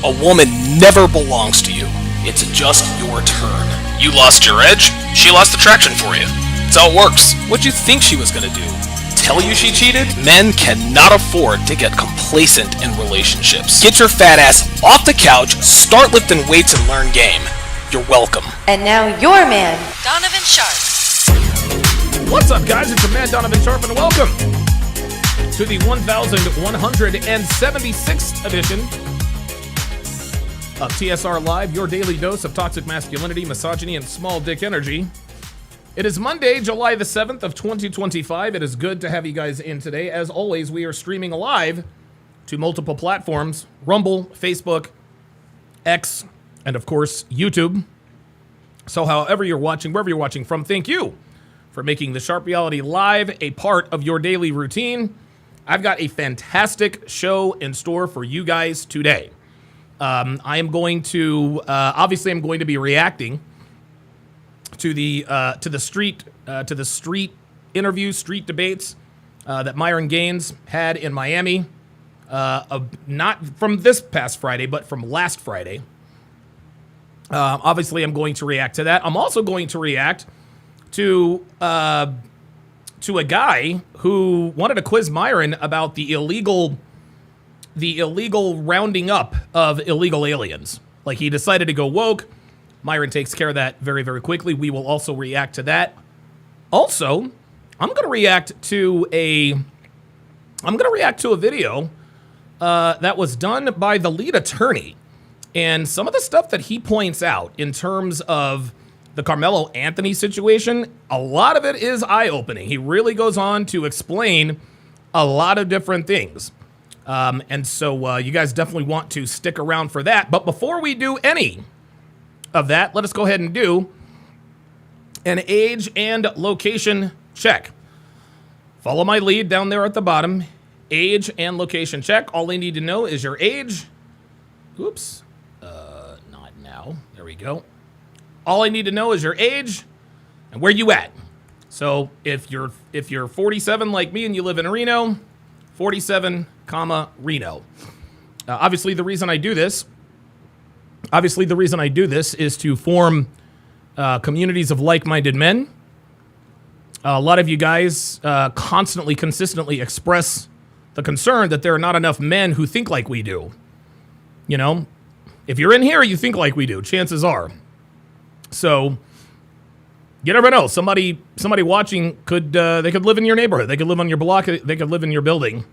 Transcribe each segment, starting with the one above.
A woman never belongs to you. It's just your turn. You lost your edge, she lost attraction for you. That's how it works. What'd you think she was gonna do? Tell you she cheated? Men cannot afford to get complacent in relationships. Get your fat ass off the couch, start lifting weights, and learn game. You're welcome. And now your man, Donovan Sharp. What's up, guys? It's your man, Donovan Sharp, and welcome to the 1176th edition of TSR Live, your daily dose of toxic masculinity, misogyny, and small dick energy. It is Monday, July the 7th of 2025. It is good to have you guys in today. As always, we are streaming live to multiple platforms: Rumble, Facebook, X, and of course, YouTube. So however you're watching, wherever you're watching from, thank you for making the Sharp Reality Live a part of your daily routine. I've got a fantastic show in store for you guys today. I am going to, obviously I'm going to be reacting to the street debates that Myron Gaines had in Miami, not from this past Friday, but from last Friday. Obviously, I'm going to react to that. I'm also going to react to a guy who wanted to quiz Myron about the illegal rounding up of illegal aliens. Like, he decided to go woke. Myron takes care of that very, very quickly. We will also react to that. Also, I'm going to react to a video that was done by the lead attorney, and some of the stuff that he points out in terms of the Carmelo Anthony situation. A lot of it is eye-opening. He really goes on to explain a lot of different things. And so you guys definitely want to stick around for that. But before we do any of that, let us go ahead and do an age and location check. Follow my lead down there at the bottom. Age and location check. All they need to know is your age. Oops. Not now. There we go. All I need to know is your age and where you at. So if you're 47 like me and you live in Reno, 47, Reno. Obviously, the reason I do this is to form communities of like-minded men. A lot of you guys consistently express the concern that there are not enough men who think like we do. You know, if you're in here, you think like we do, chances are. So you never know. Somebody watching could live in your neighborhood. They could live on your block. They could live in your building.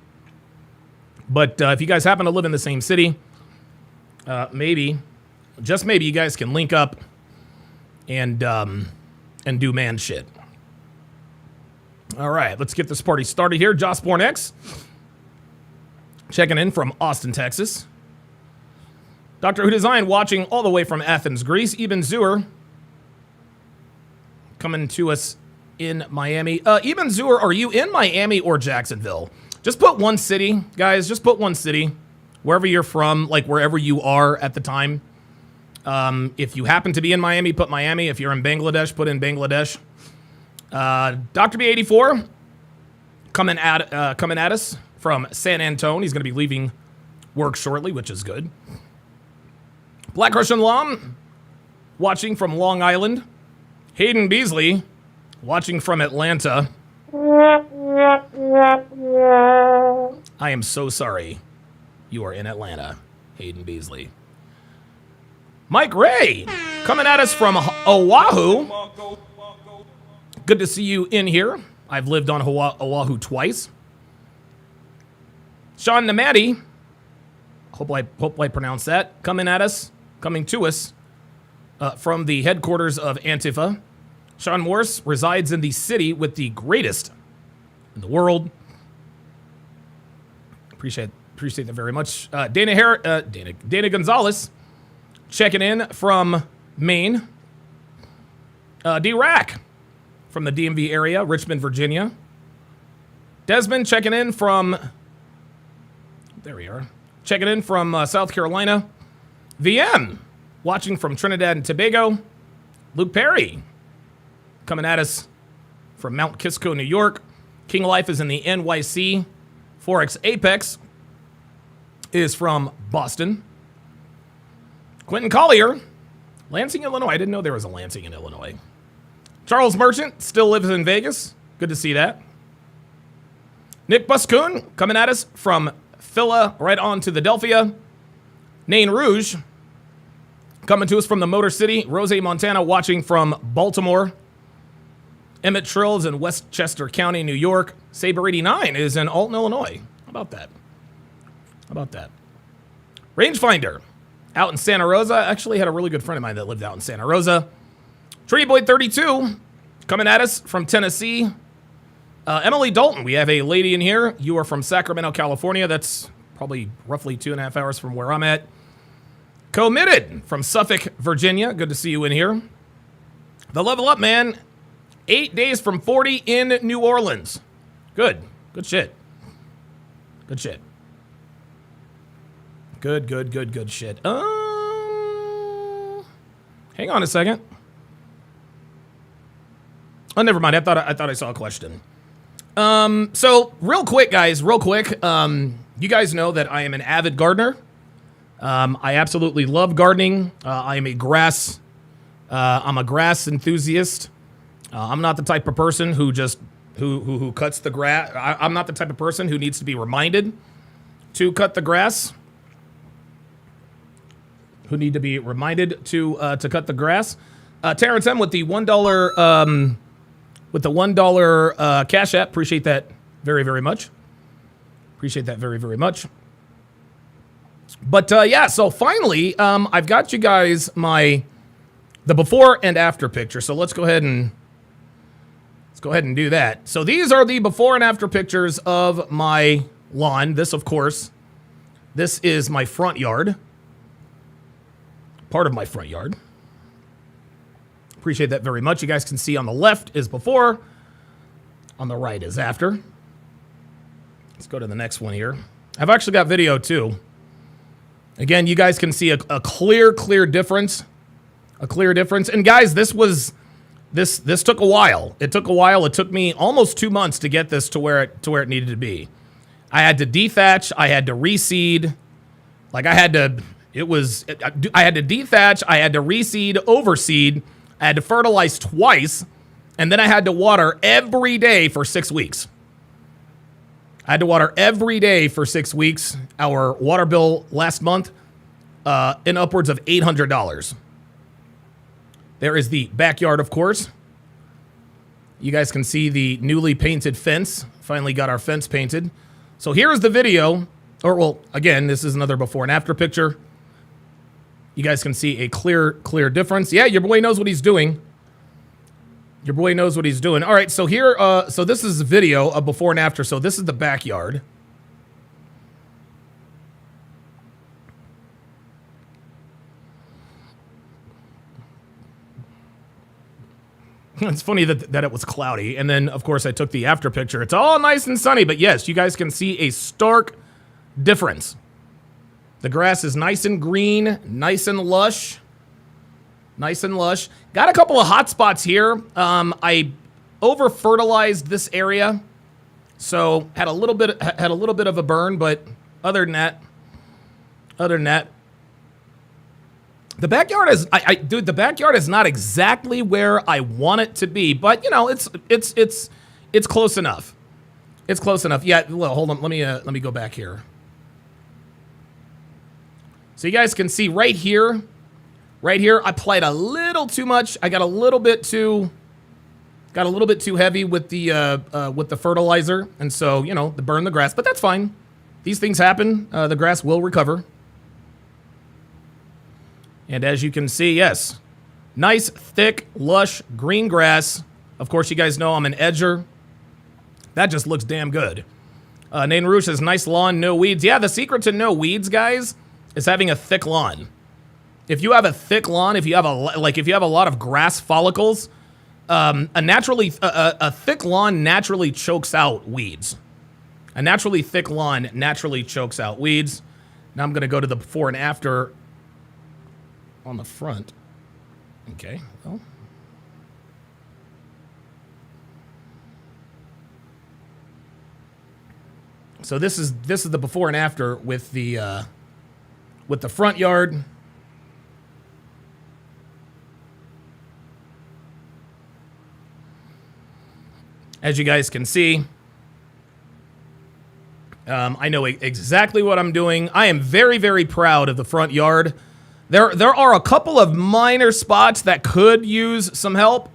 But if you guys happen to live in the same city, maybe, just maybe, you guys can link up and do man shit. All right, let's get this party started here. Josborn X checking in from Austin, Texas. Dr. Who Design watching all the way from Athens, Greece. Eben Zur coming to us in Miami. Eben Zur, are you in Miami or Jacksonville? Just put one city, guys. Just put one city, wherever you're from, like wherever you are at the time. If you happen to be in Miami, put Miami. If you're in Bangladesh, put in Bangladesh. Dr. B84 coming at us from San Antone. He's going to be leaving work shortly, which is good. Black Russian Lam watching from Long Island. Hayden Beasley watching from Atlanta. I am so sorry you are in Atlanta, Hayden Beasley. Mike Ray coming at us from Oahu. Good to see you in here. I've lived on Oahu twice. Sean Namadi, hope I pronounced that, coming to us from the headquarters of Antifa. Sean Morse resides in the city with the greatest in the world. Appreciate that very much. Dana Gonzalez checking in from Maine. D-Rack from the DMV area, Richmond, Virginia. Desmond checking in from, there we are, checking in from South Carolina. VM watching from Trinidad and Tobago. Luke Perry coming at us from Mount Kisco, New York. King Life is in the NYC. Forex Apex is from Boston. Quentin Collier, Lansing, Illinois. I didn't know there was a Lansing in Illinois. Charles Merchant still lives in Vegas. Good to see that. Nick Buscoon coming at us from Phila right on to Philadelphia. Nain Rouge coming to us from the Motor City. Rose, Montana, watching from Baltimore. Emmett Trills in Westchester County, New York. Saber89 is in Alton, Illinois. How about that? How about that? Rangefinder out in Santa Rosa. I actually had a really good friend of mine that lived out in Santa Rosa. Trinity Boy 32 coming at us from Tennessee. Emily Dalton, we have a lady in here. You are from Sacramento, California. That's probably roughly 2.5 hours from where I'm at. Committed from Suffolk, Virginia. Good to see you in here. The Level Up Man, 8 days from 40 in New Orleans. Good. Good shit. Good shit. Good shit. Hang on a second. Oh, never mind. I thought I saw a question. So real quick, guys, you guys know that I am an avid gardener. I absolutely love gardening. I'm a grass enthusiast. I'm not the type of person who cuts the grass. I'm not the type of person who needs to be reminded to cut the grass. Who need to be reminded to cut the grass. Terrence M with the $1 Cash App. Appreciate that very, very much. Appreciate that very, very much. But yeah, so finally, I've got you guys the before and after picture. So let's go ahead and do that. So these are the before and after pictures of my lawn. This, of course, this is my front yard. Part of my front yard. Appreciate that very much. You guys can see on the left is before, on the right is after. Let's go to the next one here. I've actually got video too. Again, you guys can see a clear difference. A clear difference. And guys, this took a while. It took a while. It took me almost 2 months to get this to where it needed to be. I had to dethatch, I had to reseed. Like I had to dethatch, I had to reseed, overseed, I had to fertilize twice, and then I had to water every day for 6 weeks. I had to water every day for 6 weeks. Our water bill last month, in upwards of $800. There is the backyard, of course. You guys can see the newly painted fence. Finally got our fence painted. So here's the video. Or, well, again, this is another before and after picture. You guys can see a clear difference. Yeah, your boy knows what he's doing. Your boy knows what he's doing. All right, so here, so this is a video of before and after. So this is the backyard. It's funny that it was cloudy. And then, of course, I took the after picture. It's all nice and sunny. But yes, you guys can see a stark difference. The grass is nice and green, nice and lush. Nice and lush. Got a couple of hot spots here. I over-fertilized this area. So had a little bit of a burn, but other than that, the backyard is, dude, the backyard is not exactly where I want it to be, but you know, it's close enough. It's close enough. Yeah, well, hold on. Let me go back here. So you guys can see right here, I applied a little too much. I got a little bit too heavy with the fertilizer, and so, you know, burn the grass, but that's fine. These things happen. The grass will recover. And as you can see, yes, nice, thick, lush, green grass. Of course, you guys know I'm an edger. That just looks damn good. Nathan Rouge says, nice lawn, no weeds. Yeah, the secret to no weeds, guys, is having a thick lawn. If you have a thick lawn, if you have a lot of grass follicles, a thick lawn naturally chokes out weeds. A naturally thick lawn naturally chokes out weeds. Now I'm going to go to the before and after on the front. Okay, well. So this is the before and after with the front yard. As you guys can see, I know exactly what I'm doing. I am very, very proud of the front yard. There are a couple of minor spots that could use some help,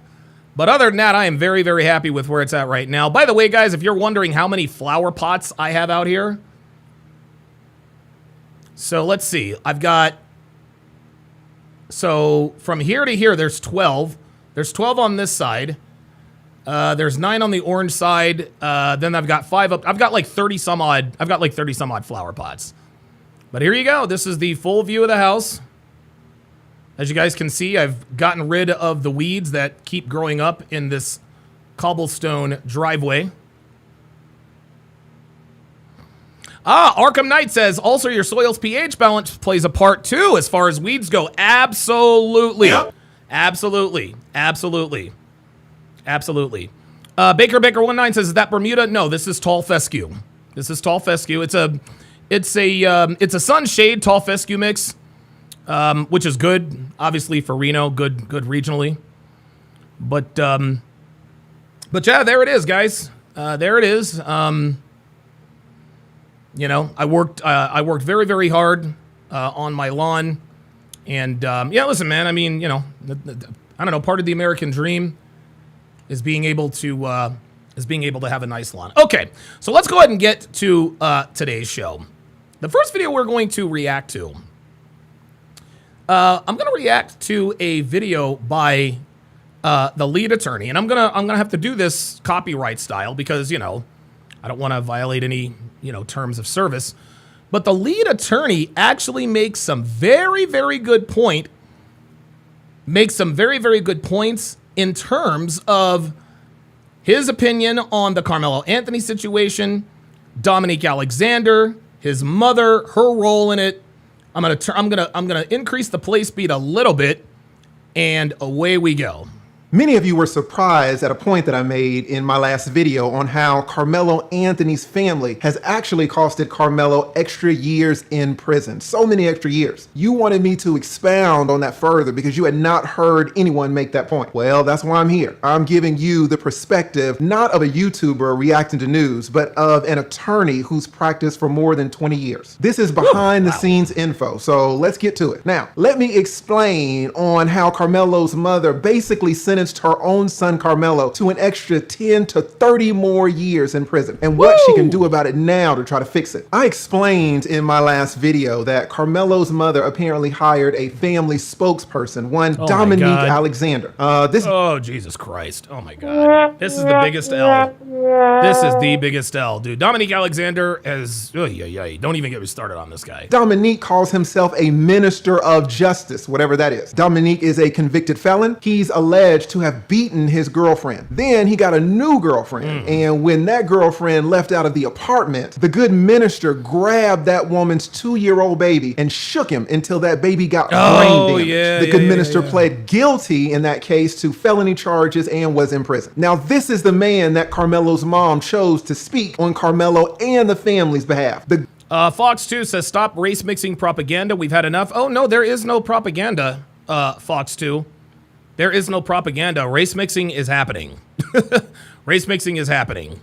but other than that, I am very, very happy with where it's at right now. By the way, guys, if you're wondering how many flower pots I have out here, so let's see. I've got, so from here to here, there's 12. There's 12 on this side. There's 9 on the orange side. Then I've got 5 up. I've got like 30 some odd. I've got like 30 some odd flower pots. But here you go. This is the full view of the house. As you guys can see, I've gotten rid of the weeds that keep growing up in this cobblestone driveway. Arkham Knight says, also your soil's pH balance plays a part too as far as weeds go. Absolutely. Yep. Absolutely. Absolutely. Absolutely. Baker 19 says, is that Bermuda? No, this is tall fescue. This is tall fescue. It's a sunshade tall fescue mix, which is good, obviously for Reno, good regionally. But yeah, there it is, guys. There it is. You know, I worked very, very hard on my lawn, and yeah, listen, man. I mean, you know, I don't know. Part of the American dream is being able to have a nice lawn. Okay, so let's go ahead and get to today's show. The first video we're going to react to, I'm going to react to a video by the lead attorney, and I'm gonna have to do this copyright style because, you know, I don't want to violate any, you know, terms of service. But the lead attorney actually makes some very, very good points in terms of his opinion on the Carmelo Anthony situation, Dominique Alexander, his mother, her role in it. I'm gonna increase the play speed a little bit, and away we go. Many of you were surprised at a point that I made in my last video on how Carmelo Anthony's family has actually costed Carmelo extra years in prison. So many extra years. You wanted me to expound on that further because you had not heard anyone make that point. Well, that's why I'm here. I'm giving you the perspective, not of a YouTuber reacting to news, but of an attorney who's practiced for more than 20 years. This is behind the scenes info, so let's get to it. Now, let me explain on how Carmelo's mother basically sentenced her own son Carmelo to an extra 10 to 30 more years in prison and what she can do about it now to try to fix it. I explained in my last video that Carmelo's mother apparently hired a family spokesperson, one Dominique Alexander. Oh, Jesus Christ. Oh my God. This is the biggest L. This is the biggest L, dude. Dominique Alexander has, don't even get me started on this guy. Dominique calls himself a minister of justice, whatever that is. Dominique is a convicted felon. He's alleged to have beaten his girlfriend. Then he got a new girlfriend. And when that girlfriend left out of the apartment, the good minister grabbed that woman's 2-year-old baby and shook him until that baby got brain damage. The good minister pled guilty in that case to felony charges and was in prison. Now, this is the man that Carmelo's mom chose to speak on Carmelo and the family's behalf. Fox 2 says, stop race mixing propaganda. We've had enough. Oh, no, there is no propaganda, Fox 2. There is no propaganda. Race mixing is happening. Race mixing is happening.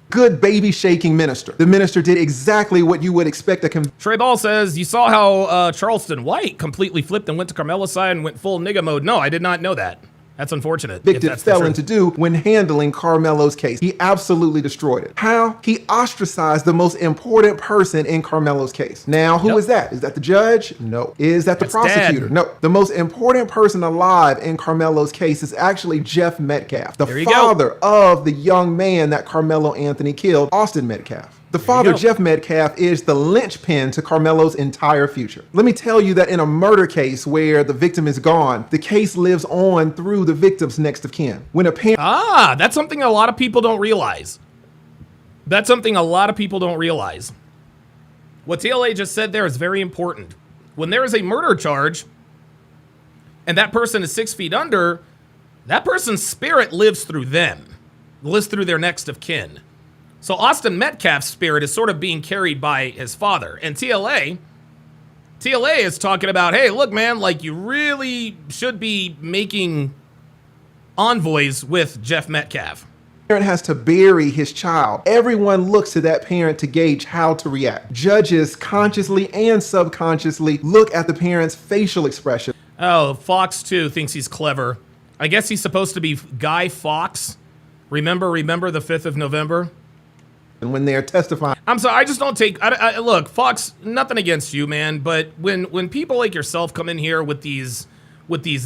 Good baby shaking minister. The minister did exactly what you would expect a Trey Ball says, you saw how Charleston White completely flipped and went to Carmelo's side and went full nigga mode. No, I did not know that. That's unfortunate. Convicted felon to do when handling Carmelo's case. He absolutely destroyed it. How? He ostracized the most important person in Carmelo's case. Now, who is that? Is that the judge? No. Is that the prosecutor? No. The most important person alive in Carmelo's case is actually Jeff Metcalf, the father of the young man that Carmelo Anthony killed, Austin Metcalf. The father, Jeff Metcalf, is the linchpin to Carmelo's entire future. Let me tell you that in a murder case where the victim is gone, the case lives on through the victim's next of kin. When a parent— that's something a lot of people don't realize. That's something a lot of people don't realize. What TLA just said there is very important. When there is a murder charge and that person is 6 feet under, that person's spirit lives through them, lives through their next of kin. So Austin Metcalf's spirit is sort of being carried by his father. And TLA is talking about, hey, look, man, like you really should be making envoys with Jeff Metcalf. parent has to bury his child, everyone looks to that parent to gauge how to react. Judges consciously and subconsciously look at the parent's facial expression. Oh, Fox too thinks he's clever. I guess he's supposed to be Guy Fawkes. Remember the 5th of November? And when they're testifying. I'm sorry, I just don't take... look, Fox, nothing against you, man, but when people like yourself come in here with these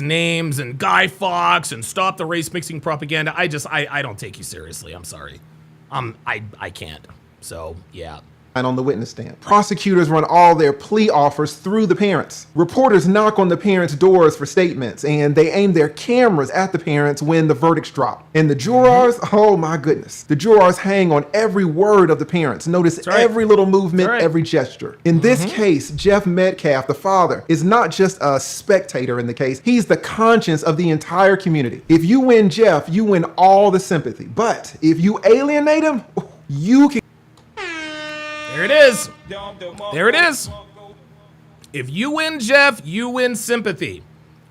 names and Guy Fawkes and stop the race mixing propaganda, I don't take you seriously. I'm sorry. I can't. So, yeah. On the witness stand. Prosecutors run all their plea offers through the parents. Reporters knock on the parents' doors for statements, and they aim their cameras at the parents when the verdicts drop. And the jurors, oh my goodness. The jurors hang on every word of the parents. Notice every little movement, every gesture. In this case, Jeff Metcalf, the father, is not just a spectator in the case. He's the conscience of the entire community. If you win Jeff, you win all the sympathy. But if you alienate him, you can... There it is. There it is. If you win Jeff, you win sympathy.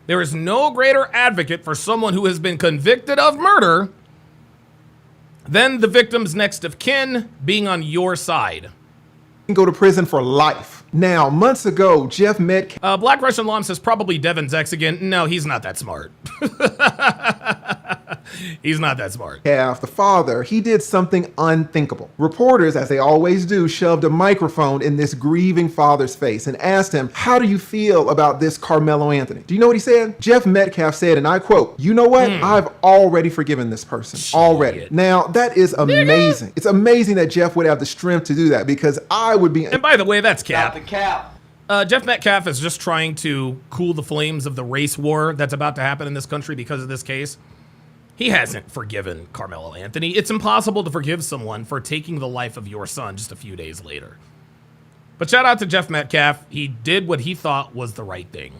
There is no greater advocate for someone who has been convicted of murder than the victim's next of kin being on your side. Go to prison for life. Now, months ago, Jeff Metcalf... Black Russian Lom says probably Devin's ex again. No, he's not that smart. He's not that smart. The father, he did something unthinkable. Reporters, as they always do, shoved a microphone in this grieving father's face and asked him, how do you feel about this Carmelo Anthony? Do you know what he said? Jeff Metcalf said, and I quote, you know what? I've already forgiven this person. Already. Now, that is amazing. It's amazing that Jeff would have the strength to do that, because I would be... And by the way, that's cap. Stop the cap. Jeff Metcalf is just trying to cool the flames of the race war that's about to happen in this country because of this case. He hasn't forgiven Carmelo Anthony. It's impossible to forgive someone for taking the life of your son just a few days later. But shout out to Jeff Metcalf. He did what he thought was the right thing.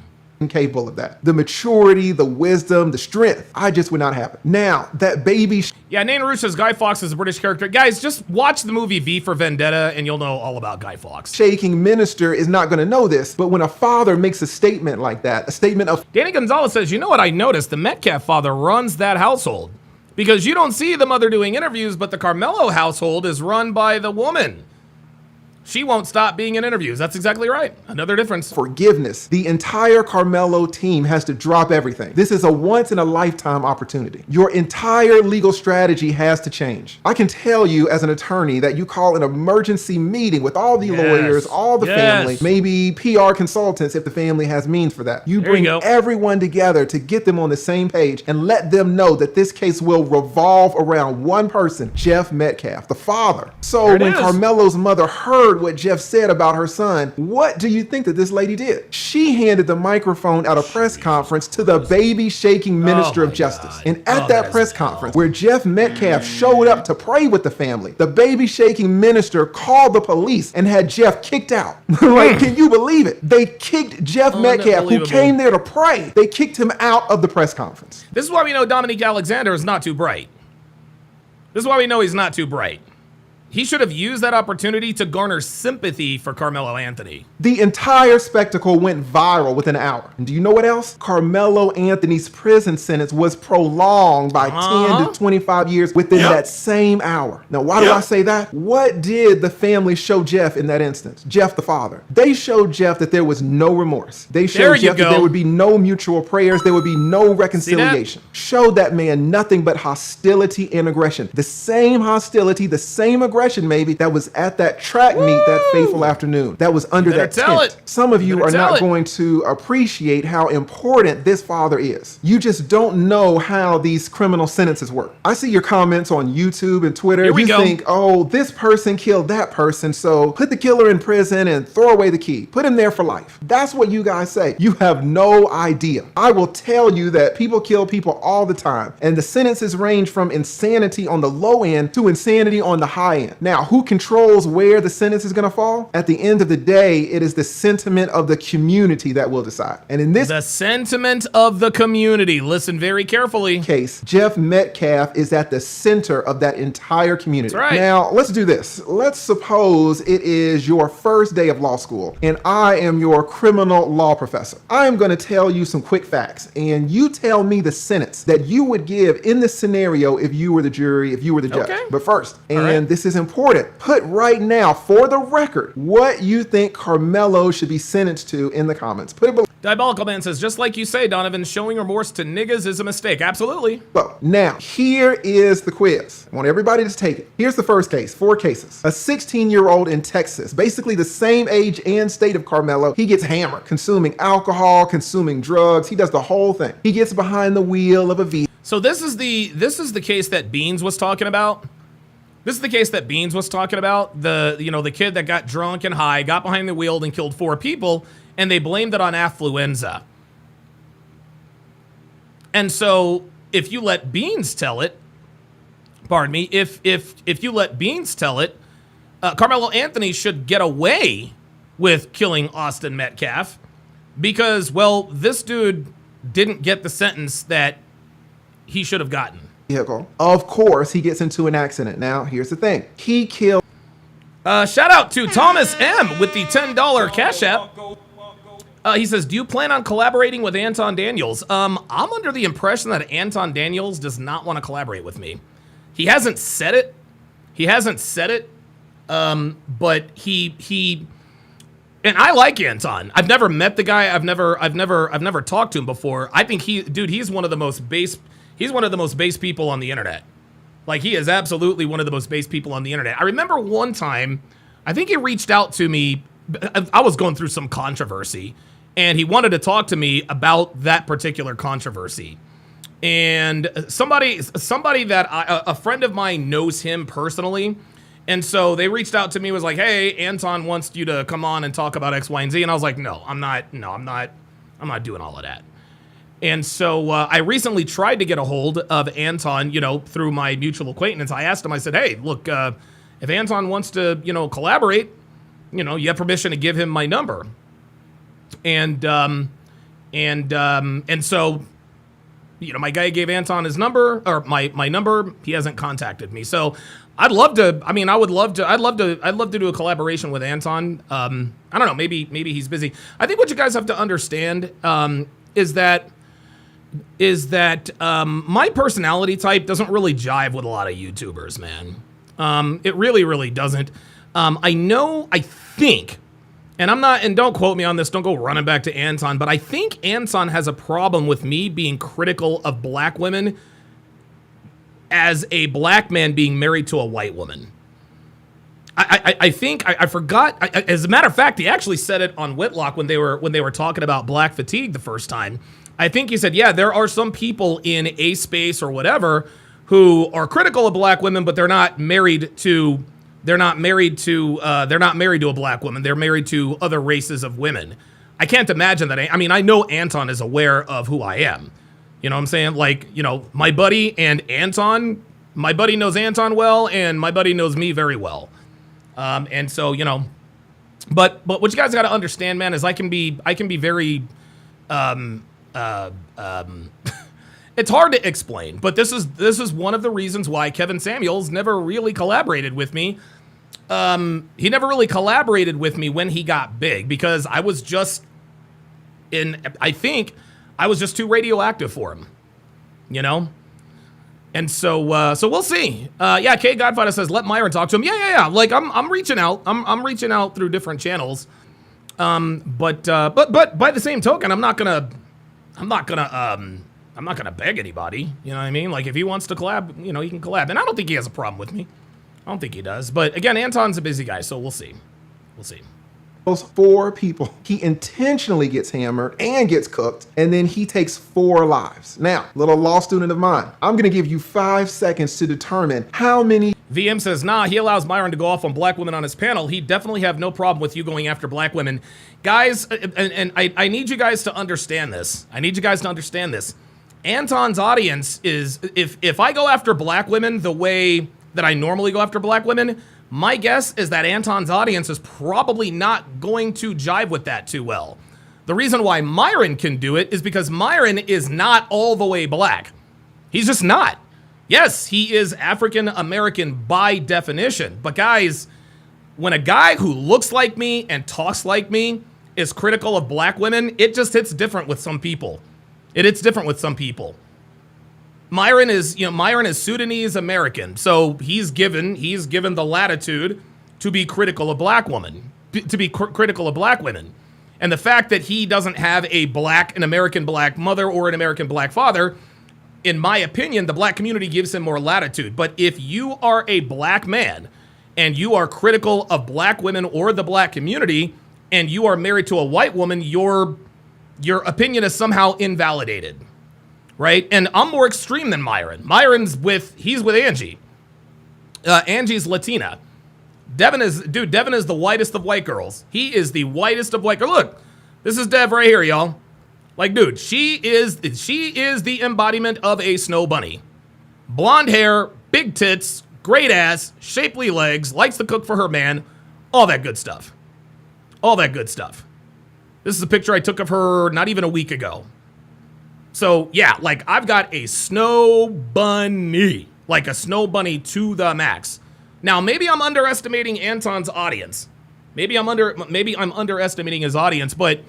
Capable of that. The maturity, the wisdom, the strength. I just would not have it. Now, that baby... Yeah, Nana Rouge says Guy Fawkes is a British character. Guys, just watch the movie V for Vendetta and you'll know all about Guy Fawkes. Shaking minister is not going to know this, but when a father makes a statement like that, a statement of... Danny Gonzalez says, you know what I noticed? The Metcalf father runs that household. Because you don't see the mother doing interviews, but the Carmelo household is run by the woman. She won't stop being in interviews. That's exactly right. Another difference. Forgiveness. The entire Carmelo team has to drop everything. This is a once-in-a-lifetime opportunity. Your entire legal strategy has to change. I can tell you as an attorney that you call an emergency meeting with all the lawyers, all the family, maybe PR consultants if the family has means for that. You bring everyone together to get them on the same page and let them know that this case will revolve around one person, Jeff Metcalf, the father. So when Carmelo's mother heard what Jeff said about her son, what do you think that this lady did? She handed the microphone at a press conference to the baby shaking minister of justice. And at that press conference where Jeff Metcalf showed up to pray with the family, the baby shaking minister called the police and had Jeff kicked out. Like, can you believe it? They kicked Jeff Metcalf, who came there to pray. They kicked him out of the press conference. This is why we know Dominique Alexander is not too bright. This is why we know he's not too bright. He should have used that opportunity to garner sympathy for Carmelo Anthony. The entire spectacle went viral within an hour. And do you know what else? Carmelo Anthony's prison sentence was prolonged by 10 to 25 years within that same hour. Now, why do I say that? What did the family show Jeff in that instance? Jeff, the father. They showed Jeff that there was no remorse. They showed Jeff that there would be no mutual prayers. There would be no reconciliation. Showed that man nothing but hostility and aggression. The same hostility, the same aggression maybe that was at that track meet that fateful afternoon, that was under that tent. Some of you are not going to appreciate how important this father is. You just don't know how these criminal sentences work. I see your comments on YouTube and Twitter. You think, oh, this person killed that person, so put the killer in prison and throw away the key. Put him there for life. That's what you guys say. You have no idea. I will tell you that people kill people all the time, and the sentences range from insanity on the low end to insanity on the high end. land. Now, who controls where the sentence is going to fall? At the end of the day, it is the sentiment of the community that will decide. And in this The sentiment of the community. Listen very carefully. case, Jeff Metcalf is at the center of that entire community. That's right. Now, let's do this. Let's suppose it is your first day of law school, and I am your criminal law professor. I am going to tell you some quick facts, and you tell me the sentence that you would give in this scenario if you were the jury, if you were the judge. Okay. But first, and right. this is important, put right now, for the record, what you think Carmelo should be sentenced to in the comments. Put it below. Diabolical Man says, just like you say, Donovan, showing remorse to niggas is a mistake. Absolutely. Now, here is the quiz. I want everybody to take it. Here's the first case, 4 cases. A 16-year-old in Texas, basically the same age and state of Carmelo. He gets hammered, consuming alcohol, consuming drugs. He does the whole thing. He gets behind the wheel of a vehicle. So this is the case that Beans was talking about. This is the case that Beans was talking about. The kid that got drunk and high, got behind the wheel and killed 4 people, and they blamed it on affluenza. And so if you let Beans tell it, pardon me, if you let Beans tell it, Carmelo Anthony should get away with killing Austin Metcalf because, well, this dude didn't get the sentence that he should have gotten. Vehicle. Of course, he gets into an accident. Now, here's the thing. He killed. Shout out to Thomas M with the $10 Cash App. He says, do you plan on collaborating with Anton Daniels? I'm under the impression that Anton Daniels does not want to collaborate with me. He hasn't said it. But he and I like Anton. I've never met the guy. I've never talked to him before. I think he's one of the most base people on the internet. Like, he is absolutely one of the most base people on the internet. I remember one time, I think he reached out to me. I was going through some controversy, and he wanted to talk to me about that particular controversy. And somebody that a friend of mine knows him personally. And so they reached out to me, was like, hey, Anton wants you to come on and talk about X, Y, and Z. And I was like, no, I'm not doing all of that. And so I recently tried to get a hold of Anton, through my mutual acquaintance. I asked him, I said, hey, look, if Anton wants to, collaborate, you have permission to give him my number. And so, my guy gave Anton his number, or my number. He hasn't contacted me. So I'd love to do a collaboration with Anton. I don't know, maybe he's busy. I think what you guys have to understand is that my personality type doesn't really jive with a lot of YouTubers, man. It really, really doesn't. I think, and don't quote me on this, don't go running back to Anton, but I think Anton has a problem with me being critical of black women as a black man being married to a white woman. I think I forgot. As a matter of fact, he actually said it on Whitlock when they were talking about black fatigue the first time. I think he said, yeah, there are some people in a space or whatever who are critical of black women, but they're not married to a black woman. They're married to other races of women. I can't imagine that. I know Anton is aware of who I am. You know what I'm saying? Like, my buddy and Anton, my buddy knows Anton well, and my buddy knows me very well. And so, but what you guys got to understand, man, is I can be very, it's hard to explain, but this is one of the reasons why Kevin Samuels never really collaborated with me. He never really collaborated with me when he got big, because I was just I was just too radioactive for him, And so we'll see. K Godfather says, let Myron talk to him. Yeah. Like, I'm reaching out. I'm reaching out through different channels. But by the same token, I'm not gonna beg anybody. You know what I mean? Like, if he wants to collab, he can collab. And I don't think he has a problem with me. I don't think he does. But again, Anton's a busy guy, so we'll see. Those 4 people, he intentionally gets hammered and gets cooked, and then he takes 4 lives. Now, little law student of mine, I'm gonna give you 5 seconds to determine how many. VM says, nah, he allows Myron to go off on black women on his panel. He'd definitely have no problem with you going after black women. Guys, and I need you guys to understand this. Anton's audience is, if I go after black women the way that I normally go after black women, My guess is that Anton's audience is probably not going to jive with that too well. The reason why Myron can do it is because Myron is not all the way black. He's just not. Yes, he is African American by definition. But guys, when a guy who looks like me and talks like me is critical of black women, it just hits different with some people. It hits different with some people. Myron is Sudanese American, so he's given the latitude to be critical of black women, critical of black women. And the fact that he doesn't have an American black mother or an American black father, in my opinion, the black community gives him more latitude. But if you are a black man and you are critical of black women or the black community, and you are married to a white woman, your opinion is somehow invalidated, right? And I'm more extreme than Myron. He's with Angie. Angie's Latina. Devin is the whitest of white girls. He is the whitest of white girls. Look, this is Dev right here, y'all. Like, dude, she is the embodiment of a snow bunny. Blonde hair, big tits, great ass, shapely legs, likes to cook for her man, all that good stuff. All that good stuff. This is a picture I took of her not even a week ago. So, yeah, like, I've got a snow bunny. Like a snow bunny to the max. Now, maybe I'm underestimating Anton's audience. Maybe I'm underestimating his audience, but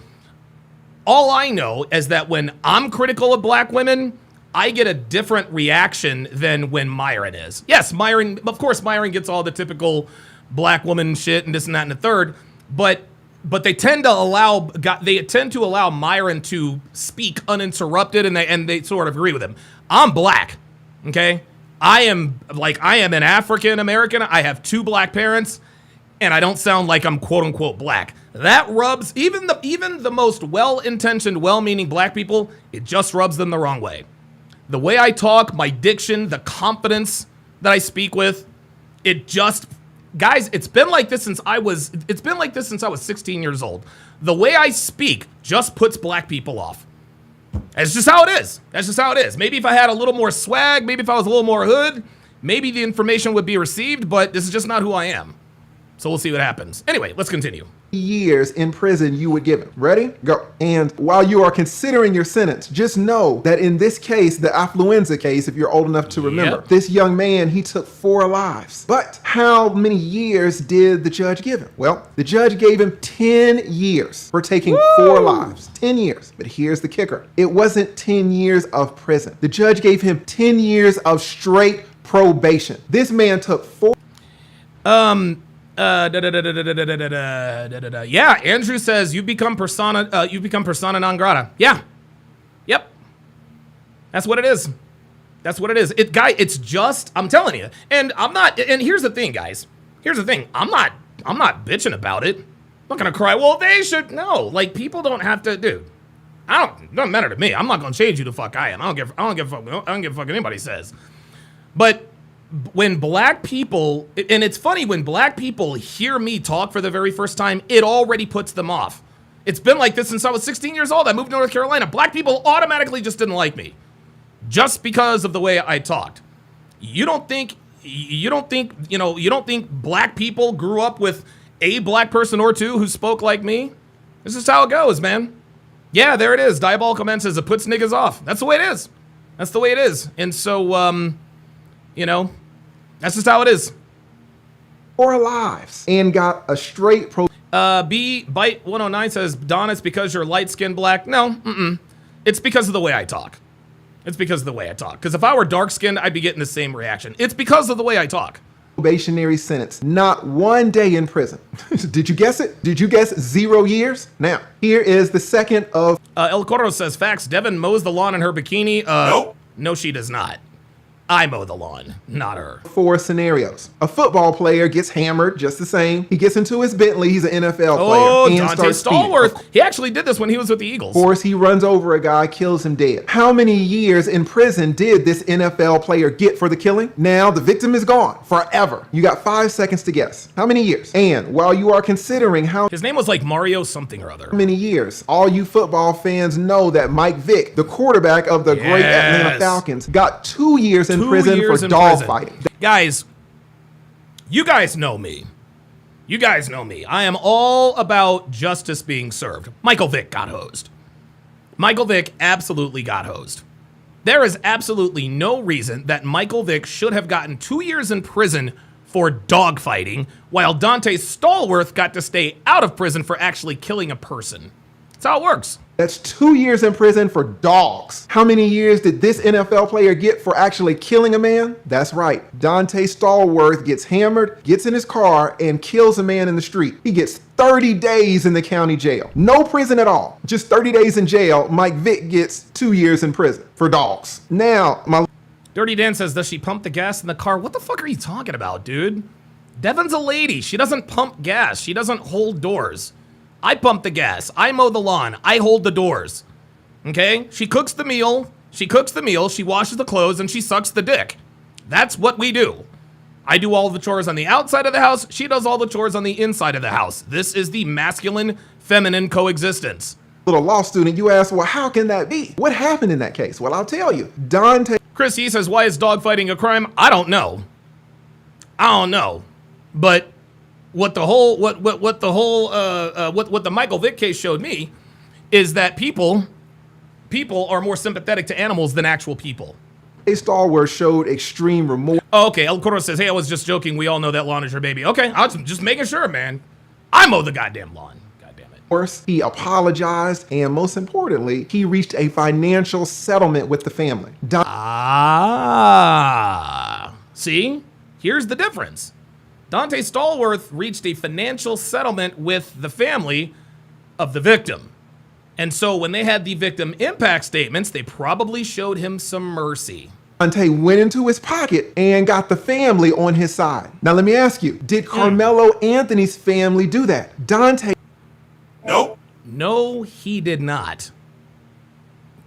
all I know is that when I'm critical of black women, I get a different reaction than when Myron is. Yes, Myron gets all the typical black woman shit and this and that and the third, but they tend to allow Myron to speak uninterrupted, and they sort of agree with him. I'm black, okay? I am an African American. I have 2 black parents, and I don't sound like I'm quote unquote black. That rubs even the most well-intentioned, well-meaning black people. It just rubs them the wrong way. The way I talk, my diction, the confidence that I speak with, guys, it's been like this since I was 16 years old. The way I speak just puts black people off. That's just how it is. That's just how it is. Maybe if I had a little more swag, maybe if I was a little more hood, maybe the information would be received, but this is just not who I am. So we'll see what happens. Anyway, let's continue. Years in prison you would give him. Ready? Go. And while you are considering your sentence, just know that in this case, the affluenza case, if you're old enough to remember, this young man, he took 4 lives. But how many years did the judge give him? Well, the judge gave him 10 years for taking 4 lives. 10 years. But here's the kicker. It wasn't 10 years of prison. The judge gave him 10 years of straight probation. This man took 4. Yeah, Andrew says you become persona non grata. Yeah. Yep. That's what it is. That's what it is. It's just, I'm telling you. And here's the thing, guys. Here's the thing. I'm not bitching about it. I'm not gonna cry, well, they should. No, like, people don't have to, dude. It doesn't matter to me. I'm not gonna change who the fuck I am. I don't give a fuck what anybody says. But when black people, and it's funny, when black people hear me talk for the very first time, it already puts them off. It's been like this since I was 16 years old. I moved to North Carolina. Black people automatically just didn't like me just because of the way I talked. You don't think black people grew up with a black person or 2 who spoke like me? This is how it goes, man. Yeah, there it is. Diabolical Man says it puts niggas off. That's the way it is. That's the way it is. And so, that's just how it is. 4 lives and got a straight B Bite 109 says, Don, it's because you're light-skinned black. No, it's because of the way I talk. It's because of the way I talk. Because if I were dark-skinned, I'd be getting the same reaction. It's because of the way I talk. Probationary sentence, not 1 day in prison. Did you guess it? Did you guess 0 years? Now, here is the second of... El Coro says, facts, Devin mows the lawn in her bikini. Nope. No, she does not. I mow the lawn, not her. 4 scenarios. A football player gets hammered just the same. He gets into his Bentley. He's an NFL player. And Dante Stallworth. He actually did this when he was with the Eagles. Of course, he runs over a guy, kills him dead. How many years in prison did this NFL player get for the killing? Now, the victim is gone forever. You got 5 seconds to guess. How many years? And while you are considering how... His name was like Mario something or other. Many years. All you football fans know that Mike Vick, the quarterback of the great Atlanta Falcons, got 2 years in prison for dog fighting. Guys, You guys know me. You guys know me. I am all about justice being served. Michael Vick got hosed. Michael Vick absolutely got hosed. There is absolutely no reason that Michael Vick should have gotten 2 years in prison for dogfighting, while Dante Stallworth got to stay out of prison for actually killing a person. That's how it works. That's 2 years in prison for dogs. How many years did this NFL player get for actually killing a man? That's right. Dante Stallworth gets hammered, gets in his car, and kills a man in the street. He gets 30 days in the county jail. No prison at all. Just 30 days in jail. Mike Vick gets 2 years in prison for dogs. Now, Dirty Dan says, does she pump the gas in the car? What the fuck are you talking about, dude? Devin's a lady. She doesn't pump gas. She doesn't hold doors. I pump the gas. I mow the lawn. I hold the doors. Okay? She cooks the meal. She washes the clothes, and she sucks the dick. That's what we do. I do all the chores on the outside of the house. She does all the chores on the inside of the house. This is the masculine-feminine coexistence. little law student, you ask, well, how can that be? What happened in that case? Well, I'll tell you. Dante. Chris, he says, why is dogfighting a crime? I don't know. But what the Michael Vick case showed me is that people are more sympathetic to animals than actual people. A Stallworth showed extreme remorse. Oh, okay, El Coro says, hey, I was just joking. We all know that lawn is your baby. Okay, I was just making sure, man. I mow the goddamn lawn. God damn it. He apologized, and most importantly, he reached a financial settlement with the family. See? Here's the difference. Dante Stallworth reached a financial settlement with the family of the victim. And so when they had the victim impact statements, they probably showed him some mercy. Dante went into his pocket and got the family on his side. Now, let me ask you, did Carmelo Anthony's family do that? Dante. Nope. No, he did not.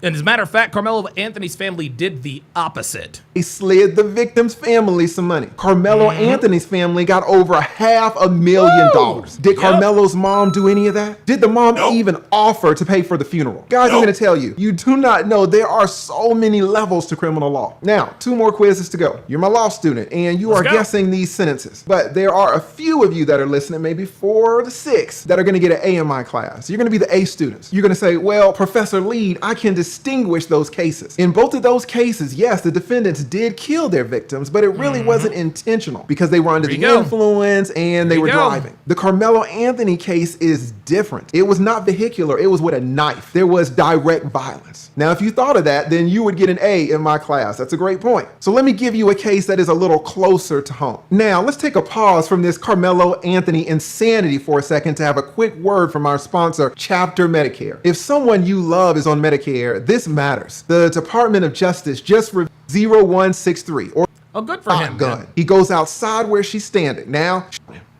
And as a matter of fact, Carmelo Anthony's family did the opposite. He slid the victim's family some money. Carmelo Anthony's family got over $500,000. Did Carmelo's mom do any of that? Did the mom even offer to pay for the funeral? Guys, I'm going to tell you, you do not know there are so many levels to criminal law. Now, 2 more quizzes to go. You're my law student, and you are guessing these sentences. But there are a few of you that are listening, maybe 4 to 6, that are going to get an A in my class. You're going to be the A students. You're going to say, well, Professor Lead, I can distinguish those cases. In both of those cases, yes, the defendants did kill their victims, but it really wasn't intentional because they were under the influence and they were driving. The Carmelo Anthony case is different. It was not vehicular. It was with a knife. There was direct violence. Now, if you thought of that, then you would get an A in my class. That's a great point. So let me give you a case that is a little closer to home. Now, let's take a pause from this Carmelo Anthony insanity for a second to have a quick word from our sponsor, Chapter Medicare. If someone you love is on Medicare, this matters. The Department of Justice just reviewed 0163, or good for him. Gun. He goes outside where she's standing. Now,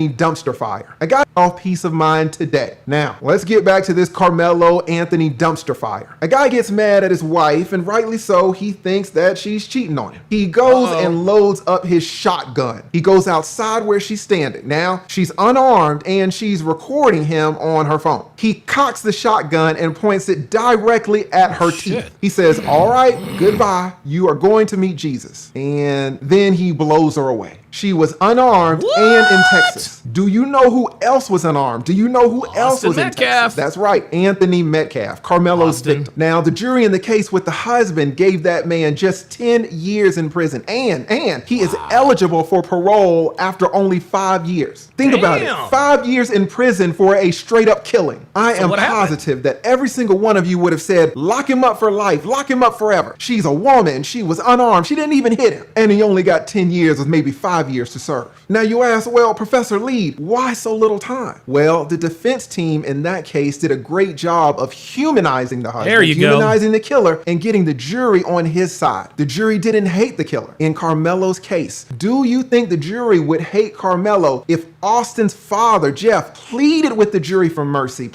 dumpster fire. I got off peace of mind today. Now, let's get back to this Carmelo Anthony dumpster fire. A guy gets mad at his wife, and rightly so. He thinks that she's cheating on him. He goes and loads up his shotgun. He goes outside where she's standing. Now, she's unarmed, and she's recording him on her phone. He cocks the shotgun and points it directly at her teeth. He says, all right, goodbye. You are going to meet Jesus. And then he blows her away. She was unarmed and in Texas. Do you know who else was unarmed? Do you know who else was in Texas? That's right, Anthony Metcalf, Carmelo's victim. Now, the jury in the case with the husband gave that man just 10 years in prison, and he is eligible for parole after only 5 years. Think about it, 5 years in prison for a straight up killing. I am positive that every single one of you would have said, lock him up for life, lock him up forever. She's a woman, she was unarmed, she didn't even hit him, and he only got 10 years with maybe 5 years to serve. Now you ask, well, Professor Lead, why so little time? Well, the defense team in that case did a great job of humanizing the husband, humanizing the killer, and getting the jury on his side. The jury didn't hate the killer. In Carmelo's case, do you think the jury would hate Carmelo if Austin's father, Jeff, pleaded with the jury for mercy?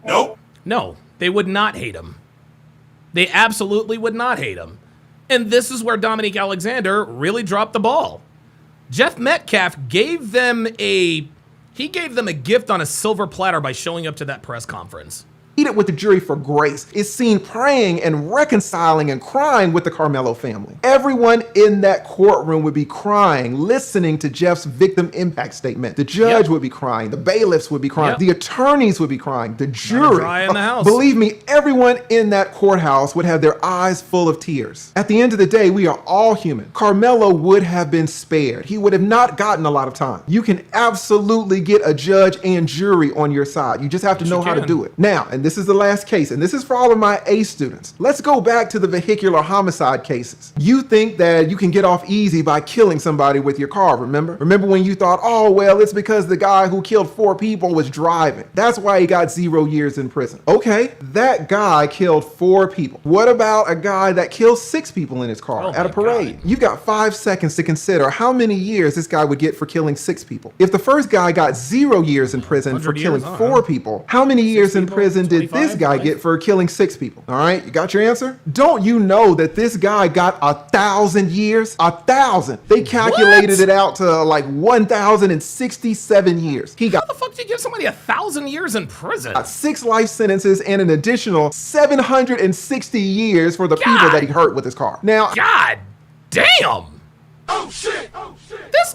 Nope. No, they would not hate him. They absolutely would not hate him. And this is where Dominique Alexander really dropped the ball. Jeff Metcalf gave them a gift on a silver platter by showing up to that press conference. pleaded with the jury for grace, is seen praying and reconciling and crying with the Carmelo family. Everyone in that courtroom would be crying, listening to Jeff's victim impact statement. The judge would be crying. The bailiffs would be crying. The attorneys would be crying. The jury. Dry in the house. Believe me, everyone in that courthouse would have their eyes full of tears. At the end of the day, we are all human. Carmelo would have been spared. He would have not gotten a lot of time. You can absolutely get a judge and jury on your side. You just have to know how to do it. Now, and this is the last case, and this is for all of my A students. Let's go back to the vehicular homicide cases. You think that you can get off easy by killing somebody with your car, remember? Remember when you thought, oh, well, it's because the guy who killed 4 people was driving. That's why he got 0 years in prison. Okay, that guy killed 4 people. What about a guy that killed 6 people in his car at a parade? You've got 5 seconds to consider how many years this guy would get for killing 6 people. If the first guy got 0 years in prison for killing 4 people, how many years in prison did this guy get for killing 6 people? All right, you got your answer? Don't you know that this guy got 1,000 years? 1,000. They calculated it out to like 1,067 years. He got. How the fuck do you give somebody 1,000 years in prison? 6 life sentences and an additional 760 years for the people that he hurt with his car. Now, God damn. Oh shit! Oh shit! This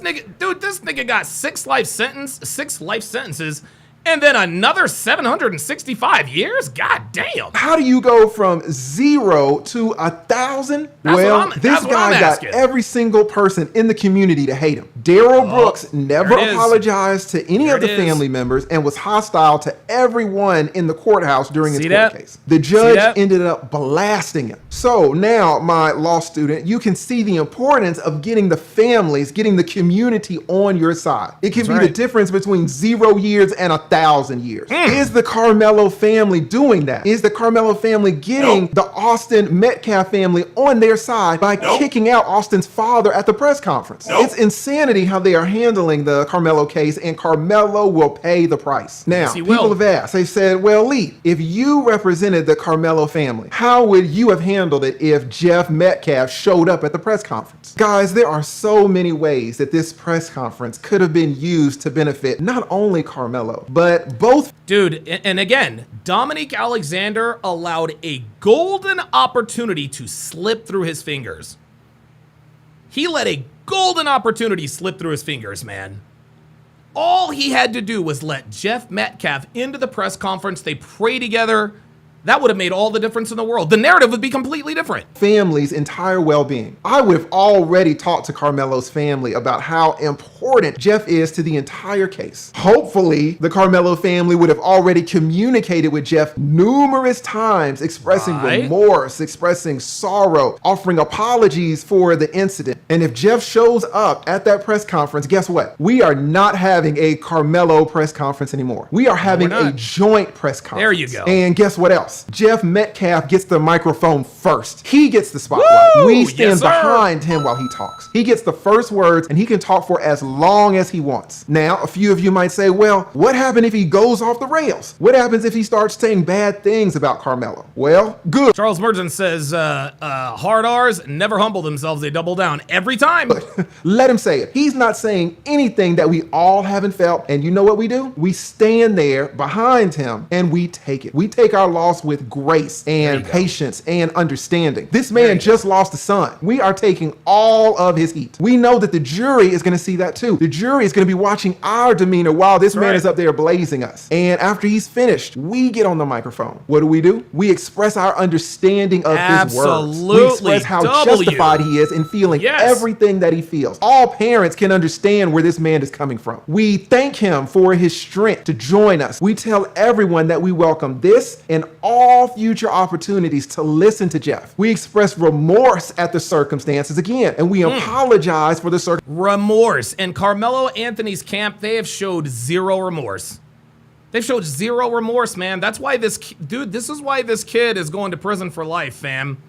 nigga got 6 life sentences, and then another 765 years? God damn. How do you go from 0 to 1,000? Well, this guy got every single person in the community to hate him. Daryl Brooks never apologized to any of the family members and was hostile to everyone in the courthouse during his court case. The judge ended up blasting him. So now, my law student, you can see the importance of getting the families, getting the community on your side. It can be the difference between 0 years and 1,000 years. Is the Carmelo family doing that? Is the Carmelo family getting the Austin Metcalf family on their side by kicking out Austin's father at the press conference? It's insanity how they are handling the Carmelo case, and Carmelo will pay the price. Now, people have asked, they said, well, Lee, if you represented the Carmelo family, how would you have handled it if Jeff Metcalf showed up at the press conference? Guys, there are so many ways that this press conference could have been used to benefit not only Carmelo, but both. Dude, and again, Dominique Alexander allowed a golden opportunity to slip through his fingers. He let a golden opportunity slip through his fingers, man. All he had to do was let Jeff Metcalf into the press conference. They pray together. That would have made all the difference in the world. The narrative would be completely different. Family's entire well-being. I would have already talked to Carmelo's family about how important Jeff is to the entire case. Hopefully, the Carmelo family would have already communicated with Jeff numerous times, expressing remorse, expressing sorrow, offering apologies for the incident. And if Jeff shows up at that press conference, guess what? We are not having a Carmelo press conference anymore. We are having a joint press conference. There you go. And guess what else? Jeff Metcalf gets the microphone first. He gets the spotlight. Woo! We stand behind him while he talks. He gets the first words, and he can talk for as long as he wants. Now, a few of you might say, well, what happens if he goes off the rails? What happens if he starts saying bad things about Carmelo? Well, good. Charles Merchant says, hard R's never humble themselves. They double down every time. Let him say it. He's not saying anything that we all haven't felt. And you know what we do? We stand there behind him and we take it. We take our loss with grace and patience and understanding. This man just lost a son. We are taking all of his heat. We know that the jury is going to see that too. The jury is going to be watching our demeanor while this man is up there blazing us. And after he's finished, we get on the microphone. What do? We express our understanding of his words. We express how justified he is in feeling everything that he feels. All parents can understand where this man is coming from. We thank him for his strength to join us. We tell everyone that we welcome this and all future opportunities to listen to Jeff. We express remorse at the circumstances again, and we apologize for the remorse. And Carmelo Anthony's camp, they have showed zero remorse. They've showed zero remorse, man. That's why this is why this kid is going to prison for life, fam.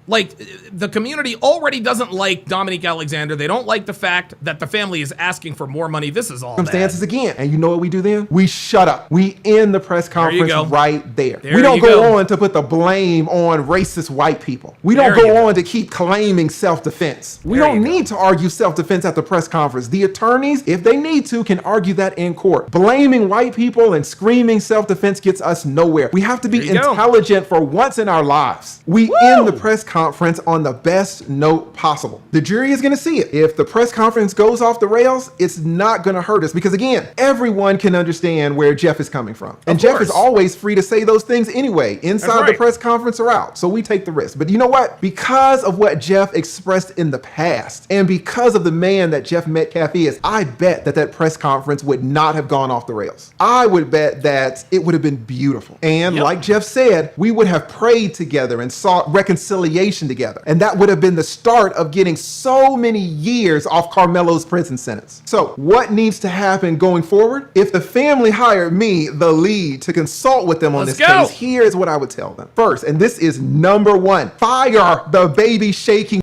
Like, the community already doesn't like Dominique Alexander. They don't like the fact that the family is asking for more money. This is all circumstances bad. again. And you know what we do then? We shut up. We end the press conference right there. We don't go on to put the blame on racist white people. We don't go on to keep claiming self-defense. We don't need to argue self-defense at the press conference. The attorneys, if they need to, can argue that in court. Blaming white people and screaming self-defense gets us nowhere. We have to be intelligent for once in our lives. We end the press conference on the best note possible. The jury is going to see it. If the press conference goes off the rails, it's not going to hurt us because, again, everyone can understand where Jeff is coming from. And Jeff is always free to say those things anyway, inside the press conference or out. So we take the risk. But you know what? Because of what Jeff expressed in the past and because of the man that Jeff Metcalf is, I bet that that press conference would not have gone off the rails. I would bet that it would have been beautiful. And like Jeff said, we would have prayed together and sought reconciliation together. And that would have been the start of getting so many years off Carmelo's prison sentence. So what needs to happen going forward? If the family hired me, the lead, to consult with them on this case, here's what I would tell them. First, and this is number one, fire the baby shaking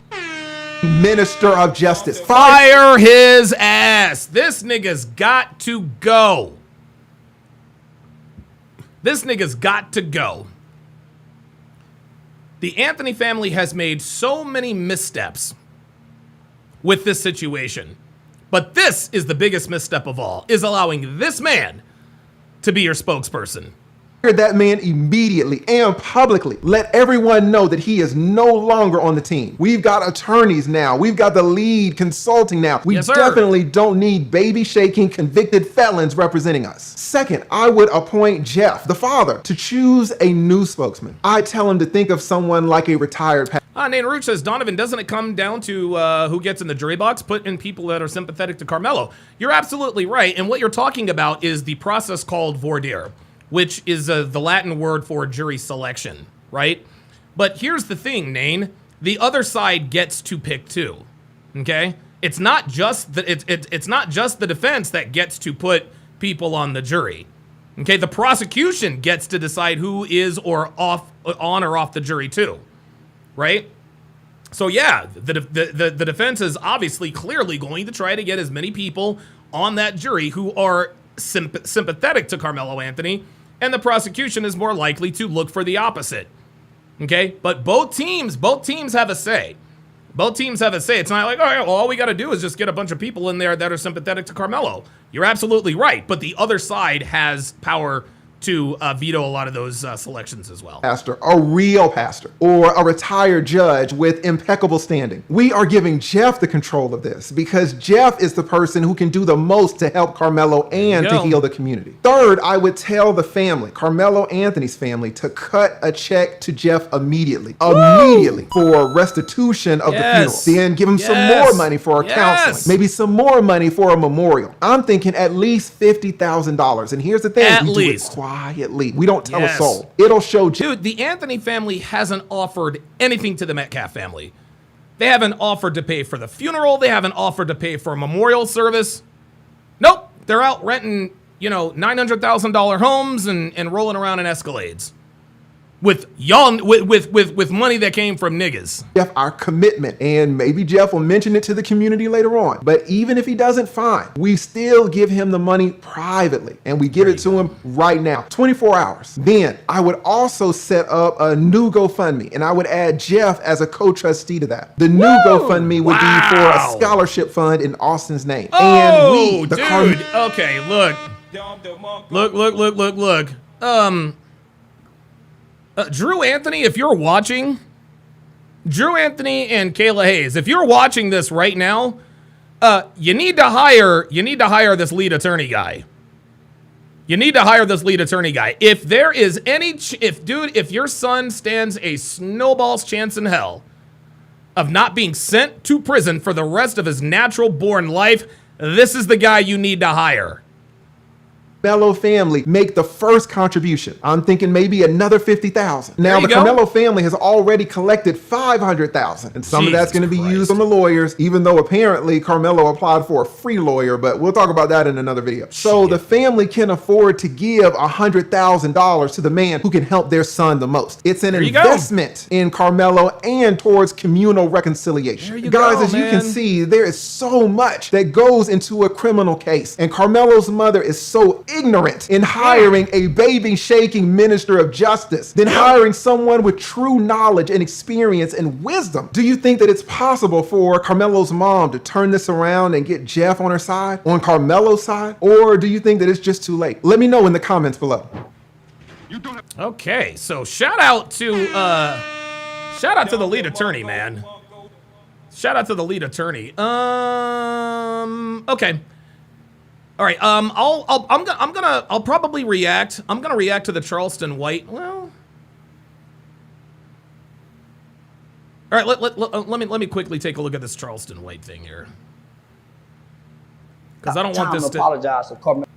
Minister of Justice. Fire his ass. This nigga's got to go. This nigga's got to go. The Anthony family has made so many missteps with this situation. But this is the biggest misstep of all, is allowing this man to be your spokesperson. That man immediately and publicly let everyone know that he is no longer on the team. We've got attorneys now. We've got the lead consulting now. We definitely don't need baby shaking convicted felons representing us. Second, I would appoint Jeff, the father, to choose a new spokesman. I tell him to think of someone like a retired Nate Roach says, Donovan, doesn't it come down to who gets in the jury box? Put in people that are sympathetic to Carmelo. You're absolutely right. And what you're talking about is the process called voir dire, which is the Latin word for jury selection, right? But here's the thing, Nane. The other side gets to pick too, okay? It's not just it's not just the defense that gets to put people on the jury, okay? The prosecution gets to decide who is on or off the jury too, right? So yeah, the defense is obviously clearly going to try to get as many people on that jury who are sympathetic to Carmelo Anthony, and the prosecution is more likely to look for the opposite. Okay, but both teams have a say. Both teams have a say. It's not like, all right, well, all we got to do is just get a bunch of people in there that are sympathetic to Carmelo. You're absolutely right, but the other side has power to veto a lot of those selections as well. Pastor, a real pastor, or a retired judge with impeccable standing. We are giving Jeff the control of this because Jeff is the person who can do the most to help Carmelo and to heal the community. Third, I would tell the family, Carmelo Anthony's family, to cut a check to Jeff immediately for restitution of the funeral. Then give him some more money for counseling, maybe some more money for a memorial. I'm thinking at least $50,000. And here's the thing, at least. Quietly. We don't tell a soul. It'll show. Dude, the Anthony family hasn't offered anything to the Metcalf family. They haven't offered to pay for the funeral. They haven't offered to pay for a memorial service. Nope. They're out renting, $900,000 homes and rolling around in Escalades. With money that came from niggas. Jeff, our commitment, and maybe Jeff will mention it to the community later on, but even if he doesn't, fine. We still give him the money privately, and we give it to him right now, 24 hours. Then I would also set up a new GoFundMe, and I would add Jeff as a co-trustee to that. The new GoFundMe would be for a scholarship fund in Austin's name. Oh, and okay, look. Drew Anthony, if you're watching, Drew Anthony and Kayla Hayes, if you're watching this right now, you need to hire this lead attorney guy. You need to hire this lead attorney guy. If there is if your son stands a snowball's chance in hell of not being sent to prison for the rest of his natural born life, this is the guy you need to hire. Carmelo family make the first contribution. I'm thinking maybe another $50,000. Now the go. Carmelo family has already collected $500,000, and some of that's going to be used on the lawyers, even though apparently Carmelo applied for a free lawyer, but we'll talk about that in another video. So the family can afford to give $100,000 to the man who can help their son the most. It's an investment in Carmelo and towards communal reconciliation. Guys, as you can see, there is so much that goes into a criminal case, and Carmelo's mother is so ignorant in hiring a baby shaking minister of justice than hiring someone with true knowledge and experience and wisdom. Do you think that it's possible for Carmelo's mom to turn this around and get Jeff on her side, on Carmelo's side, or do you think that it's just too late? Let me know in the comments below. Okay, so shout out to the lead attorney, man. Shout out to the lead attorney. Okay. All right. I'll probably react. I'm gonna react to the Charleston White. Well. All right. Let me quickly take a look at this Charleston White thing here. Because I don't want this to apologize to Carmelo.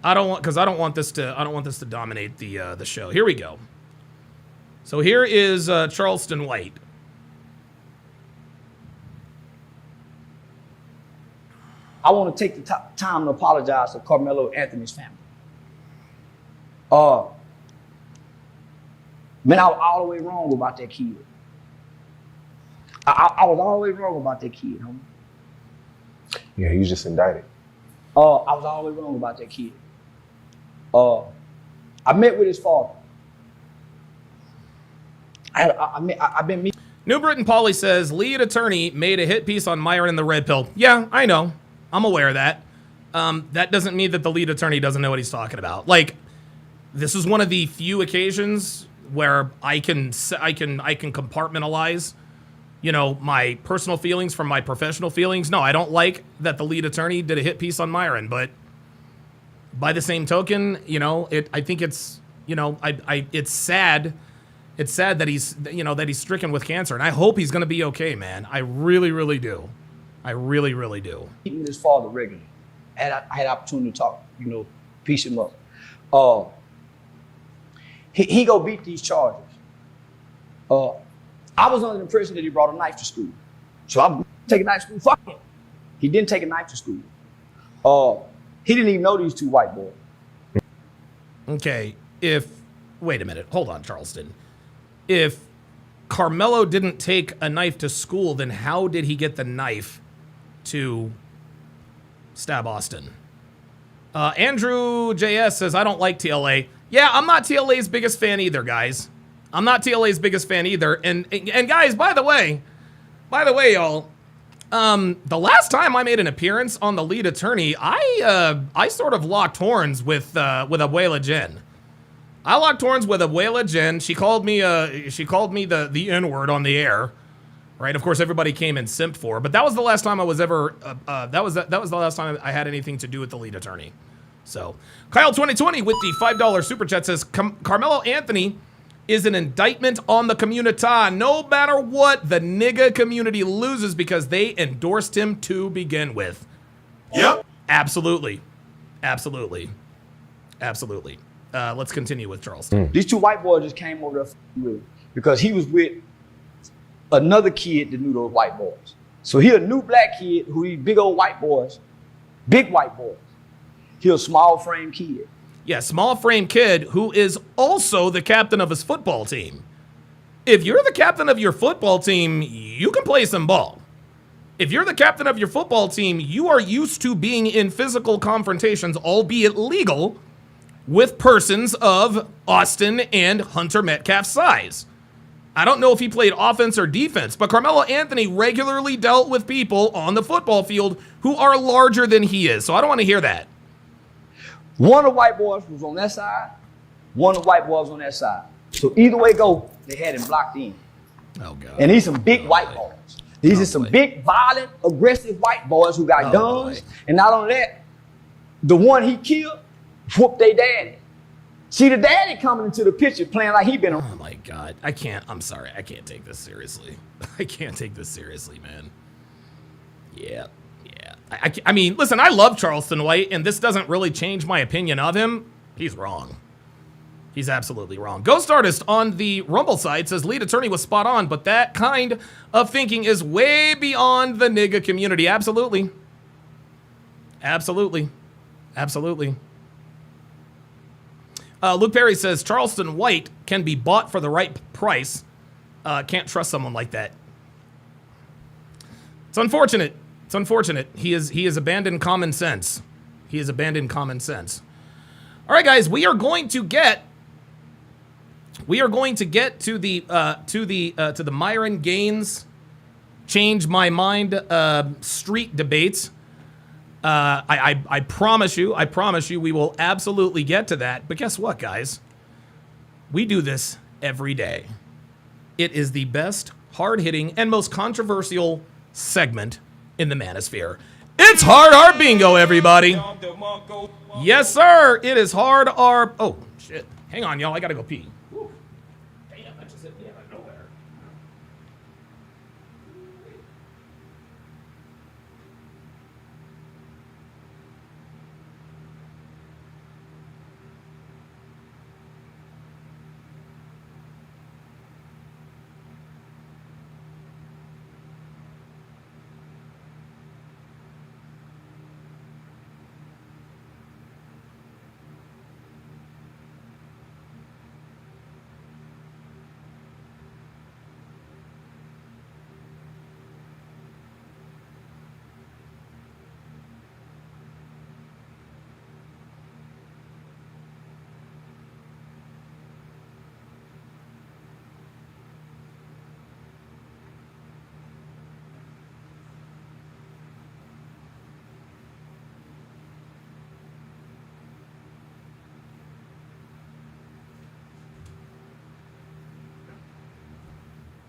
I don't want this to dominate the show. Here we go. So here is Charleston White. I want to take the time to apologize to Carmelo Anthony's family. Man, I was all the way wrong about that kid. I was all the way wrong about that kid, homie. Yeah, he was just indicted. I was all the way wrong about that kid. I met with his father. I've been meeting. New Britain Polly says, lead attorney made a hit piece on Myron and the Red Pill. Yeah, I know. I'm aware of that. That doesn't mean that the lead attorney doesn't know what he's talking about. Like, this is one of the few occasions where I can compartmentalize, you know, my personal feelings from my professional feelings. No, I don't like that the lead attorney did a hit piece on Myron, but by the same token, you know, I think it's, you know, it's sad. It's sad that he's, you know, that he's stricken with cancer, and I hope he's going to be okay, man. I really, really do. I really, really do. Meeting with his father regularly. I had opportunity to talk, you know, piece him up. He go beat these charges. I was under the impression that he brought a knife to school. So I'm taking a knife to school, fuck him. He didn't take a knife to school. He didn't even know these two white boys. Okay, wait a minute, hold on, Charleston. If Carmelo didn't take a knife to school, then how did he get the knife to stab Austin? Andrew JS says, I don't like TLA. Yeah, I'm not TLA's biggest fan either, guys. I'm not TLA's biggest fan either. And guys, by the way, y'all, the last time I made an appearance on the lead attorney, I sort of locked horns with Abuela Jen. I locked horns with Abuela Jen. She called me the N-word on the air, right? Of course, everybody came and simped for her, but that was the last time I was ever. That was the last time I had anything to do with the lead attorney. So, Kyle 2020 with the $5 super chat says Carmelo Anthony is an indictment on the community. No matter what, the nigga community loses because they endorsed him to begin with. Yep. Absolutely. Let's continue with Charleston. These two white boys just came over there with because he was with another kid that knew those white boys. So he a new black kid who these big old white boys, big white boys. He a small frame kid. Yeah, small frame kid who is also the captain of his football team. If you're the captain of your football team, you can play some ball. If you're the captain of your football team, you are used to being in physical confrontations, albeit legal, with persons of Austin and Hunter Metcalf's size. I don't know if he played offense or defense, but Carmelo Anthony regularly dealt with people on the football field who are larger than he is, so I don't want to hear that. One of the white boys was on that side, one of the white boys on that side. So either way go, they had him blocked in. Oh, God. And these some big white boys. These are some big, violent, aggressive white boys who got guns. Boy. And not only that, the one he killed whooped their daddy. See, the daddy coming into the picture playing like he been. Oh my God. I'm sorry. I can't take this seriously. I can't take this seriously, man. Yeah. I mean, listen, I love Charleston White, and this doesn't really change my opinion of him. He's wrong. He's absolutely wrong. Ghost Artist on the Rumble side says lead attorney was spot on, but that kind of thinking is way beyond the nigga community. Absolutely. Absolutely. Absolutely. Luke Perry says Charleston White can be bought for the right price. Can't trust someone like that. It's unfortunate. It's unfortunate. He has abandoned common sense. He has abandoned common sense. All right, guys, we are going to get to the Myron Gaines change my mind street debates. I promise you, we will absolutely get to that. But guess what, guys? We do this every day. It is the best, hard-hitting, and most controversial segment in the manosphere. It's Hard R Bingo, everybody. Yes, sir. It is Hard R. Oh, shit. Hang on, y'all. I gotta go pee. Whew. Damn, that just hit me out of nowhere.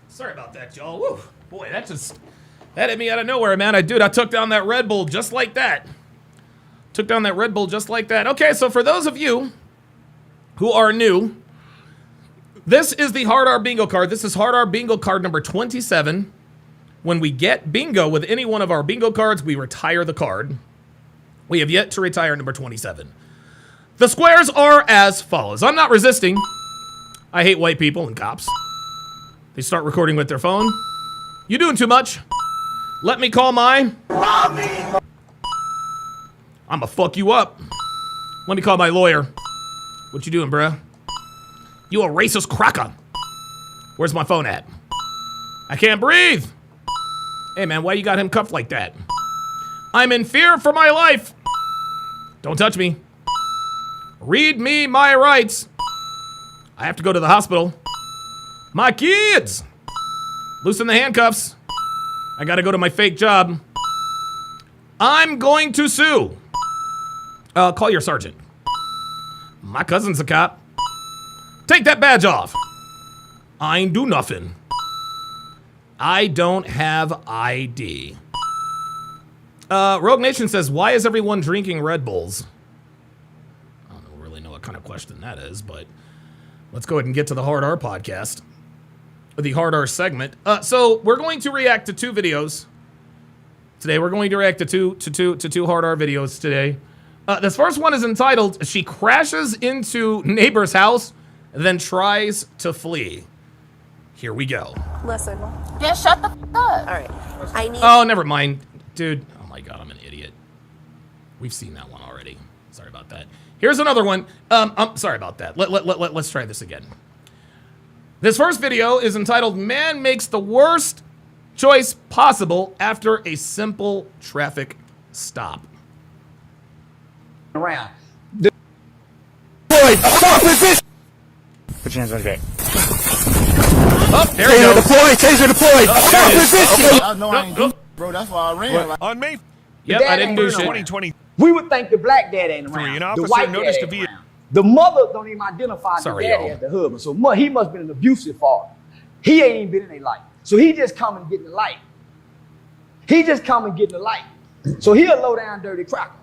Sorry about that, y'all. Woo. Boy, that hit me out of nowhere, man. I took down that Red Bull just like that. Okay, so for those of you who are new, this is the Hard R Bingo card. This is Hard R Bingo card number 27. When we get bingo with any one of our bingo cards, we retire the card. We have yet to retire number 27. The squares are as follows. I'm not resisting. I hate white people and cops. They start recording with their phone. You doing too much. Let me call my... I'ma fuck you up. Let me call my lawyer. What you doing, bruh? You a racist cracker. Where's my phone at? I can't breathe. Hey, man, why you got him cuffed like that? I'm in fear for my life. Don't touch me. Read me my rights. I have to go to the hospital. My kids! Loosen the handcuffs. I gotta go to my fake job. I'm going to sue. Call your sergeant. My cousin's a cop. Take that badge off. I ain't do nothing. I don't have ID. Rogue Nation says, why is everyone drinking Red Bulls? I don't really know what kind of question that is, but let's go ahead and get to the Hard R podcast. The Hard R segment. So we're going to react to two videos today. We're going to react to two Hard R videos today. This first one is entitled, She Crashes Into Neighbor's House, Then Tries to Flee. Here we go. Listen. Yeah, shut the f up. All right. I need. Oh, never mind. Dude. Oh my God, I'm an idiot. We've seen that one already. Sorry about that. Here's another one. Sorry about that. Let's try this again. This first video is entitled, Man Makes the Worst Choice Possible After a Simple Traffic Stop. Around. Boy, stop resist! Put your hands on your back. Oh, there he Taser goes. deployed! Taser deployed! Oh, Stop there it is. resisting! I know I ain't do, bro. That's why I ran. Like, On May Yep, I didn't do shit. 2020, We would think the black dad ain't around. an The officer white noticed dad a ain't vehicle. around. The mother don't even identify Sorry, the daddy y'all. as the husband. So he must have been an abusive father. He ain't even been in their life. So he just come and get in the light. So he a low down dirty cracker.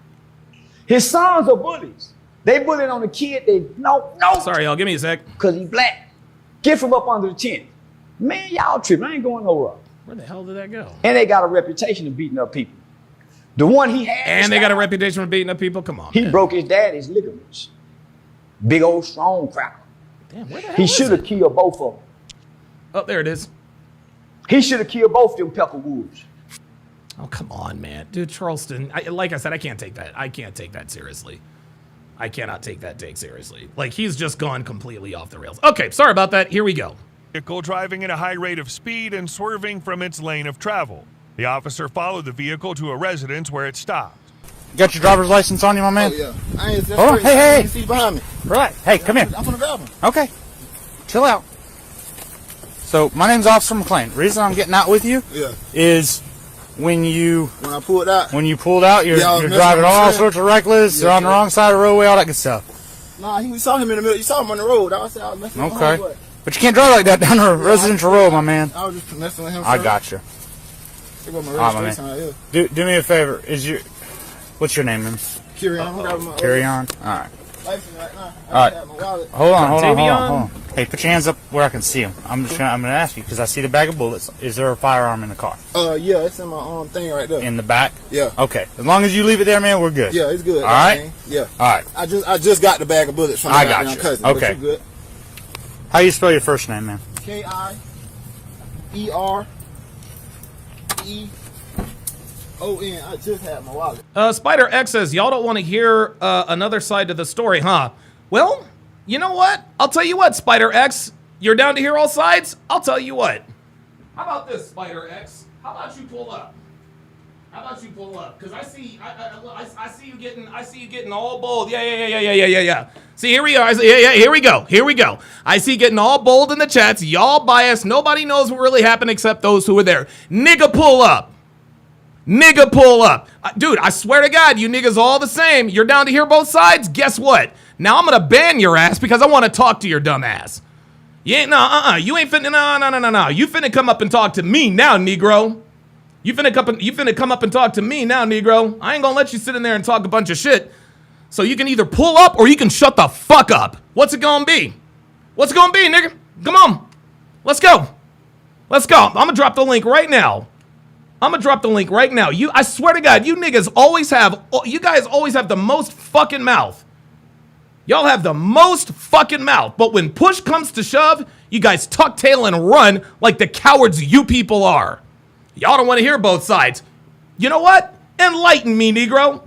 His sons are bullies. They bullying on the kid. They no. Sorry, y'all. Give me a sec. Cause he black. Get from up under the tent. Man, y'all tripping. I ain't going nowhere. Where the hell did that go? And they got a reputation of beating up people. The one he had. And they got a reputation for beating up people? Come on, He man. broke his daddy's ligaments. Big old strong cracker. Damn, where the hell He is should have it? killed both of them. Oh, there it is. He should have killed both them Peckerwoods. Oh, come on, man. Dude, Charleston, like I said, I can't take that. I can't take that seriously. I cannot take that take seriously. Like, he's just gone completely off the rails. Okay, sorry about that. Here we go. Vehicle driving at a high rate of speed and swerving from its lane of travel. The officer followed the vehicle to a residence where it stopped. You got your driver's license on you, my man? Oh, yeah. I ain't just Hold on. straight. Hey. See behind me. Right. Hey, come here. I'm gonna grab him. Okay. Chill out. So, my name's Officer McLean. The reason I'm getting out with you Yeah. is when you When I pulled out. pulled out, you're Yeah, I was messing driving with all him. sorts of reckless. Yeah, You're on the sure. wrong side of the roadway, all that good stuff. Nah, we saw him in the middle. You saw him on the road. I said I was messing with Okay. him. But But you can't drive like that down a residential road, my man. I was just messing with him. I sir. got you. They got my All right, my registration right here. Do me a favor. What's your name, man? Carry on. I'm grabbing my Carry on. All right. license right now. I All right. have my wallet. Hold on. Davion? Hey, put your hands up where I can see them. I'm gonna ask you because I see the bag of bullets. Is there a firearm in the car? Yeah, it's in my thing right there. In the back? Yeah. Okay. As long as you leave it there, man, we're good. Yeah, it's good. All right. Thing. Yeah. All right. I just got the bag of bullets from I my got goddamn you. cousin. Okay. But you good. How you spell your first name, man? K-I-E-R-E-O-N. I just had my wallet. Spider X says, y'all don't want to hear another side to the story, huh? Well, you know what? I'll tell you what, Spider X. You're down to hear all sides? I'll tell you what. How about this, Spider X? How about you pull up? How about you pull up? Because I see you getting all bold. Yeah. See, here we are. Yeah, here we go. I see getting all bold in the chats. Y'all biased. Nobody knows what really happened except those who were there. Nigga, pull up. Dude, I swear to God, you niggas all the same. You're down to hear both sides? Guess what? Now I'm gonna ban your ass because I want to talk to your dumb ass. You ain't, you ain't finna, no. You finna come up and talk to me now, Negro. You finna come up and talk to me now, Negro. I ain't gonna let you sit in there and talk a bunch of shit. So you can either pull up or you can shut the fuck up. What's it gonna be? What's it gonna be, nigga? Come on. Let's go. I'm gonna drop the link right now. I swear to God, you guys always have the most fucking mouth. Y'all have the most fucking mouth. But when push comes to shove, you guys tuck tail and run like the cowards you people are. Y'all don't want to hear both sides. You know what? Enlighten me, Negro.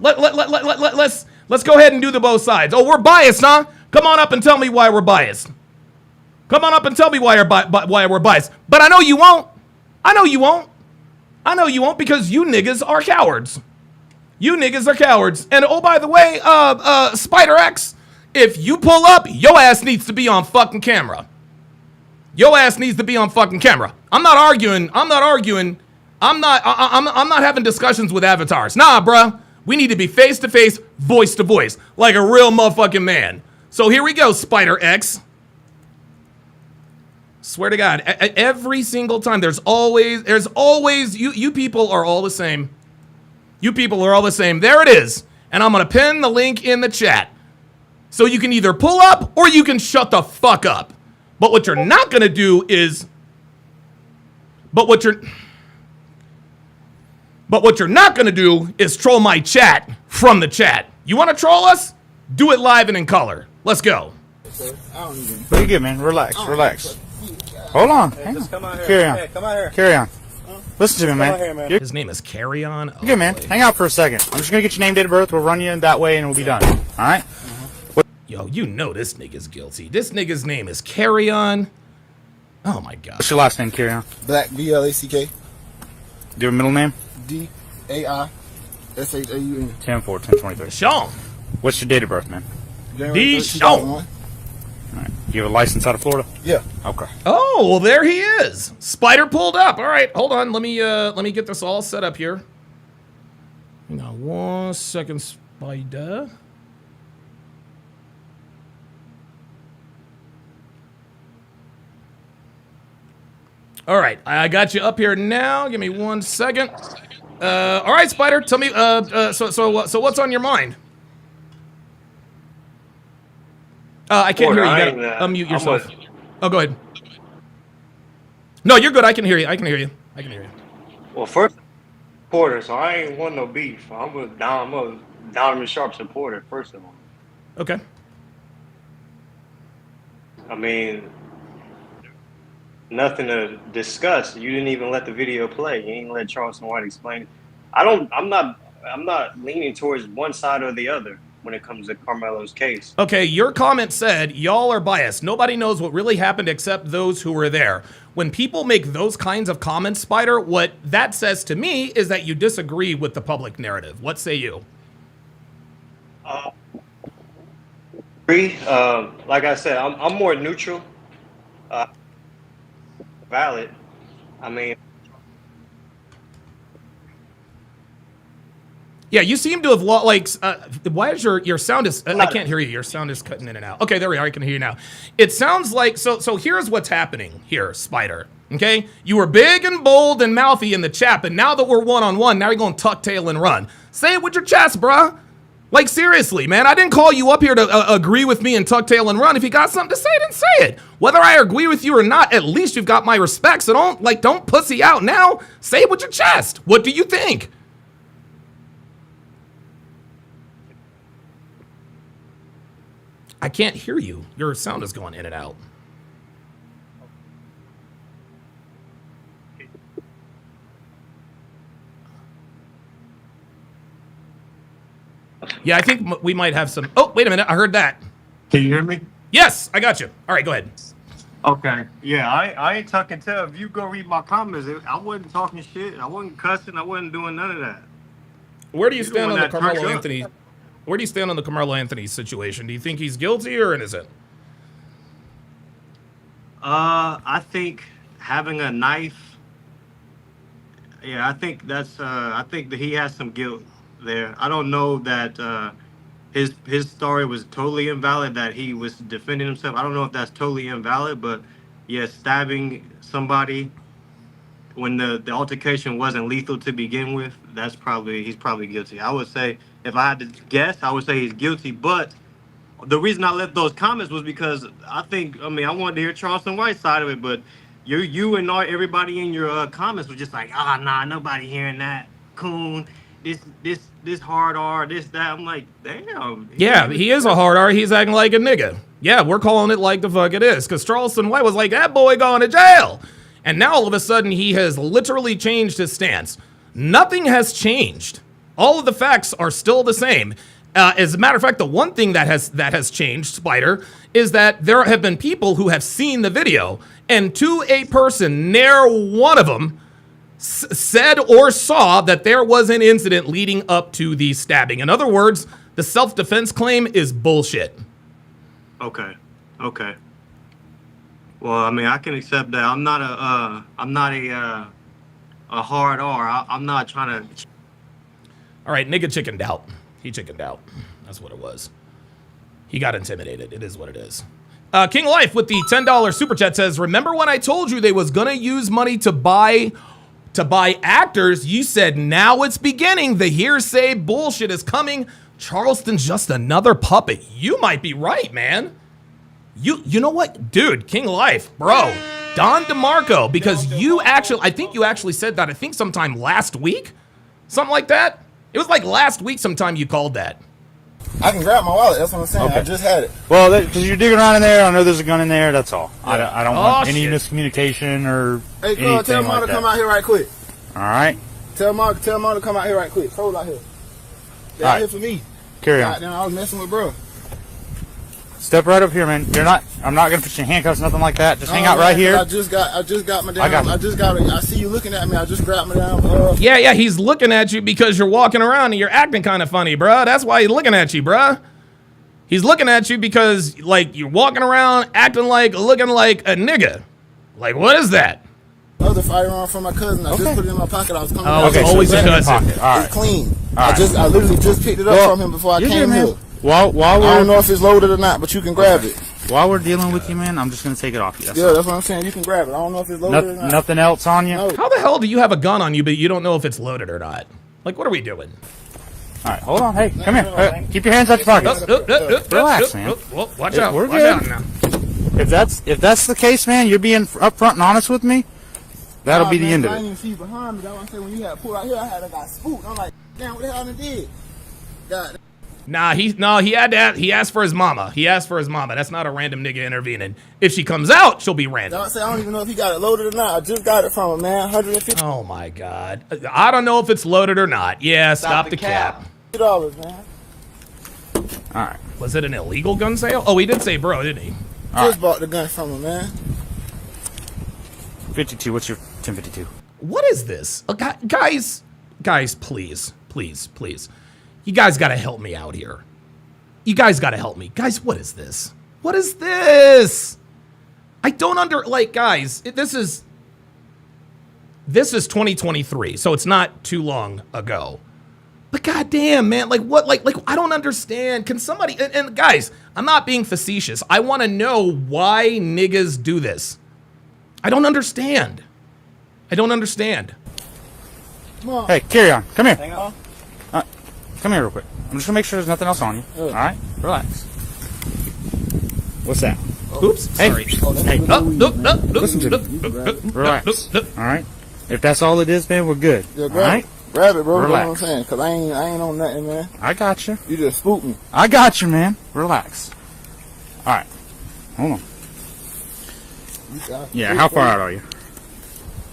Let's go ahead and do the both sides. Oh, we're biased, huh? Come on up and tell me why we're biased. Why we're biased. But I know you won't. Because you niggas are cowards. And oh, by the way, Spider X, if you pull up, your ass needs to be on fucking camera. I'm not arguing. I'm not having discussions with avatars. Nah, bruh. We need to be face to face, voice to voice, like a real motherfucking man. So here we go, Spider X. Swear to God, every single time, there's always, you people are all the same. There it is. And I'm gonna pin the link in the chat. So you can either pull up or you can shut the fuck up. But what you're not gonna do is, troll my chat from the chat. You wanna troll us? Do it live and in color. Let's go. Pretty good, man. Relax. Hold on. Hang on. Carry on. Carry on. Listen to me, man. His name is Carry On. You're good, man. Hang out for a second. I'm just gonna get your name, date of birth. We'll run you in that way, and we'll be done. All right? Yo, you know this nigga's guilty. This nigga's name is Carry On. Oh my God. What's your last name, Carry On? Black, B-L-A-C-K. Your middle name? D-A-I-S-H-A-U-N. 10/4/10/23. Sean. What's your date of birth, man? January Sean. 2001. All right. You have a license out of Florida? Yeah. Okay. Oh, well, there he is. Spider pulled up. All right, hold on. Let me get this all set up here. Hang on 1 second, Spider. All right, I got you up here now. Give me 1 second. All right, Spider, tell me. So what's on your mind? I can't hear you. You gotta unmute yourself. Oh, go ahead. No, you're good. I can hear you. Well, first supporter, so I ain't want no beef. I'm a Donovan Sharp supporter, first of all. Okay. I mean, nothing to discuss. You didn't even let the video play. You didn't let Charleston White explain it. I'm not leaning towards one side or the other when it comes to Carmelo's case. Okay, your comment said y'all are biased. Nobody knows what really happened except those who were there. When people make those kinds of comments, Spider, what that says to me is that you disagree with the public narrative. What say you? Agree. Like I said, I'm more neutral. Valid. I mean, yeah, you seem to have why is your sound is I can't hear you. Your sound is cutting in and out. Okay, there we are. I can hear you now. It sounds like so here's what's happening here, Spider. Okay? You were big and bold and mouthy in the chat, but now that we're one-on-one, now you're going to tuck tail and run. Say it with your chest, bruh. Like, seriously, man, I didn't call you up here to agree with me and tuck tail and run. If you got something to say, then say it. Whether I agree with you or not, at least you've got my respect. So don't pussy out now. Say it with your chest. What do you think? I can't hear you. Your sound is going in and out. Yeah, I think we might have some. Oh, wait a minute. I heard that. Can you hear me? Yes, I got you. All right, go ahead. Okay. Yeah, I ain't talking to. If you go read my comments, I wasn't talking shit. I wasn't cussing. I wasn't doing none of that. Where do you stand on the Carmelo Anthony? Where do you stand on the Carmelo Anthony situation? Do you think he's guilty or innocent? I think having a knife. Yeah, I think that's. I think that he has some guilt there. I don't know that his story was totally invalid, that he was defending himself. I don't know if that's totally invalid, but yeah, stabbing somebody when the altercation wasn't lethal to begin with, he's probably guilty. I would say, if I had to guess, I would say he's guilty. But the reason I left those comments was because I wanted to hear Charleston White's side of it, but you and everybody in your comments were just like, nah, nobody hearing that. Coon, this hard R, this, that. I'm like, damn. Yeah, he is a hard R. He's acting like a nigga. Yeah, we're calling it like the fuck it is. Because Charleston White was like, that boy going to jail. And now all of a sudden he has literally changed his stance. Nothing has changed. All of the facts are still the same. As a matter of fact, the one thing that has changed, Spider, is that there have been people who have seen the video, and to a person, ne'er one of them said or saw that there was an incident leading up to the stabbing. In other words, the self-defense claim is bullshit. Okay. Well, I mean, I can accept that. I'm not a hard R. I'm not trying to. All right, nigga chickened out. He chickened out. That's what it was. He got intimidated. It is what it is. King Life with the $10 super chat says, remember when I told you they was gonna use money to buy actors? You said now it's beginning. The hearsay bullshit is coming. Charleston's just another puppet. You might be right, man. You know what? Dude, King Life, bro. Don DeMarco, because I think you actually said that, I think sometime last week? Something like that? It was like last week sometime you called that. I can grab my wallet. That's what I'm saying. Okay. I just had it. Well, because you're digging around in there, I know there's a gun in there. That's all. Yeah. I don't want any shit. miscommunication or Hey, anything tell Mom like to come that. out here right quick. All right. Tell Mom to come out here right quick. Hold out here. They're All out right. here for me. Carry on. Goddamn, I was messing with bro. Step right up here, man. I'm not gonna put you in handcuffs, nothing like that. Just hang out right here. I just got my damn. I I see you looking at me. I just grabbed my damn. Yeah, he's looking at you because you're walking around and you're acting kind of funny, bruh. That's why he's looking at you, bruh. He's looking at you because, like, you're walking around acting like, looking like a nigga. Like, what is that? Other firearm from my cousin. I just put it in my pocket. I was coming. Oh, okay, out. always So a it's cousin. It's clean. I literally just picked it up from him before I came here. While I don't know if it's loaded or not, but you can grab it. While we're dealing with you, man, I'm just gonna take it off you. That's what I'm saying. You can grab it. I don't know if it's loaded or not. Nothing else on you? No. How the hell do you have a gun on you, but you don't know if it's loaded or not? Like, what are we doing? All right, hold on. Hey, come here. Keep your hands out your pockets. Relax, man. Watch out. We're Watch good. out now. If that's the case, man, you're being upfront and honest with me. That'll be the end of I it. didn't even see behind me. That's why I said when you had pulled out here, I got spooked. I'm like, damn, what the hell I did? God. Nah, he asked for his mama. He asked for his mama. That's not a random nigga intervening. If she comes out, she'll be random. I don't even know if he got it loaded or not. I just got it from him, man. 150. Oh my God. I don't know if it's loaded or not. Yeah, stop the cap. $50, man. All right. Was it an illegal gun sale? Oh, he did say bro, didn't he? Just bought the gun from him, man. 52. What's your 1052? What is this? Guys, please. You guys got to help me out here. You guys got to help me. Guys, what is this? What is this? I don't guys, this is 2023, so it's not too long ago. But goddamn, man, what, I don't understand. Can somebody, and guys, I'm not being facetious. I want to know why niggas do this. I don't understand. Come on. Hey, carry on. Come here. Hang on. Come here real quick. I'm just gonna make sure there's nothing else on you. All right, relax. What's that? Oops, Hey, sorry. hey, listen to me. Relax. All right. If that's all it is, man, we're good. Yeah, all right. Grab it, bro. Relax. You know what I'm saying? Cause I ain't on nothing, man. I got you. You just spooked me. I got you, man. Relax. All right. Hold on. Yeah. How far out are you?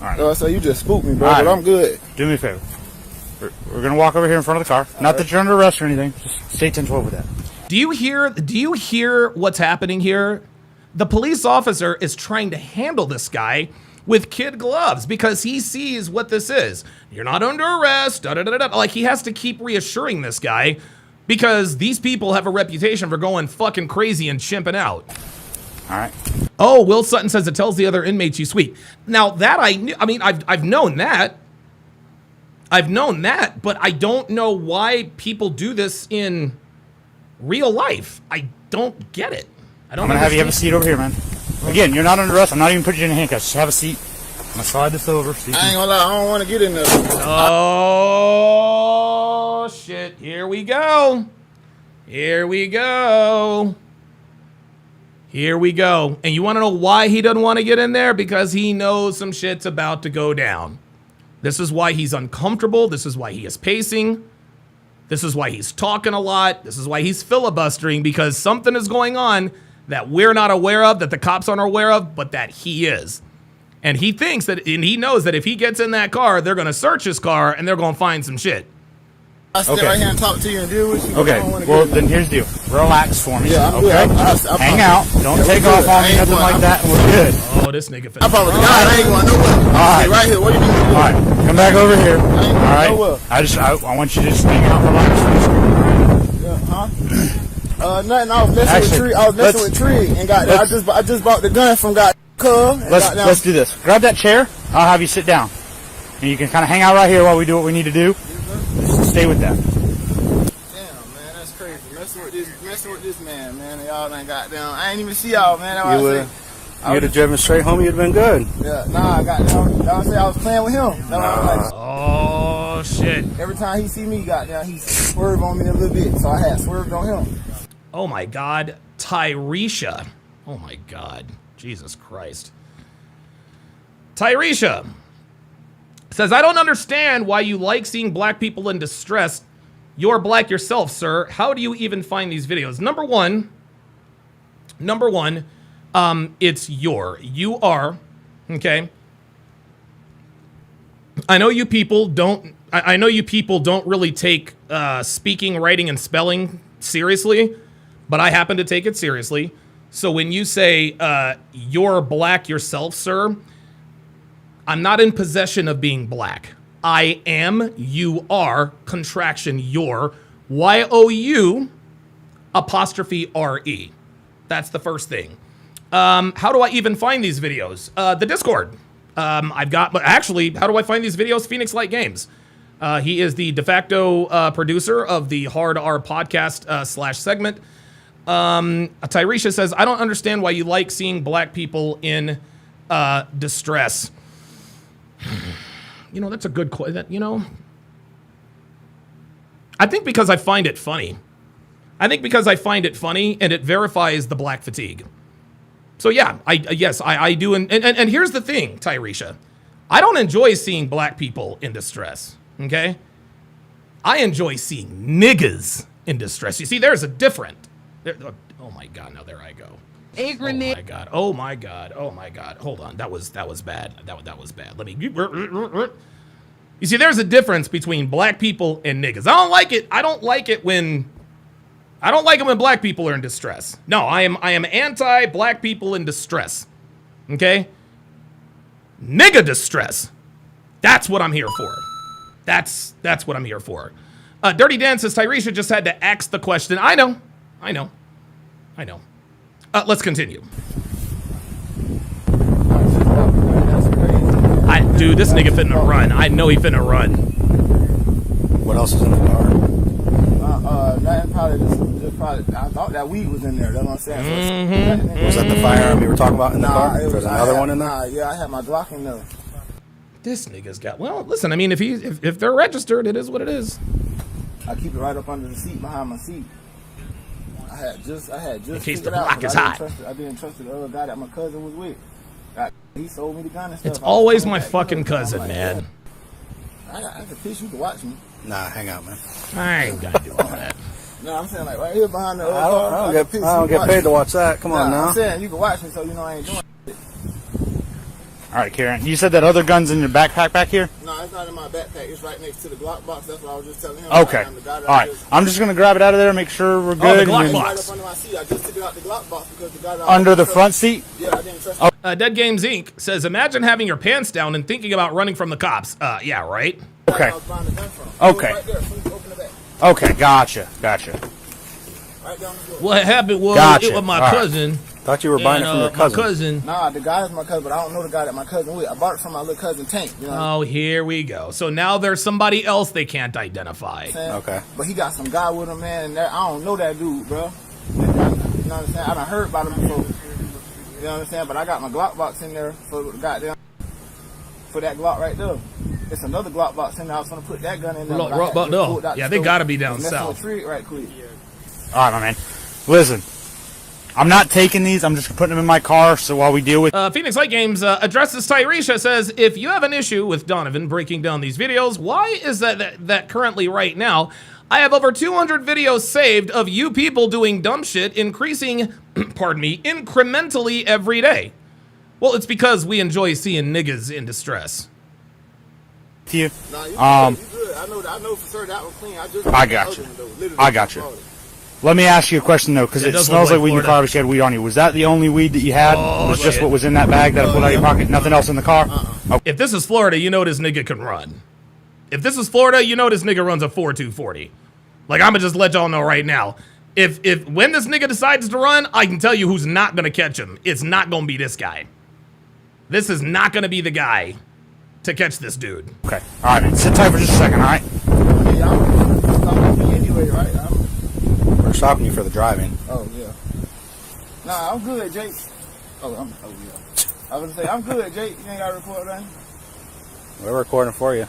All right. So you just spooked me, bro. All right. But I'm good. Do me a favor. We're gonna walk over here in front of the car. Not that you're under arrest or anything. Just stay 10-12 with that. Do you hear what's happening here? The police officer is trying to handle this guy with kid gloves because he sees what this is. You're not under arrest. Like, he has to keep reassuring this guy because these people have a reputation for going fucking crazy and chimping out. All right. Oh, Will Sutton says it tells the other inmates you sweet. Now that I knew, I mean, I've known that. But I don't know why people do this in real life. I don't get it. I'm gonna have you have a seat over here, man. Again, you're not under arrest. I'm not even putting you in handcuffs. Just have a seat. I'm gonna slide this over. So I ain't gonna lie. I don't want to get in there. Oh shit! Here we go. And you want to know why he doesn't want to get in there? Because he knows some shit's about to go down. This is why he's uncomfortable. This is why he is pacing. This is why he's talking a lot. This is why he's filibustering, because something is going on that we're not aware of, that the cops aren't aware of, but that he is. And he thinks that, and he knows that if he gets in that car, they're going to search his car and they're going to find some shit. I sit right here and talk to you and deal with you. Okay, well, then here's the deal. Relax for me. Yeah, I'm okay? good. Hang out. Don't take off on me, nothing like that, and we're good. Oh, this nigga finna. I promise God, I ain't going nowhere. All right. Right here. What do you mean? All right, come back over here. I ain't going All right. nowhere. I want you to just hang out, relax. Yeah, huh? Nothing. I was messing with Tree. I was messing with Tree and got. I just bought the gun from Cub. Let's do this. Grab that chair. I'll have you sit down, and you can kind of hang out right here while we do what we need to do. Just stay with that. Messing with this man, and y'all ain't got down. I ain't even see y'all, man. That's You would have driven straight home, you'd have been good. Yeah, nah, I got down. Y'all say I was playing with him. Oh shit! Every time he see me, got down, he swerved on me a little bit, so I had swerved on him. Oh my God, Tyresha. Oh my God, Jesus Christ. Tyresha says, I don't understand why you like seeing black people in distress. You're black yourself, sir. How do you even find these videos? Number one, it's you are, okay? I know you people don't really take speaking, writing, and spelling seriously, but I happen to take it seriously. So when you say you're black yourself, sir, I'm not in possession of being black. I am, you are, contraction, your, Y-O-U, apostrophe R-E. That's the first thing. How do I even find these videos? The Discord. But actually, how do I find these videos? Phoenix Light Games. He is the de facto producer of the Hard R podcast / segment. Tyresha says, I don't understand why you like seeing black people in distress. You know, that's a good question. I think because I find it funny. And it verifies the black fatigue. So yeah, I do. And here's the thing, Tyresha. I don't enjoy seeing black people in distress, okay? I enjoy seeing niggas in distress. You see, there's a difference. Oh my God, now there I go. Oh my God, oh my God, oh my God. Hold on, that was bad. That was bad. Let me, you see, there's a difference between black people and niggas. I don't like it. I don't like it when black people are in distress. No, I am anti-black people in distress, okay? Nigga distress. That's what I'm here for. That's what I'm here for. Dirty Dan says Tyresha just had to ask the question. I know. Let's continue. Dude, this nigga finna run. I know he finna run. What else is in the car? Nothing, probably, I thought that weed was in there. That's what I'm saying. Mm-hmm. Was that the firearm you were talking about in the car? There's another one in there? Yeah, I had my Glock in there. This nigga's got, well, listen, I mean, if they're registered, it is what it is. I keep it right up under the seat, behind my seat. I had just in case the block is hot. I didn't trust the other guy that my cousin was with. He sold me the gun and stuff. It's always my fucking cousin, man. I can fish, you can watch me. Nah, hang out, man. I ain't gonna do all that. No, I'm saying like right here behind the I don't get paid to watch that. Come on now. I'm saying you can watch me, so you know I ain't doing it. All right, Karen. You said that other gun's in your backpack back here? No, it's not in my backpack. It's right next to the Glock box. That's what I was just telling him. Okay. All right. I'm just gonna grab it out of there, make sure we're good. The Glock box. Right up under my seat. I just took it out the Glock box because the guy under the front seat? Yeah, I didn't trust him. Dead Games Inc. says, imagine having your pants down and thinking about running from the cops. Yeah, right? Okay. Okay. Okay, gotcha. Right down the floor. What happened was it was my cousin. Thought you were buying it from your cousin. My cousin. Nah, the guy is my cousin, but I don't know the guy that my cousin with. I bought it from my little cousin Tank. You know oh, here we go. So now there's somebody else they can't identify. Okay. But he got some guy with him, man, and I don't know that dude, bro. You know what I'm saying? I done heard about him before. You know what I'm saying? But I got my Glock box in there for goddamn for that Glock right there. It's another Glock box in there. I was gonna put that gun in there. No. Yeah, they gotta be down south. Right quick. All right, my man. Listen, I'm not taking these. I'm just putting them in my car. So while we deal with Phoenix Light Games addresses Tyresha, says, if you have an issue with Donovan breaking down these videos, why is that currently right now I have over 200 videos saved of you people doing dumb shit, increasing, pardon me, incrementally every day? Well, it's because we enjoy seeing niggas in distress. to you. Nah, you good. I know for sure that was clean. I got you. I got you. Let me ask you a question though, because it smells like weed. You probably had weed on you. Was that the only weed that you had? Was just what was in that bag that I pulled out of your pocket? Nothing else in the car? Okay. If this is Florida, you know this nigga can run. If this is Florida, you know this nigga runs a 4.240. Like, I'ma just let y'all know right now. If when this nigga decides to run, I can tell you who's not gonna catch him. It's not gonna be this guy. This is not gonna be the guy to catch this dude. Okay. All right, man. Sit tight for just a second, all right? Yeah, I'm stopping you anyway, right? We're stopping you for the driving. Oh, yeah. Nah, I'm good, Jake. Oh, yeah. I was gonna say, I'm good, Jake. You ain't got to record nothing? We're recording for you.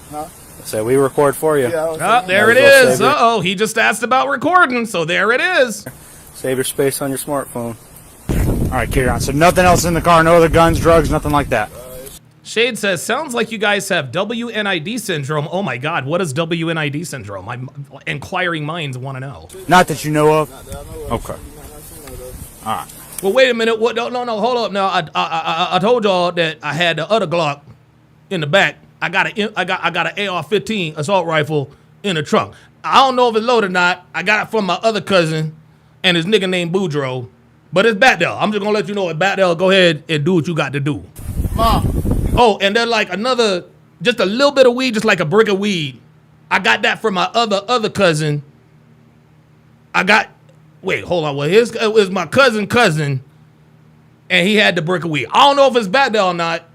Huh? So we record for you. Yeah, there it is. Uh-oh, he just asked about recording, so there it is. Save your space on your smartphone. All right, carry on. So nothing else in the car, no other guns, drugs, nothing like that. Shade says, sounds like you guys have WNID syndrome. Oh my God, what is WNID syndrome? Inquiring minds want to know. Not that you know of. Okay. All right. Well, wait a minute. What? No, hold up. Now, I told y'all that I had the other Glock in the back. I got an AR-15 assault rifle in the trunk. I don't know if it's loaded or not. I got it from my other cousin and his nigga named Boudreaux. But it's back there. I'm just gonna let you know it's back there. Go ahead and do what you got to do. Mom. Oh, and then like just a little bit of weed, just like a brick of weed. I got that from my other cousin. Wait, hold on. Well, it was my cousin, and he had the brick of weed. I don't know if it's back there or not.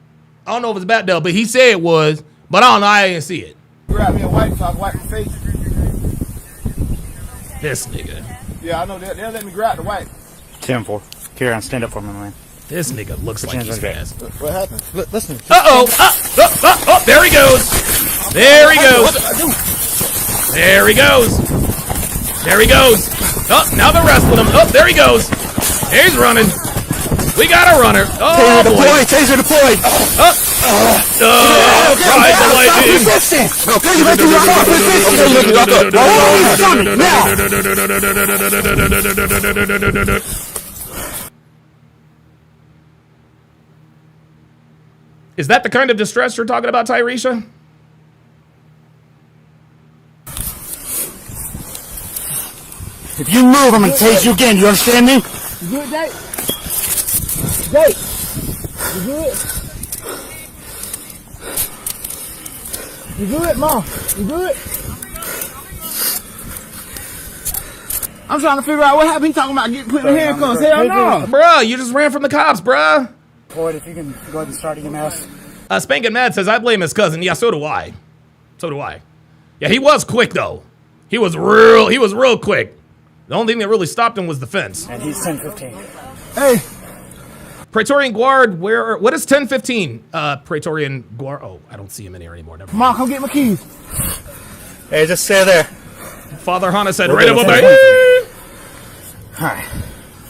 I don't know if it's back there, but he said it was, but I don't know. I didn't see it. Grab me a wipe so I can wipe my face. This nigga. Yeah, I know. They'll let me grab the wipe. 10-4. Carry on. Stand up for me, man. This nigga looks like he's fast. What happened? Listen. Uh-oh. Oh, there he goes. There he goes. There he goes. There he goes. Oh, now they're wrestling him. Oh, there he goes. He's running. We got a runner. Oh, Taser deployed. Oh, Ride the lightning! Is that the kind of distress you're talking about, Tyresha? If you move, I'm gonna tase you again. You understand me? You good, Jake? Jake, you good? You good, Mom? You good? I'm trying to figure out what happened. He talking about getting put in handcuffs. Hell no. Bruh, you just ran from the cops, bruh. Floyd, if you can go ahead and start EMS. Spankin' Mad says, I blame his cousin. Yeah, so do I. So do I. Yeah, he was quick, though. He was real quick. The only thing that really stopped him was the fence. And he's 10-15. Hey. Praetorian Guard, what is 1015? Praetorian Guard, oh, I don't see him in here anymore. Never mind. Mom, come get my keys. Hey, just stay there. Father Hana said, right over there. Alright.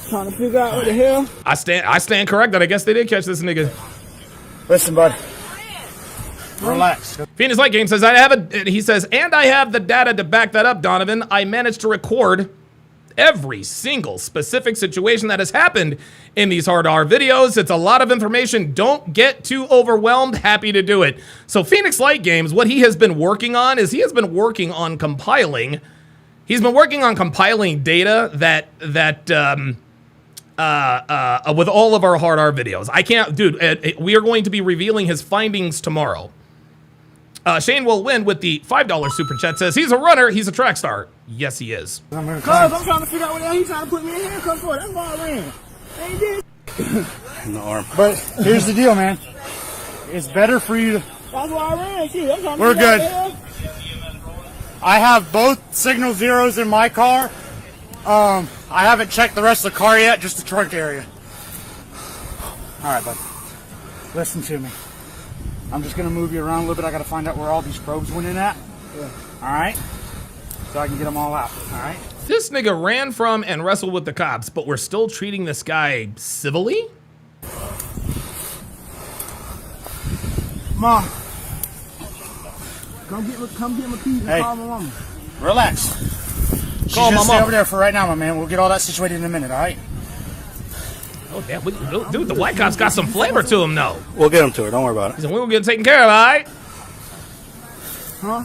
Trying to figure out what the hell. I stand corrected. I guess they did catch this nigga. Listen, bud. Relax. Phoenix Light Game says, he says, and I have the data to back that up, Donovan. I managed to record every single specific situation that has happened in these hard R videos. It's a lot of information. Don't get too overwhelmed. Happy to do it. So Phoenix Light Games, what he has been working on is he's been working on compiling data with all of our hard R videos. I can't, dude, we are going to be revealing his findings tomorrow. Shane will win with the $5 super chat says, he's a runner, he's a track star. Yes, he is. Cause I'm trying to figure out what the hell he's trying to put me in handcuffs for. That's why I ran. Ain't did. In the arm. But here's the deal, man. It's better for you to... That's why I ran. Shit, I'm trying to We're good. Hell. I have both signal zeros in my car. I haven't checked the rest of the car yet, just the trunk area. All right, bud. Listen to me. I'm just going to move you around a little bit. I got to find out where all these probes went in at. Yeah. All right? So I can get them all out. All right? This nigga ran from and wrestled with the cops, but we're still treating this guy civilly? Mom. Come get my keys and call my mama. Relax. Call my stay mama. over there for right now, my man. We'll get all that situated in a minute, all right? Oh, damn. Dude, the white cop's got some flavor to him, though. We'll get him to her. Don't worry about it. He said, we will get taken care of, all right? Huh?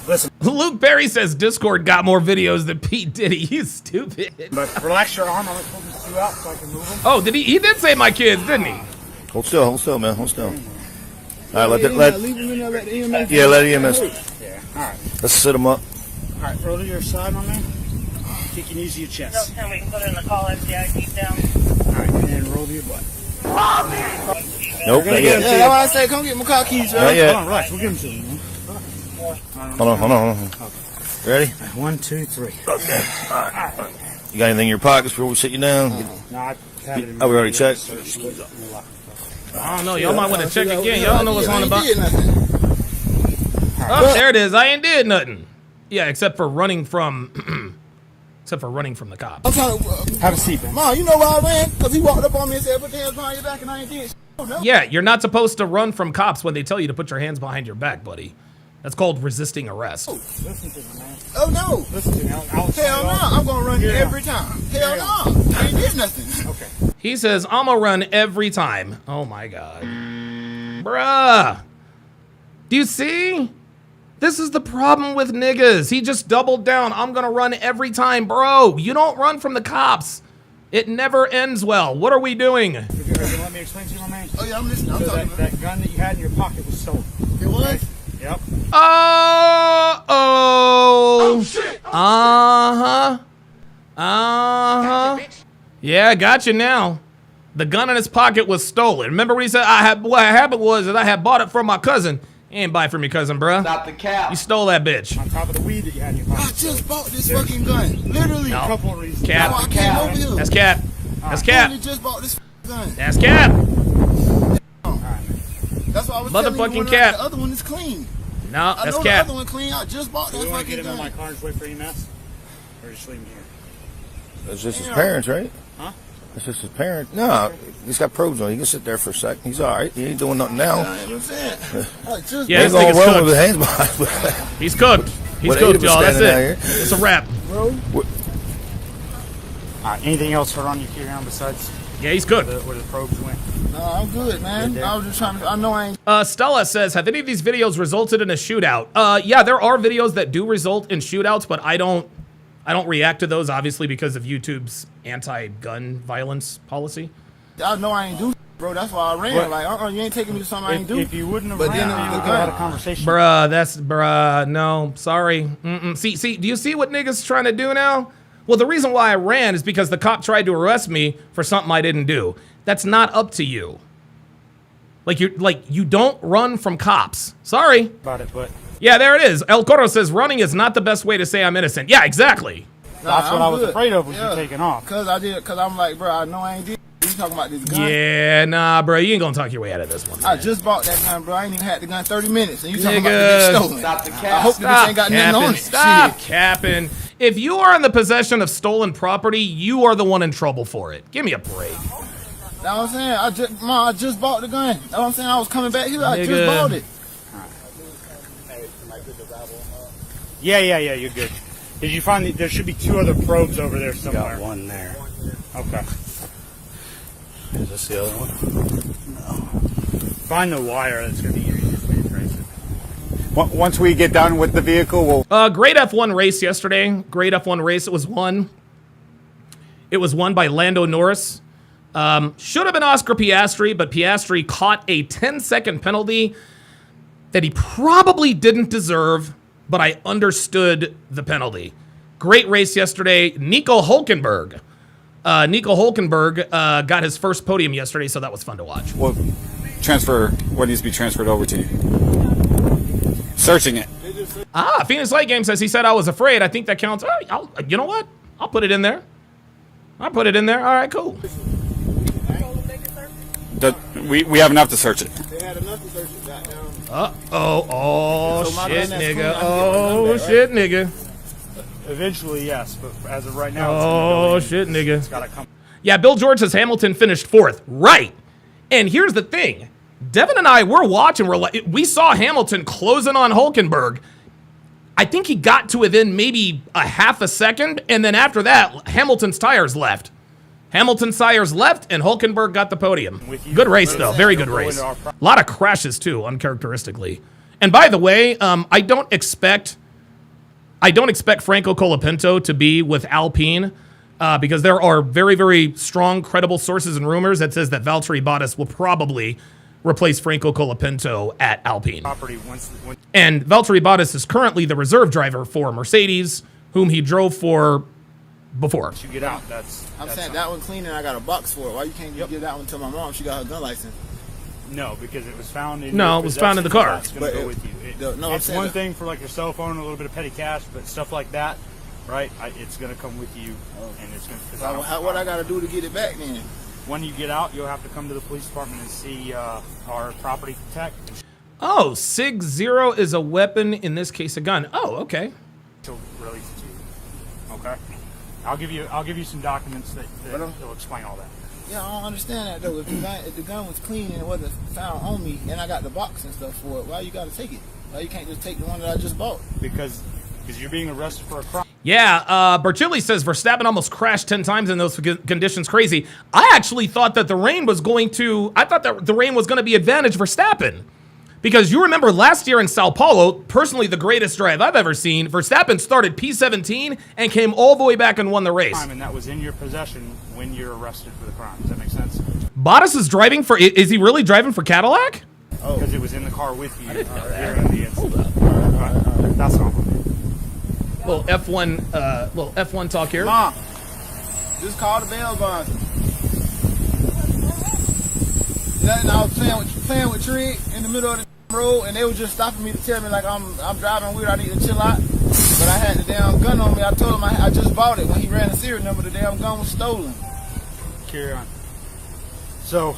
Listen. Luke Berry says Discord got more videos than Pete Diddy. He's stupid. But relax your arm. I'm going to pull these two out so I can move them. Oh, did he? He did say my kids, didn't he? Hold still, man. Hold still. All right, Leave him in there, let the EMS. Yeah, let EMS. Yeah, all right. Let's sit him up. All right, roll to your side, my man. Take your knees to your chest. No, we can put it in the call FDI, keep down. All right, and then roll to your butt. Nope, not yet. Yeah, that's why I say come get my car keys, bro. Not yet. Hold on, relax. We'll give them to you, man. Hold on. Okay. Ready? 1, 2, 3. Okay. All right. You got anything in your pockets before we sit you down? No, I had it in Oh, we already checked? I don't know. Y'all might want to check again. Y'all don't know what's on about. Right. Oh, there it is. I ain't did nothing. Yeah, except for running from the cops. I'm trying to, have a seat, man. Mom, you know why I ran? Because he walked up on me and said, put your hands behind your back, and I ain't did shit. Oh, no. Yeah, you're not supposed to run from cops when they tell you to put your hands behind your back, buddy. That's called resisting arrest. Oh, Listen to me, man. oh no. Listen to me. Hell no. I'm going to run every time. Hell no. I ain't did nothing. Okay. He says, I'm going to run every time. Oh, my God. Bruh. Do you see? This is the problem with niggas. He just doubled down. I'm going to run every time. Bro, you don't run from the cops. It never ends well. What are we doing? If you're going to let me explain to you, my man. Oh, yeah, I'm listening. I'm So talking that gun that you had in your pocket was stolen. It was? Yep. Oh shit! Yeah, I got you now. The gun in his pocket was stolen. Remember when he said what happened was that I had bought it from my cousin. You ain't buy it from your cousin, bruh. Stop the cap. You stole that bitch. On top of the weed that you had in your pocket. I just bought this fucking gun. Literally. No. A couple of reasons. Cap. That's why I came over here. That's cap. That's I cap. literally just bought this gun. That's cap. That's why I was telling you Motherfucking one cap. The other one is clean. No, I that's know cap. the other one clean. I just bought that Do you want to fucking get him in my gun. car and just wait for EMS? Or just leave him here? That's just his parents, right? Huh? That's just his parent. No, he's got probes on. He can sit there for a second. He's all right. He ain't doing nothing now. Yeah, he's gonna run with his hands behind. He's cooked. He's cooked, y'all. That's it. It's a wrap. Anything else around you carry on besides? Yeah, he's good. Where the probes went. No, I'm good, man. I was just trying to. I know I ain't. Stella says, have any of these videos resulted in a shootout? Yeah, there are videos that do result in shootouts, but I don't react to those, obviously, because of YouTube's anti-gun violence policy. I know I ain't do, bro. That's why I ran. What? Like, you ain't taking me to something I ain't do. If you wouldn't have but ran, then we could have had a conversation. Bruh, no, sorry. See, do you see what niggas trying to do now? Well, the reason why I ran is because the cop tried to arrest me for something I didn't do. That's not up to you. You don't run from cops. Sorry. About it, but yeah, there it is. El Coro says running is not the best way to say I'm innocent. Yeah, exactly. That's what I was afraid of, was you taking off. Cause I'm like, bro, I know I ain't did. You talking about this gun? Yeah, nah, bro, you ain't gonna talk your way out of this one. Man. I just bought that gun, bro. I ain't even had the gun 30 minutes, and you talking about the bitch stolen. Stop the cap. I hope the bitch ain't got nothing on it. Stop capping. If you are in the possession of stolen property, you are the one in trouble for it. Give me a break. That's what I'm saying. I just bought the gun. That's what I'm saying. I was coming back here. I just bought it. Yeah, you're good. Did you find there should be 2 other probes over there somewhere? Got one there. Okay. Is this the other one? No. Find the wire. That's gonna be your easiest way to trace it. Once we get done with the vehicle, we'll... Great F1 race yesterday. Great F1 race. It was won. It was won by Lando Norris. Should have been Oscar Piastri, but Piastri caught a 10-second penalty that he probably didn't deserve, but I understood the penalty. Great race yesterday. Nico Hülkenberg got his first podium yesterday, so that was fun to watch. Well, what needs to be transferred over to you? Searching it. Phoenix Light Game says he said I was afraid. I think that counts. You know what? I'll put it in there. All right, cool. We have enough to search it. They had enough to search it. Shit, nigga. Eventually, yes, but as of right now, it's gotta come. Yeah, Bill George says Hamilton finished 4th. Right. And here's the thing. Devin and I were watching. We saw Hamilton closing on Hülkenberg. I think he got to within maybe a half a second, and then after that, Hamilton's tires left. And Hülkenberg got the podium. Good race, though. Very good race. A lot of crashes, too, uncharacteristically. And by the way, I don't expect Franco Colapinto to be with Alpine because there are very, very strong, credible sources and rumors that says that Valtteri Bottas will probably replace Franco Colapinto at Alpine. And Valtteri Bottas is currently the reserve driver for Mercedes, whom he drove for before. Once you get out, I'm saying that one clean and I got a box for it. Why you can't give that one to my mom? She got her gun license. No, because it was found in. No, it was found in the car. It's going to go with you. It's one thing for like your cell phone, a little bit of petty cash, but stuff like that, right? It's going to come with you, and it's going to. What I got to do to get it back then? When you get out, you'll have to come to the police department and see our property tech. Oh, Sig Zero is a weapon, in this case a gun. Oh, okay. She'll release it to you. Okay. I'll give you some documents that will explain all that. Yeah, I don't understand that though. If the gun was clean and it wasn't found on me, and I got the box and stuff for it, why you got to take it? Why you can't just take the one that I just bought? Because you're being arrested for a crime. Yeah, Berchilli says Verstappen almost crashed 10 times in those conditions. Crazy. I actually thought that the rain was going to be advantage Verstappen. Because you remember last year in Sao Paulo, personally the greatest drive I've ever seen, Verstappen started P17 and came all the way back and won the race. And that was in your possession when you're arrested for the crime. Does that make sense? Bottas is driving for, is he really driving for Cadillac? Oh. Because it was in the car with you. I didn't know that. Hold up. That's all. Little F1 talk here. Mom, just call the bail bond. I was playing with Trigg in the middle of the road, and they were just stopping me to tell me like I'm driving weird. I need to chill out, but I had the damn gun on me. I told him I just bought it. When he ran the serial number, the damn gun was stolen. Carry on. So,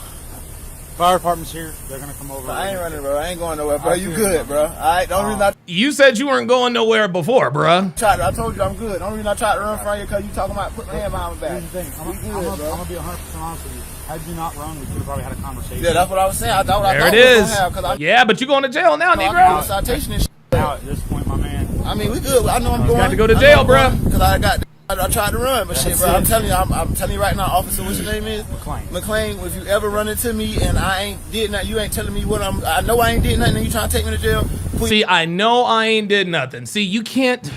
Fire department's here. They're gonna come over. I ain't running, bro. I ain't going nowhere, bro. You good, bro? All right. The only reason You said you weren't going nowhere before, bruh. I told you I'm good. The only reason I tried to run from you because you talking about putting my hand behind my back. Here's the thing. I'm gonna be 100% honest with you. Had you not run, we could have probably had a conversation. Yeah, that's what I was saying. I thought There it is. Yeah, but you going to jail now, Negro. Citation and shit. Now at this point, my man. I mean, we good. I know I'm going. Got to go to jail, bro. Because I tried to run, but shit, bro. I'm telling you right now, officer. What's your name is? McLean. If you ever run into me and I ain't did nothing, you ain't telling me what I know I ain't did nothing, and you trying to take me to jail. Please. See, I know I ain't did nothing. See, you can't.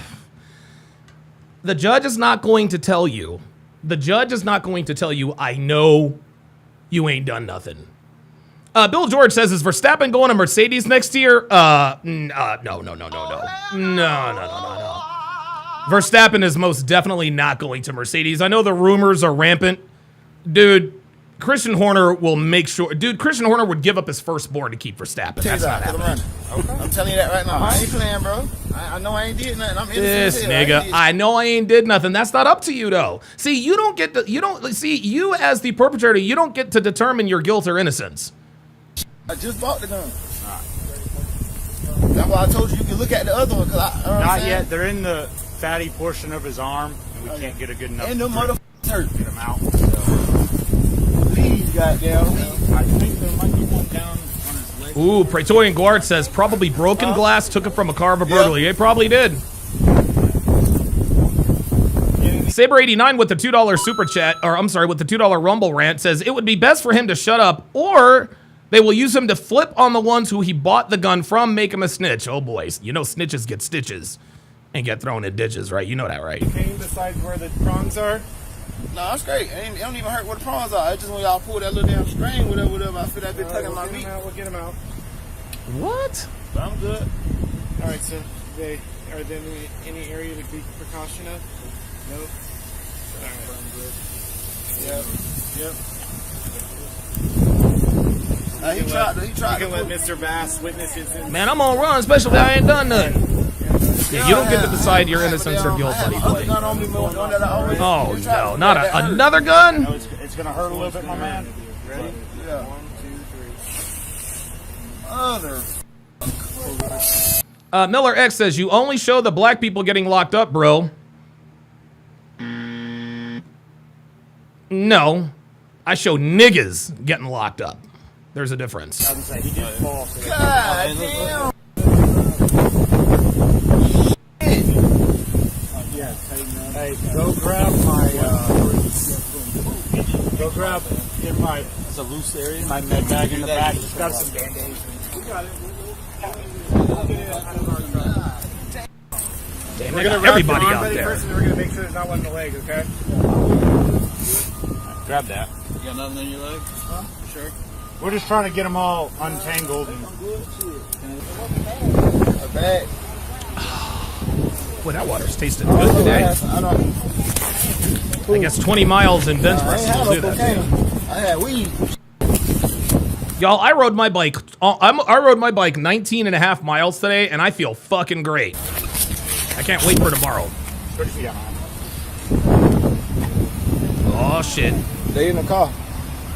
The judge is not going to tell you. The judge is not going to tell you. I know you ain't done nothing. Bill George says, is Verstappen going to Mercedes next year? No. Verstappen is most definitely not going to Mercedes. I know the rumors are rampant. Dude, Christian Horner will make sure. Dude, Christian Horner would give up his firstborn to keep Verstappen. That's not happening. I'm telling you that right now. I ain't playing, bro. I know I ain't did nothing. I'm innocent. This nigga, I know I ain't did nothing. That's not up to you, though. See, you as the perpetrator, you don't get to determine your guilt or innocence. I just bought the gun. That's why I told you can look at the other one. Not yet. They're in the fatty portion of his arm, and we can't get a good enough. And the motherfuckers hurt. Get him out. Please, goddamn. I think there might be one down on his leg. Ooh, Praetorian Guard says probably broken glass took it from a car of a burglary. It probably did. Saber89 with the $2 super chat, or I'm sorry, with the $2 Rumble rant says it would be best for him to shut up, or they will use him to flip on the ones who he bought the gun from, make him a snitch. Oh boys, you know snitches get stitches and get thrown in ditches, right? You know that, right? Can you decide where the prongs are? No, it's great. It don't even hurt where the prongs are. It's just when y'all pull that little damn string, whatever, I feel that bit tugging my meat. We'll get him out. What? But I'm good. All right, so are there any area to be precaution of? Nope. All right, I'm good. Yep. He tried you to let Mr. Bass witness his innocence. Man, I'm on run, especially if I ain't done nothing. Yeah, you don't get to decide your innocence or guilt, buddy boy. Oh no, not another gun? No, it's gonna hurt a little bit, my man. Ready? Yeah. 1, 2, 3. Miller X says you only show the black people getting locked up, bro. No, I show niggas getting locked up. There's a difference. He did fall. God damn. Hey, go grab my it's a loose area. My med bag in the back. It's got some band-aids. Damn, We're gonna everybody out there. First, and we're gonna make sure there's not one in the leg, okay? Grab that. You got nothing in your leg? Huh? Sure. We're just trying to get them all untangled. And a bag. Boy, that water's tasting good today. I guess 20 miles in bench press will do that. I had weed. Y'all, I rode my bike. I rode my bike 19 and a half miles today, and I feel fucking great. I can't wait for tomorrow. Oh shit! They in the car.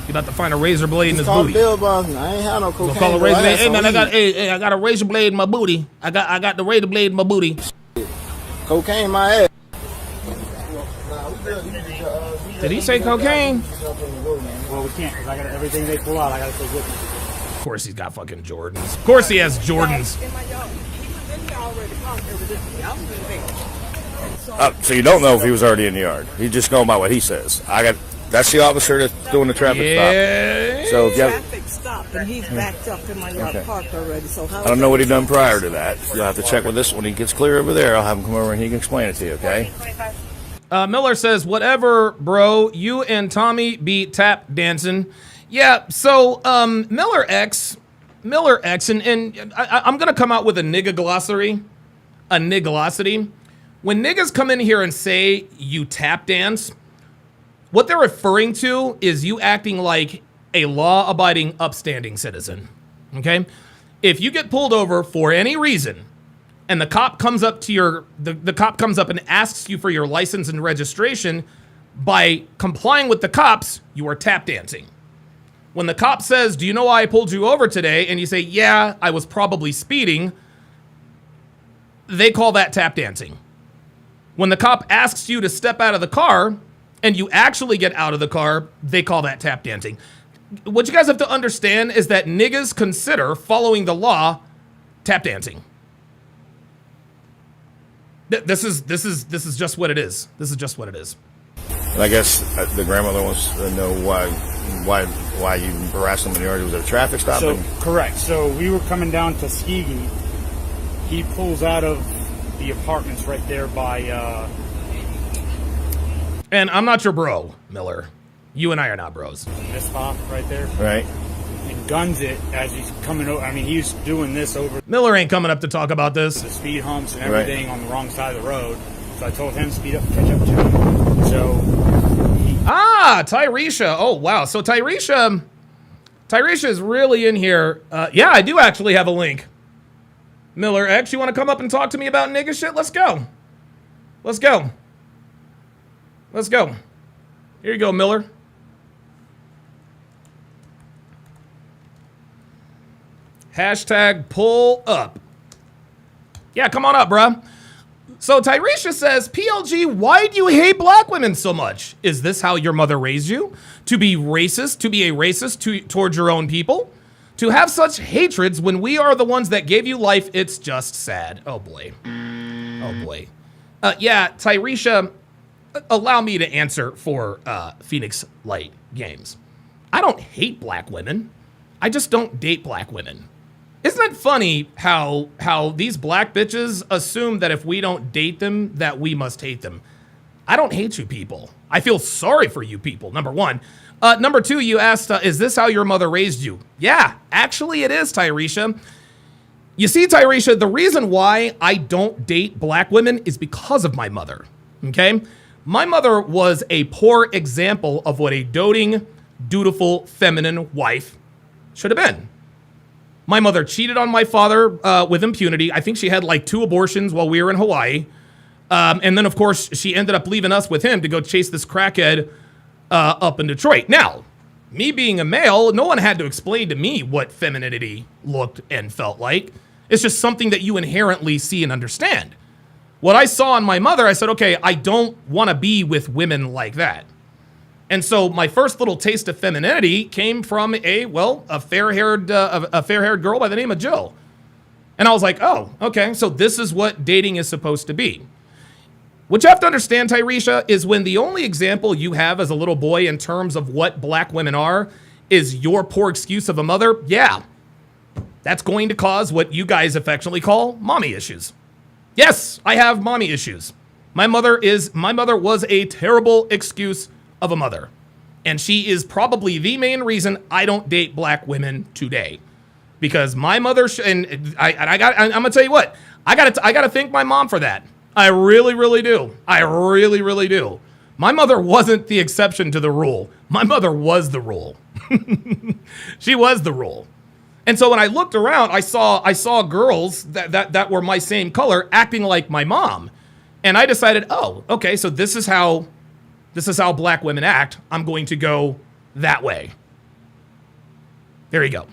You about to find a razor blade in his booty. Bill Boston. I ain't had no cocaine. Call a razor blade. Hey man, I got a razor blade in my booty. I got the razor blade in my booty. Cocaine in my ass. Did he say cocaine? Well, we can't because I got everything they pull out. I got to take with me. Of course he's got fucking Jordans. Of course he has Jordans. So you don't know if he was already in the yard. He's just going by what he says. That's the officer that's doing the traffic stop. So if traffic stop, and he's backed up in my yard parked already. So I don't know what he done prior to that. You'll have to check with this when he gets clear over there. I'll have him come over and he can explain it to you. Okay. Miller says, "Whatever, bro. You and Tommy be tap dancing." Yeah. So Miller X, and I'm gonna come out with a nigga glossary, a nigglossity. When niggas come in here and say you tap dance, what they're referring to is you acting like a law-abiding, upstanding citizen, okay? If you get pulled over for any reason and the cop comes up to the cop comes up and asks you for your license and registration, by complying with the cops, you are tap dancing. When the cop says, do you know why I pulled you over today? And you say, yeah, I was probably speeding. They call that tap dancing. When the cop asks you to step out of the car and you actually get out of the car, they call that tap dancing. What you guys have to understand is that niggas consider following the law tap dancing. This is just what it is. This is just what it is. And I guess the grandmother wants to know why you harassed him in the yard. Was it a traffic stop? So correct. So we were coming down to Tuskegee. He pulls out of the apartments right there by. And I'm not your bro, Miller. You and I are not bros. This spot right there. Right. And guns it as he's coming over. I mean, he's doing this over. Miller ain't coming up to talk about this. The speed humps and everything on the wrong side of the road. So I told him to speed up and catch up to him. So. Tyresha. Oh, wow. So Tyresha is really in here. Yeah, I do actually have a link. Miller X, you want to come up and talk to me about nigga shit? Let's go. Let's go. Let's go. Here you go, Miller. Hashtag pull up. Yeah, come on up, bruh. So Tyresha says, PLG, why do you hate black women so much? Is this how your mother raised you? To be racist, to be a racist towards your own people? To have such hatreds when we are the ones that gave you life, it's just sad. Oh boy. Oh boy. Yeah, Tyresha, allow me to answer for Phoenix Light Games. I don't hate black women. I just don't date black women. Isn't it funny how these black bitches assume that if we don't date them, that we must hate them? I don't hate you people. I feel sorry for you people, number one. Number two, you asked, is this how your mother raised you? Yeah, actually it is, Tyresha. You see, Tyresha, the reason why I don't date black women is because of my mother, okay? My mother was a poor example of what a doting, dutiful, feminine wife should have been. My mother cheated on my father with impunity. I think she had like 2 abortions while we were in Hawaii. And then, of course, she ended up leaving us with him to go chase this crackhead up in Detroit. Now, me being a male, no one had to explain to me what femininity looked and felt like. It's just something that you inherently see and understand. What I saw in my mother, I said, okay, I don't want to be with women like that. And so my first little taste of femininity came from a fair-haired girl by the name of Jill. And I was like, oh, okay, so this is what dating is supposed to be. What you have to understand, Tyresha, is when the only example you have as a little boy in terms of what black women are is your poor excuse of a mother, yeah, that's going to cause what you guys affectionately call mommy issues. Yes, I have mommy issues. My mother was a terrible excuse of a mother. And she is probably the main reason I don't date black women today. Because my mother, I'm gonna tell you what, I gotta thank my mom for that. I really, really do. I really, really do. My mother wasn't the exception to the rule. My mother was the rule. She was the rule. And so when I looked around, I saw girls that were my same color acting like my mom. And I decided, oh, okay, so this is how black women act. I'm going to go that way. There you go.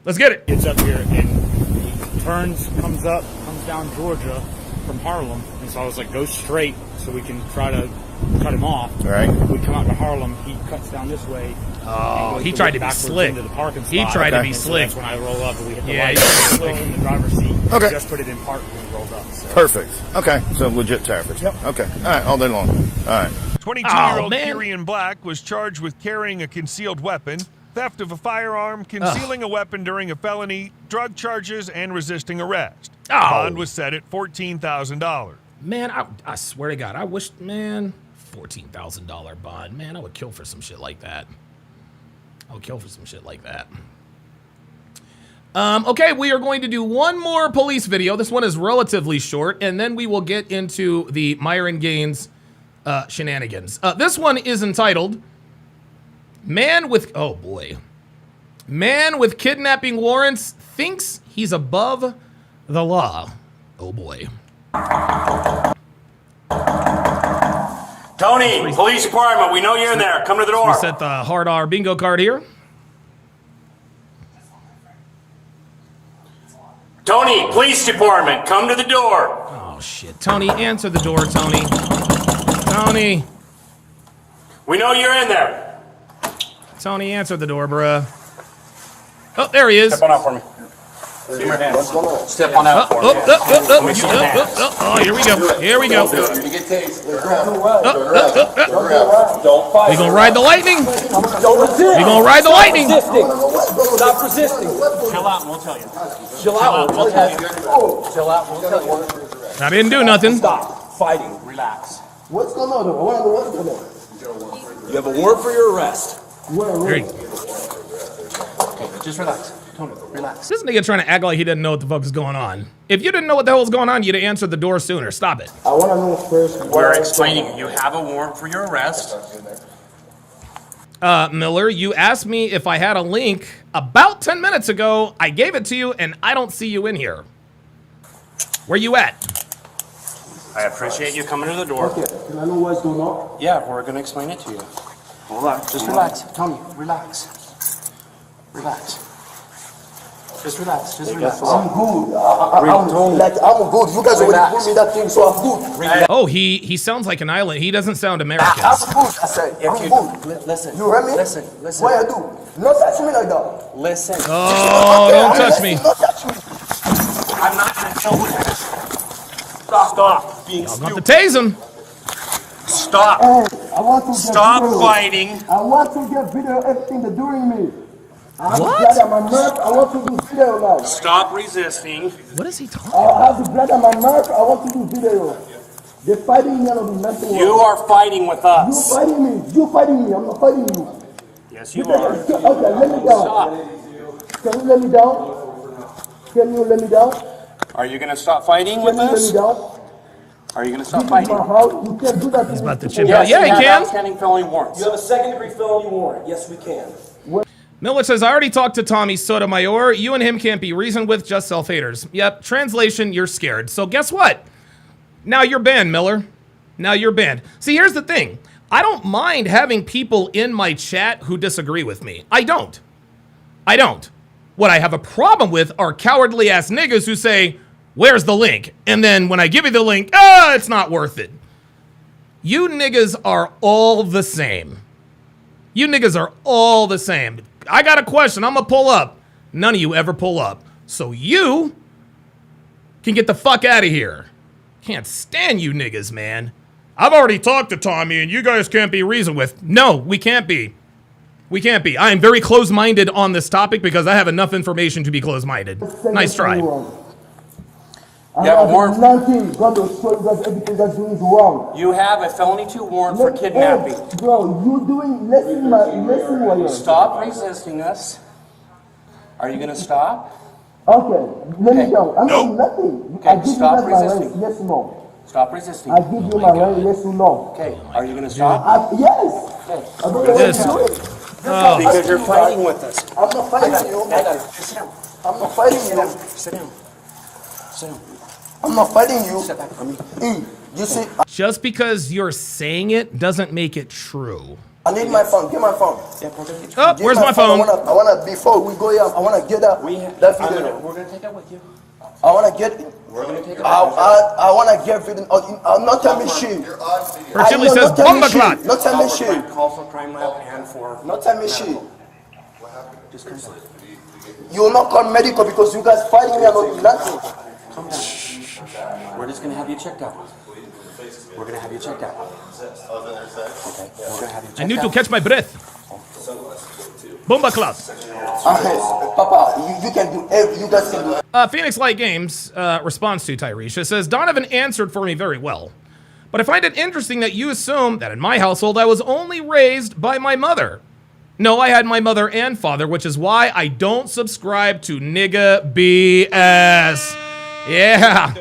Let's get it. Gets up here and he comes down Georgia from Harlem. And so I was like, go straight so we can try to cut him off. All right. We come out to Harlem. He cuts down this way. Oh, he tried to be slick. He tried to be slick. So that's when I roll up and we hit the light. Slick in the driver's seat. Okay. Just put it in park when we rolled up. So. Perfect. Okay. So legit traffic. Yep. Okay. All right. All day long. All right. 22-year-old Kyrian Black was charged with carrying a concealed weapon, theft of a firearm, concealing a weapon during a felony, drug charges, and resisting arrest. Bond was set at $14,000. Man, I swear to God, I wish, man, $14,000 bond. Man, I would kill for some shit like that. Okay, we are going to do one more police video. This one is relatively short, and then we will get into the Myron Gaines shenanigans. This one is entitled, Man with kidnapping warrants thinks he's above the law. Oh boy. Tony, police department, we know you're in there. Come to the door. We set the hard R bingo card here. Tony, police department, come to the door. Oh, shit. Tony, answer the door, Tony. Tony. We know you're in there. Tony, answer the door, bruh. Oh, there he is. Step on out for me. See your hands. Step on out for me. Oh, here we go. Here we go. Don't fight. We gonna ride the lightning. Don't resist. We gonna ride the lightning. Stop resisting. Chill out and we'll tell you. Chill out. We'll tell you. Chill out. We'll tell you. I didn't do nothing. Stop fighting. Relax. What's going on? What's going on? You have a warrant for your arrest. Here you go. Okay, just relax. Tony, relax. This nigga trying to act like he didn't know what the fuck is going on. If you didn't know what the hell was going on, you'd have answered the door sooner. Stop it. I want to know first. We're explaining. You have a warrant for your arrest. Miller, you asked me if I had a link about 10 minutes ago. I gave it to you, and I don't see you in here. Where you at? I appreciate you coming to the door. Okay, can I know what's going on? Yeah, we're going to explain it to you. Hold on. Just relax. Tony, relax. Relax. Just relax. Just relax. I'm good. I'm good. You guys already put me that thing, so I'm good. Oh, he sounds like an island. He doesn't sound American. I'm good. I said, I'm good. Listen. You heard me? Listen. What I do? Not touch me like that. Listen. Oh, don't touch me. Not touch me. I'm not going to kill you. Stop being I'm going stupid. to tase him. Stop. Hey, I want to get Stop video. fighting. I want to get video of everything they're doing me. I have What? blood on my mouth. I want to do video now. Stop resisting. What is he talking I have the blood on my mouth. I want to do video. They're fighting me. I don't do nothing. You are fighting with You us. fighting me. You fighting me. I'm not fighting you. Yes, you Okay, are. let me down. Stop. Can you let me down? Can you let me down? Are you going to stop fighting with Can you let me us? down? Are you going to stop This is fighting? my house. You can't do that. He's about to chip Yes, out. Yeah, you he have can. outstanding felony warrants. You have a second-degree felony warrant. Yes, we can. Miller says, I already talked to Tommy Sotomayor. You and him can't be reasoned with, just self-haters. Yep, translation, you're scared. So guess what? Now you're banned, Miller. Now you're banned. See, here's the thing. I don't mind having people in my chat who disagree with me. I don't. I don't. What I have a problem with are cowardly-ass niggas who say, where's the link? And then when I give you the link, it's not worth it. You niggas are all the same. You niggas are all the same. I got a question. I'm going to pull up. None of you ever pull up. So you can get the fuck out of here. Can't stand you niggas, man. I've already talked to Tommy and you guys can't be reasoned with. No, we can't be. We can't be. I am very close-minded on this topic because I have enough information to be close-minded. Nice try. I have nothing. God will show you guys everything that's doing is wrong. You have a felony 2 warrant for kidnapping. Hey, bro, you doing, listen what you're. Stop resisting us. Are you going to stop? Okay, let me go. I'm doing nothing. Okay, I give stop you guys my resisting. rights, yes or no? Stop resisting. I give you my right, yes or no? Okay, are you going to stop? Yes. I don't know what to do. Because you're fighting with us. I'm not fighting you. Sit down. I'm not fighting you. Sit down. Sit down. I'm not fighting you. Step back from me. You see, Just because you're saying it doesn't make it true. I need my phone. Get my phone. Oh, where's my phone? I wanna before we go here, I wanna get that video. We're going to take that with you. I wanna get it. We're going to take it I wanna get video. Not tell me shit. Her chili says bomba clot. Not tell me shit. Call for crime lab and for... Not tell me shit. Just come on. You will not call medical because you guys fighting me. I'm not doing nothing. Come down. We're just going to have you checked out. We're going to have you checked out. Okay, we're going to have you checked out. I need to catch my breath. Bomba clot. Papa, you can do everything. You guys can do. Phoenix Light Games responds to Tyresha says, Donovan answered for me very well. But I find it interesting that you assume that in my household I was only raised by my mother. No, I had my mother and father, which is why I don't subscribe to nigga BS. Yeah.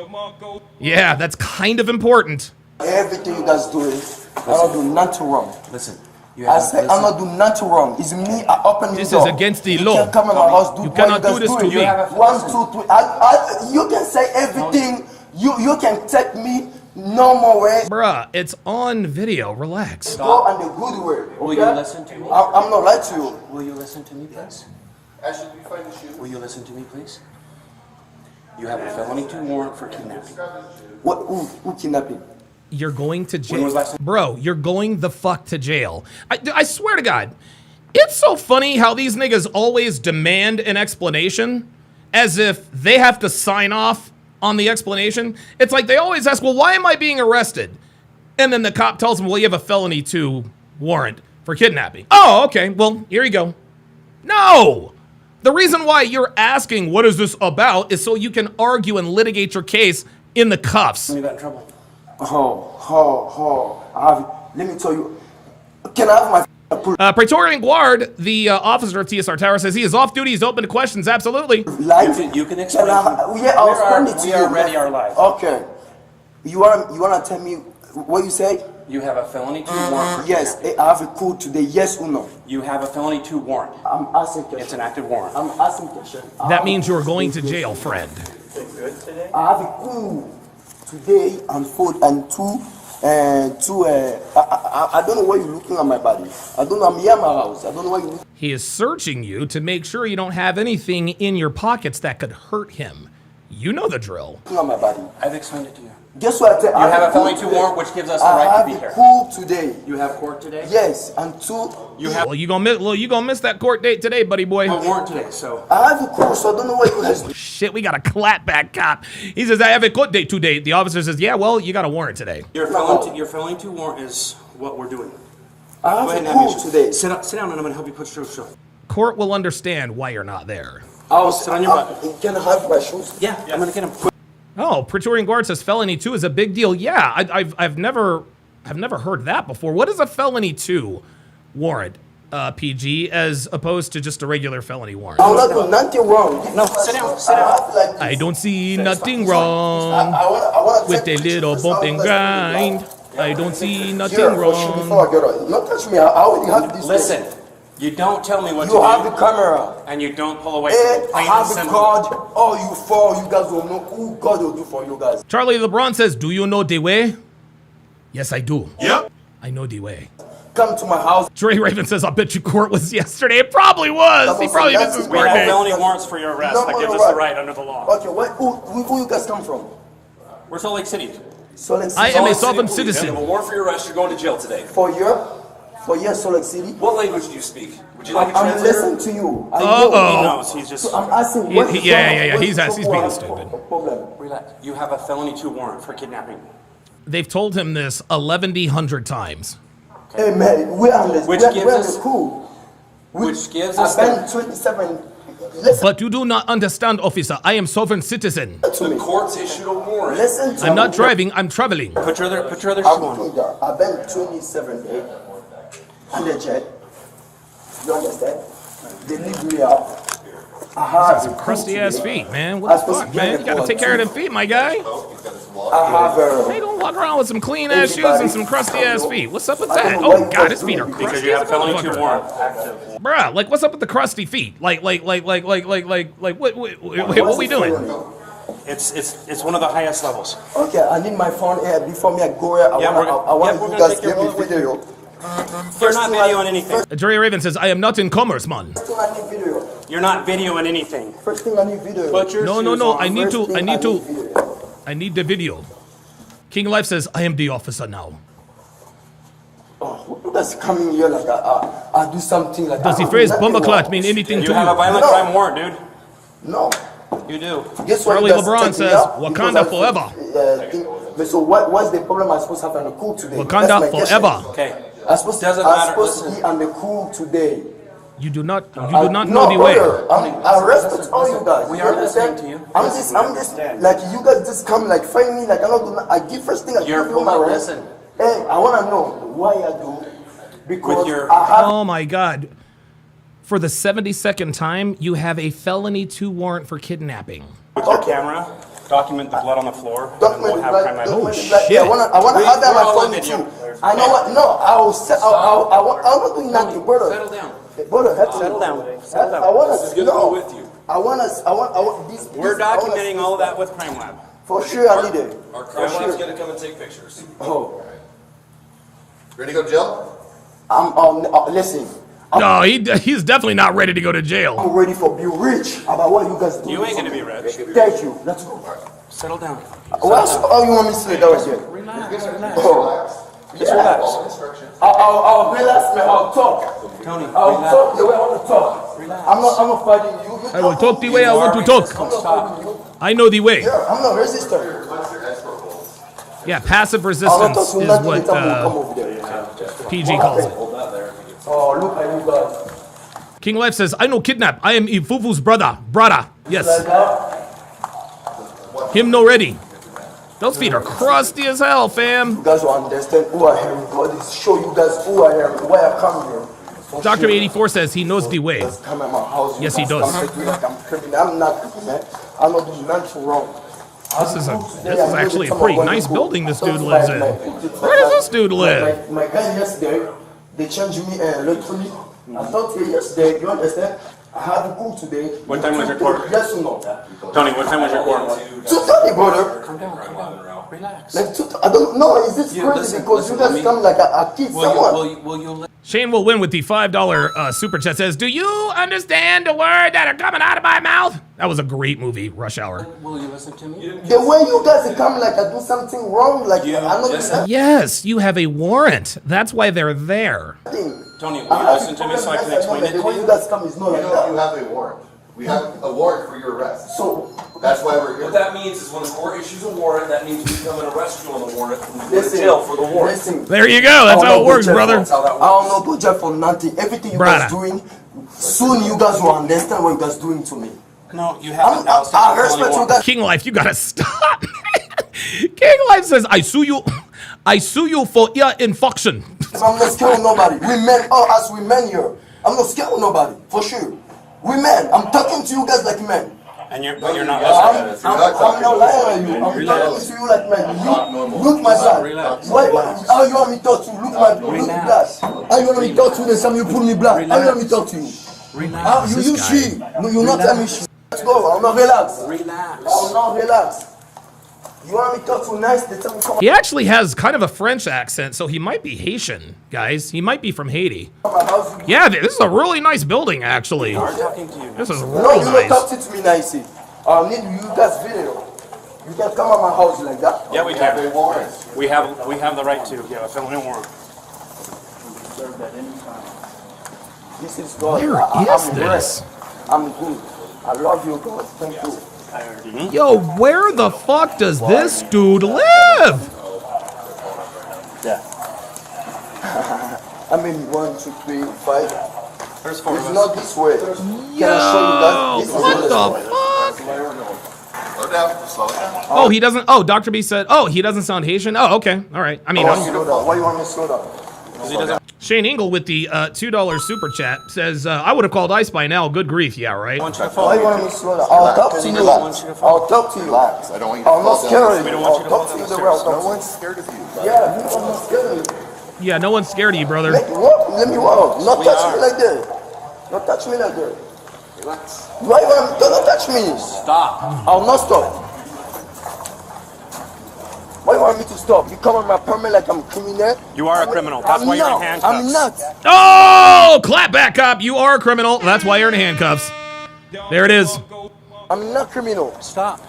Yeah, that's kind of important. Everything you guys do, I don't do nothing wrong. Listen. I said I'm not doing nothing wrong. It's me. I open the This door. is against the You law. can't come in my house. Do You what cannot guys do this to doing. me. 1, 2, 3. You can say everything. You can take me no more way. Bruh, it's on video. Relax. Go on the good way. Okay? Will you listen to me? I'm not lying to you. Will you listen to me, please? Will you listen to me, please? You have a felony 2 warrant for kidnapping. What? Who kidnapping? You're going to When was jail. last time- Bro, you're going the fuck to jail. I swear to God. It's so funny how these niggas always demand an explanation as if they have to sign off on the explanation. It's like they always ask, well, why am I being arrested? And then the cop tells them, well, you have a felony 2 warrant for kidnapping. Oh, okay. Well, here you go. No. The reason why you're asking what is this about is so you can argue and litigate your case in the cuffs. You got in trouble. Let me tell you. Can I have my Praetorian Guard, the officer of TSR Tower, says he is off duty. He's open to questions. Absolutely. You can explain. I'll explain it to we you. are ready our life. Okay. You wanna tell me what you say? You have a felony 2 warrant for Yes, kidnapping. I have a code today. Yes or no? You have a felony 2 warrant. I'm asking question. It's an active warrant. I'm asking question. That means you're going to jail, friend. I have a code today and 4 and 2 and 2. I don't know why you're looking at my body. I don't know. I'm here at my house. I don't know why you. He is searching you to make sure you don't have anything in your pockets that could hurt him. You know the drill. Looking at my body. I've explained it to you. Guess what? You have a felony 2 warrant, which gives us the right to be here. I have a code today. You have court today? Yes, and 2. You have Well, you gonna miss that court date today, buddy boy. a warrant today, so. I have a code, so I don't know why you guys. Shit, we got a clapback cop. He says, I have a court date today. The officer says, yeah, well, you got a warrant today. Your felony 2 warrant is what we're doing. I Go have ahead a and have code your today. Sit down and I'm gonna help you put your shoes on. Court will understand why you're not there. I'll Sit on your butt. Can I have my shoes? Yeah, I'm gonna get him. Oh, Praetorian Guard says felony 2 is a big deal. Yeah, I've never heard that before. What is a felony 2 warrant, PG, as opposed to just a regular felony warrant? I'm not doing nothing wrong. No, sit down. Sit down. I don't see nothing wrong with a little bump and grind. I don't see nothing wrong. Before I get on. Not touch me. I already have this. Listen, you don't tell me what to You do. have the camera. And you don't pull away And from it. I Plain have and the simple. card. All you fall, you guys will know who God will do for you guys. Charlie LeBron says, do you know the way? Yes, I do. Yep. I know the way. Come to my house. Dre Raven says, I bet you court was yesterday. It probably was. He probably missed his We court have date. felony warrants for your arrest. That gives us the right under the law. Okay, who you guys come from? We're Salt Lake City. Salt Lake City. I am a Salt Lake sovereign City police. citizen. You have a warrant for your arrest. You're going to jail today. For your Salt Lake City. What language do you speak? Would you like a I'm translator? listening to you. I Uh-oh. know. He knows. He's just. So I'm asking He- what he- is yeah, wrong? yeah, yeah, What he's is being wrong? stupid. Problem. Relax. You have a felony 2 warrant for kidnapping. They've told him this 1,100 times. Hey man, we're on this. Which we're gives we're us- cool. which gives us I've the- been 27. Listen But you do not understand, officer. I am sovereign citizen. to me. Court's issued a warrant. Listen to I'm me. not driving, I'm traveling. Put your other shoe I'm on. doing that. I've been 27 days on the jet. You understand? They leave me out. I have Some a crusty cool ass today. feet, man. I'm What the supposed fuck, to get man? the You gotta ball take care of too. them feet, my guy. I have Hey, don't walk around with some clean ass shoes and some crusty ass feet. What's up with that? Oh god, his feet are Because crusty you as have a felony 2 motherfucker. warrant active. Bruh, like what's up with the crusty feet? Like what we doing? It's one of the highest levels. Okay, I need my phone here before me I go here. Yeah, we're I want gonna you guys take your give me wallet with video. You're not videoing anything. Dre Raven says, I am not in commerce, man. First thing I need video. You're not videoing anything. First thing I need video. Put your No, shoes no, no. on. I need First to. thing video. I need the video. King Life says, I am the officer now. Oh, who does coming here like I do something like Does the I phrase do nothing bumbleclot wrong. mean anything to You have a you? violent crime warrant, dude. No. You do. Guess what? Charlie You guys LeBron take me says, out Wakanda because I forever. but so what's the problem I'm supposed to have on the cool today? Wakanda That's my question. forever. Okay. I'm supposed Doesn't I'm matter, supposed to listen. be on the cool today. You do not No, know the way. brother, I respect all you guys. We You are understand? listening to you. I'm just like you guys just come like find me like I'm not doing. I give first thing I You're give you my right. listen. Hey, I wanna know why I do because With your- I have Oh my god. For the 72nd time, you have a felony 2 warrant for kidnapping. With your camera, document the blood on the floor, and document we'll the have black. crime lab. Document the Oh, black. shit. Yeah, I wanna have that We're my all phone on too. video. I know what? No, I'm not doing nothing, brother. Settle down. Brother, help me. Settle down. Settle down. I wanna This is gonna go no. with you. I want these. We're I wanna documenting see all of this. that with crime lab. For sure, I need it. Our crime lab's gonna come and take pictures. Oh. Ready to go to jail? Listen, No, he's definitely not ready to go to jail. I'm ready for be rich. About what you guys do. You ain't gonna be rich. Thank you. Let's go. Settle down. What else? Oh, you want me to sit down here? Relax, relax. Oh. Just relax. I'll relax, man. I'll talk. Tony, I'll talk the way I want to talk. Relax. I'm not fighting you. I will talk the way I want to talk. I know the way. Yeah, I'm not resistant. Yeah, passive resistance is what PG calls it. Oh, look at you guys. King Life says, I know kidnap. I am Ifufu's brother. Brother. Yes. Him no ready. Those feet are crusty as hell, fam. You guys will understand who I am. God is show you guys who I am, why I come here. Dr. 84 says he knows the way. Come at my house. Yes, he does. I'm not, man. I'm not doing nothing wrong. This is actually a pretty nice building this dude lives in. Where does this dude live? My guy yesterday, they changed me literally. I thought yesterday, you understand? I had to cook today. What time was your court? Yes or no? Tony, what time was your court? 2:30, brother. Calm down, relax. Like I don't know. Is this crazy? Because you guys come like a kid, someone. Shane will win with the $5 super chat. Says, do you understand the words that are coming out of my mouth? That was a great movie, Rush Hour. Will you listen to me? The way you guys come like I do something wrong, like I know. Yes, you have a warrant. That's why they're there. Tony, will you listen to me so I can explain it to you? You guys come is not like that. You have a warrant. We have a warrant for your arrest. So that's why we're here. What that means is when the court issues a warrant, that means we come and arrest you on the warrant and you go to jail for the warrant. There you go. That's how it works, brother. I don't know go jail for nothing. Everything you guys doing, soon you guys will understand what you guys doing to me. No, you haven't. I respect you guys. King Life, you gotta stop. King Life says, I sue you for ear infection. I'm not scared of nobody. We men, us we men here. I'm not scared of nobody, for sure. We men. I'm talking to you guys like men. But you're not listening. I'm not lying to you. I'm talking to you like men. Look my blood. How you want me to talk to you? Look my blood. How you want me to talk to you? Then some you put me blood. How you want me to talk to you? You she. No, you not tell me she. Let's go. I'm not relax. I'm not relax. You want me to talk to nice? They tell me come on. He actually has kind of a French accent, so he might be Haitian, guys. He might be from Haiti. Yeah, this is a really nice building, actually. This is No, really you nice. don't talk to me nicely. I need you guys video. You can come at my house like that. Yeah, we can. We have the right to. Yeah, a felony warrant. This is God. Where is this? I'm good. I love you, God. Thank you. Yo, where the fuck does this dude live? Yeah. I mean, 1, 2, 3, 5. There's 4 of us. It's not this way. Can I show you guys? This What is the fuck? Slow down. Slow down. Oh, he doesn't. Oh, Dr. B said, oh, he doesn't sound Haitian. Oh, okay. All right. I mean, Why do you want me to slow down? Shane Ingle with the $2 super chat says, I would have called ICE by now. Good grief. Yeah, right? Why do you want me to slow down? I'll talk to you. I'll talk to you. I don't want you to I'm not fall scared down. of you. I'll talk to you the way I'll No talk to one's scared of you. you. Yeah, I'm not scared of you. Yeah, no one's scared of you, brother. Let me walk. Not touch me like that. Not touch me like that. Relax. Why you want me? Don't touch me. Stop. I'll not stop. Why you want me to stop? You come on my permit like I'm a criminal? You are a criminal. That's why you're in handcuffs. I'm not. Oh, clap back up. You are a criminal. That's why you're in handcuffs. There it is. I'm not criminal. Stop.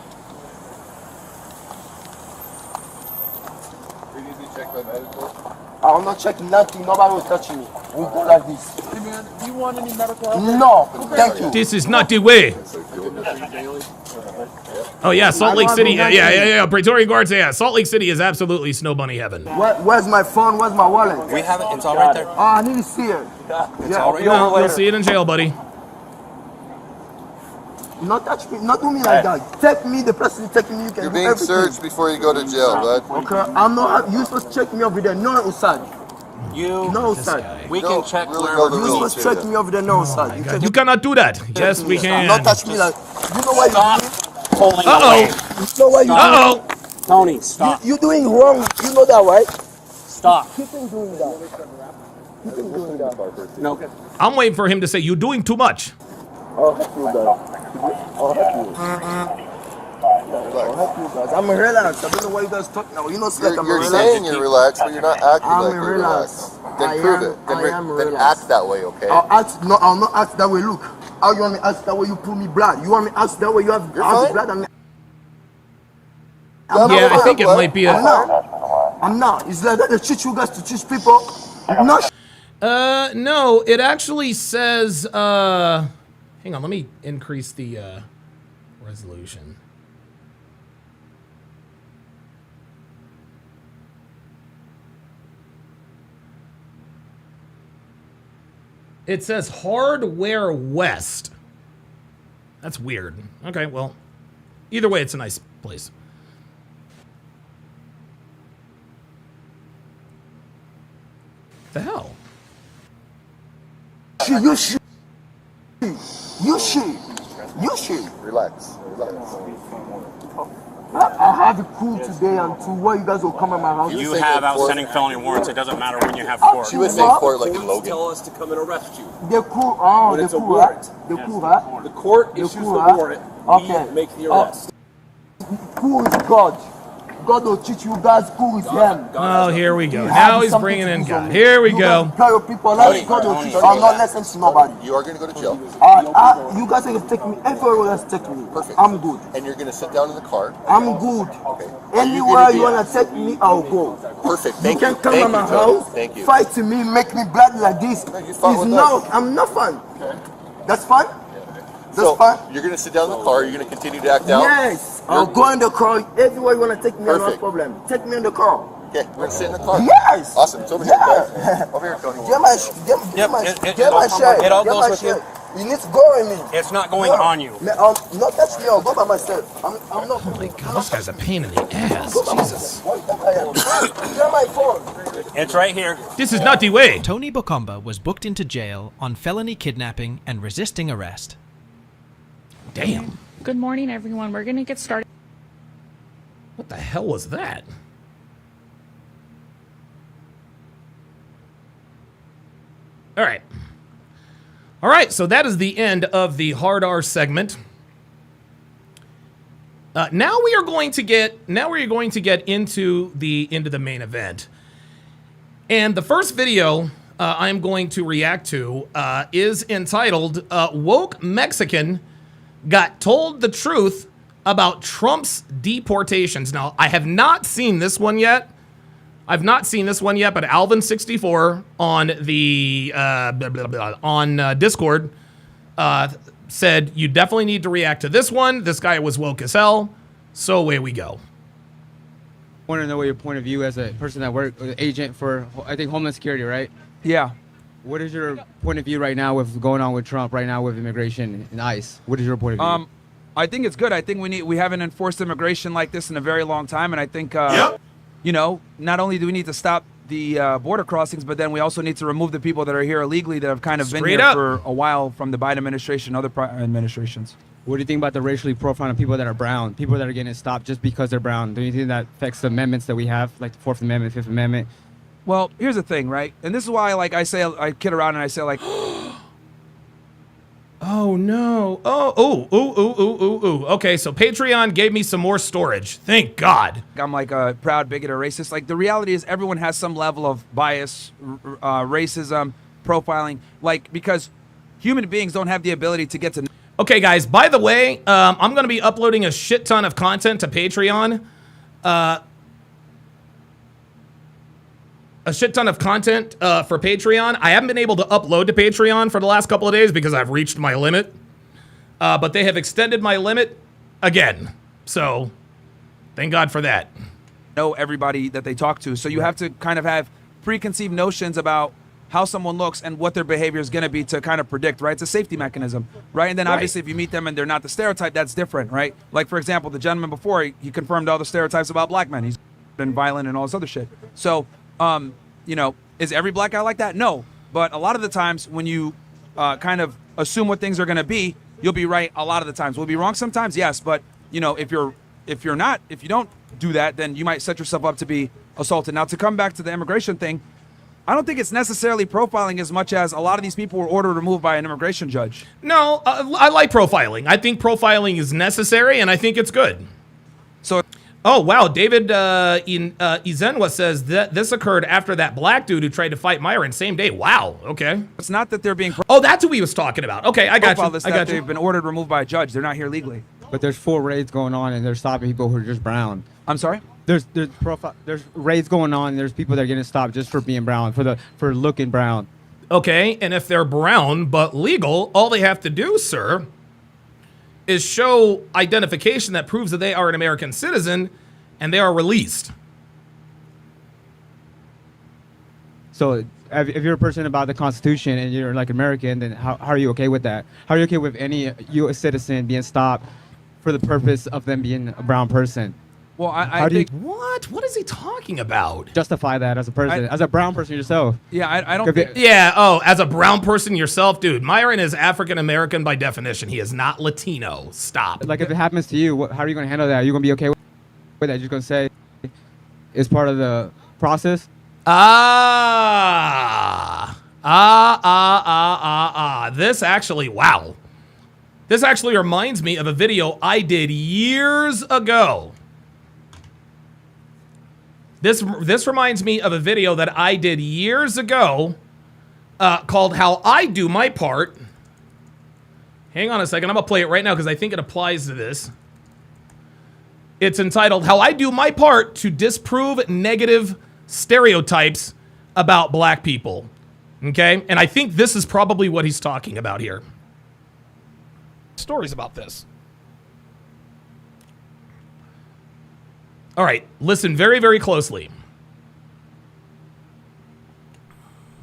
I'll not check nothing. Nobody will touch me. We'll go like this. Do you want any medical help? No, thank you. This is not the way. Oh, yeah, Salt Lake City. Yeah. Praetorian Guards, yeah. Salt Lake City is absolutely snow bunny heaven. Where's my phone? Where's my wallet? We have it. It's all right there. Oh, I need to see it. It's all right No, you'll see it in jail, buddy. Not touch me. Not do me like that. Take me. The person taking me. You can You're do being everything. searched before you go to jail, bud. Okay, I'm not. You supposed to check me over there. No, outside. No, outside. We can check really where know the You rules supposed to here. check me over there. No, outside. You cannot do that. Yes, we can. Not touch me like. You know why you doing? pulling Uh-oh. away. You know why you Uh-oh. Tony, stop. You're doing wrong. You know that, right? Stop. Keep on doing that. Keep on doing that. No. I'm waiting for him to say, you're doing too much. I'll help you guys. I'll help you. I'll help you guys. I'm relaxed. I don't know why you guys talk now. You know, it's like I'm You're relaxed. saying you're relaxed, but you're not acting I'm like you're relaxed. relaxed. Then prove it. Then act that way, okay? I'll not act that way. Look, how you want me to act that way? You pull me blood. You want me to act that way? You have blood on me. Yeah, I think it might be a... I'm not. It's like that they treat you guys to teach people. I'm not. No, it actually says, hang on, let me increase the, resolution. It says Hardware West. That's weird. Okay, well, either way, it's a nice place. The hell? You should. Relax. I have a crew today and to where you guys will come at my house. You have outstanding felony warrants. It doesn't matter when you have court. She was saying court like in Logan. Tell us to come and arrest you. The crew, When the it's a crew, warrant. the crew, right? The court issues the warrant. Okay. We make the arrest. Crew is God. God will teach you guys who is him. Oh, here we go. Now he's bringing in God. Here we go. Tell people like God will teach you. I'm not listening to nobody. You are going to go to jail. You guys are going to take me everywhere else take me. Perfect. I'm good. And you're going to sit down in the car. I'm good. Okay. Anywhere you want to take me, I'll go. Perfect. Thank you. You can come to my house, Thank you. fight to me, make me blood like this. I'm not fun. Okay. That's fine? So you're going to sit down in the car. You're going to continue to act out. Yes. I'll go in the car. Everywhere you want to take me, no problem. Take me in the car. Okay, we're going to sit in the car. Yes. Awesome. It's over here, guys. Over here, Tony. Get my shirt. It all goes with you. You need to go in me. It's not going on you. Not touch me. I'll go by myself. I'm not. Holy God, this guy's a pain in the ass. Jesus. Get my phone. It's right here. This is not the way. Tony Bokomba was booked into jail on felony kidnapping and resisting arrest. Damn. Good morning, everyone. We're going to get started. What the hell was that? All right. All right, so that is the end of the Hard R segment. Now we are going to get into the main event. And the first video I'm going to react to is entitled Woke Mexican Got Told the Truth About Trump's Deportations. Now, I have not seen this one yet. But Alvin64 on the on Discord said you definitely need to react to this one. This guy was woke as hell. So away we go. I want to know what your point of view as a person that worked, agent for, I think, Homeland Security, right? Yeah. What is your point of view right now with going on with Trump, right now with immigration and ICE? What is your point of view? I think it's good. I think we haven't enforced immigration like this in a very long time, and I think you know, not only do we need to stop the border crossings, but then we also need to remove the people that are here illegally that have kind of been here for a while from the Biden administration and other administrations. What do you think about the racially profiling people that are brown, people that are getting stopped just because they're brown? Do you think that affects the amendments that we have, like the 4th Amendment, 5th Amendment? Well, here's the thing, right? And this is why, like, I kid around and I say, like, oh no. Oh. Okay, so Patreon gave me some more storage. Thank God. I'm like a proud bigot or racist. Like, the reality is everyone has some level of bias, racism, profiling, like, because human beings don't have the ability to get to. Okay, guys, by the way, I'm going to be uploading a shit ton of content to Patreon. A shit ton of content for Patreon. I haven't been able to upload to Patreon for the last couple of days because I've reached my limit. But they have extended my limit again. So, thank God for that. Know everybody that they talk to. So you have to kind of have preconceived notions about how someone looks and what their behavior is going to be to kind of predict, right? It's a safety mechanism, right? And then obviously if you meet them and they're not the stereotype, that's different, right? Like, for example, the gentleman before, he confirmed all the stereotypes about black men. He's been violent and all this other shit. So, you know, is every black guy like that? No. But a lot of the times when you kind of assume what things are going to be, you'll be right a lot of the times. We'll be wrong sometimes, yes. But, you know, if you don't do that, then you might set yourself up to be assaulted. Now, to come back to the immigration thing, I don't think it's necessarily profiling as much as a lot of these people were ordered removed by an immigration judge. No, I like profiling. I think profiling is necessary, and I think it's good. So, Oh, wow. David Izenwa says that this occurred after that black dude who tried to fight Myron same day. Wow. Okay. It's not that they're being. Oh, that's who he was talking about. Okay, I got you. I got you. They've been ordered removed by a judge. They're not here legally. But there's 4 raids going on, and they're stopping people who are just brown. I'm sorry. There's raids going on. And there's people that are getting stopped just for being brown, for looking brown. Okay, and if they're brown but legal, all they have to do, sir, is show identification that proves that they are an American citizen, and they are released. So if you're a person about the Constitution and you're like American, then how are you okay with that? How are you okay with any U.S. citizen being stopped for the purpose of them being a brown person? Well, I think... What? What is he talking about? Justify that as a person, as a brown person yourself. Yeah, I don't think... Yeah, oh, as a brown person yourself, dude, Myron is African-American by definition. He is not Latino. Stop. Like, if it happens to you, how are you going to handle that? Are you going to be okay with that? You're just going to say it's part of the process? This actually, wow. This actually reminds me of a video I did years ago. This reminds me of a video that I did years ago called How I Do My Part. Hang on a second. I'm going to play it right now because I think it applies to this. It's entitled How I Do My Part to Disprove Negative Stereotypes About Black People. Okay? And I think this is probably what he's talking about here. Stories about this. All right, listen very, very closely.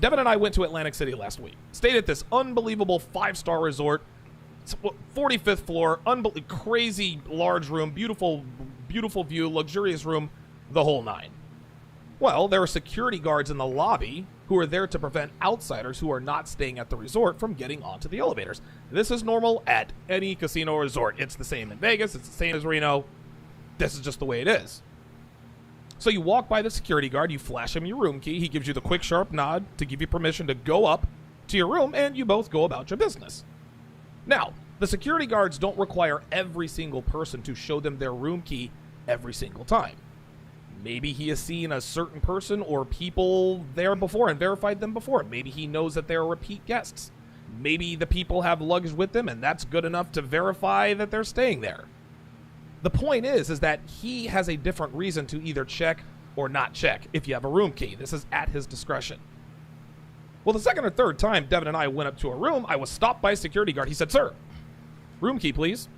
Devin and I went to Atlantic City last week. Stayed at this unbelievable 5-star resort. 45th floor, crazy large room, beautiful, beautiful view, luxurious room, the whole 9. Well, there are security guards in the lobby who are there to prevent outsiders who are not staying at the resort from getting onto the elevators. This is normal at any casino or resort. It's the same in Vegas. It's the same as Reno. This is just the way it is. So you walk by the security guard, you flash him your room key, he gives you the quick sharp nod to give you permission to go up to your room, and you both go about your business. Now, the security guards don't require every single person to show them their room key every single time. Maybe he has seen a certain person or people there before and verified them before. Maybe he knows that they're repeat guests. Maybe the people have luggage with them, and that's good enough to verify that they're staying there. The point is that he has a different reason to either check or not check if you have a room key. This is at his discretion. Well, the second or third time Devin and I went up to a room, I was stopped by a security guard. He said, "Sir, room key, please."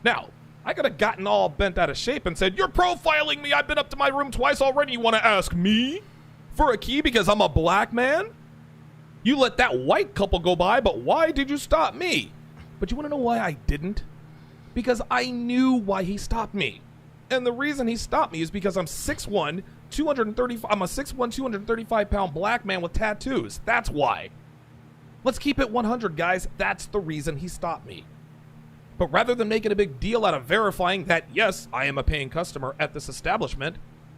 Now, I could have gotten all bent out of shape and said, "You're profiling me. I've been up to my room twice already. You want to ask me for a key because I'm a black man? You let that white couple go by, but why did you stop me?" But you want to know why I didn't? Because I knew why he stopped me. And the reason he stopped me is because I'm 6'1", 235. I'm a 6'1", 235-pound black man with tattoos. That's why. Let's keep it 100, guys. That's the reason he stopped me. But rather than making a big deal out of verifying that, yes, I am a paying customer at this establishment,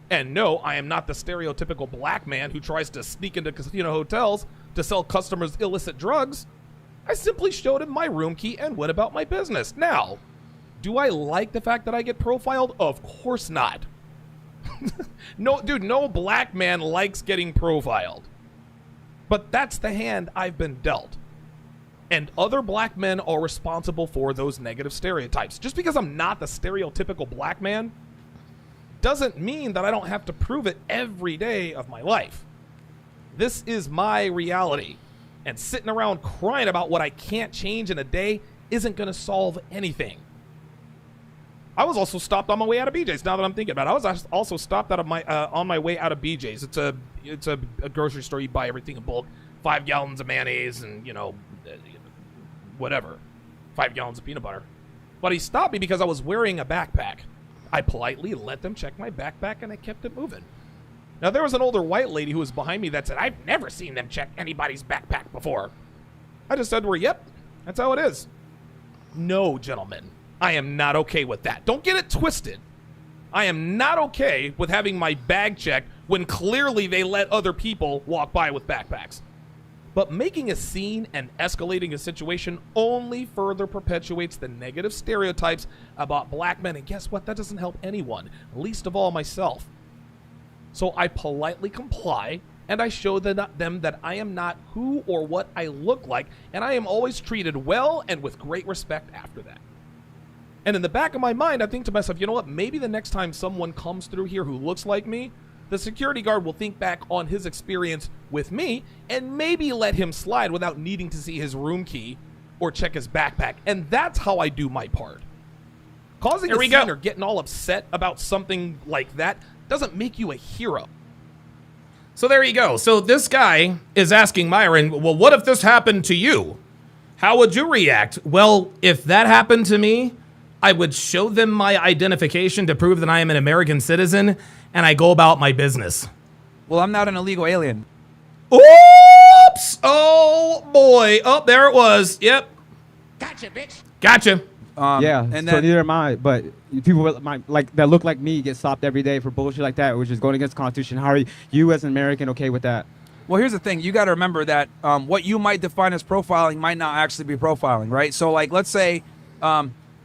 and no, I am not the stereotypical black man who tries to sneak into casino hotels to sell customers illicit drugs, I simply showed him my room key and went about my business. Now, do I like the fact that I get profiled? Of course not. No, dude, no black man likes getting profiled. But that's the hand I've been dealt. And other black men are responsible for those negative stereotypes. Just because I'm not the stereotypical black man doesn't mean that I don't have to prove it every day of my life. This is my reality. And sitting around crying about what I can't change in a day isn't going to solve anything. I was also stopped on my way out of BJ's. Now that I'm thinking about it, I was also stopped out of my on my way out of BJ's. It's a grocery store. You buy everything in bulk. 5 gallons of mayonnaise and, you know, whatever. 5 gallons of peanut butter. But he stopped me because I was wearing a backpack. I politely let them check my backpack, and I kept it moving. Now, there was an older white lady who was behind me that said, "I've never seen them check anybody's backpack before." I just said to her, "Yep, that's how it is." No, gentlemen, I am not okay with that. Don't get it twisted. I am not okay with having my bag checked when clearly they let other people walk by with backpacks. But making a scene and escalating a situation only further perpetuates the negative stereotypes about black men. And guess what? That doesn't help anyone, least of all myself. So I politely comply, and I show them that I am not who or what I look like, and I am always treated well and with great respect after that. And in the back of my mind, I think to myself, you know what? Maybe the next time someone comes through here who looks like me, the security guard will think back on his experience with me and maybe let him slide without needing to see his room key or check his backpack. And that's how I do my part. Causing a scene or getting all upset about something like that doesn't make you a hero. So there you go. So this guy is asking Myron, well, what if this happened to you? How would you react? Well, if that happened to me, I would show them my identification to prove that I am an American citizen, and I go about my business. Well, I'm not an illegal alien. Oops! Oh, boy. Oh, there it was. Yep. Gotcha, bitch. Gotcha. Yeah, and so then- neither am I, but people that look like me get stopped every day for bullshit like that, which is going against the Constitution. How are you as an American okay with that? Well, here's the thing. You got to remember that what you might define as profiling might not actually be profiling, right? So, like, let's say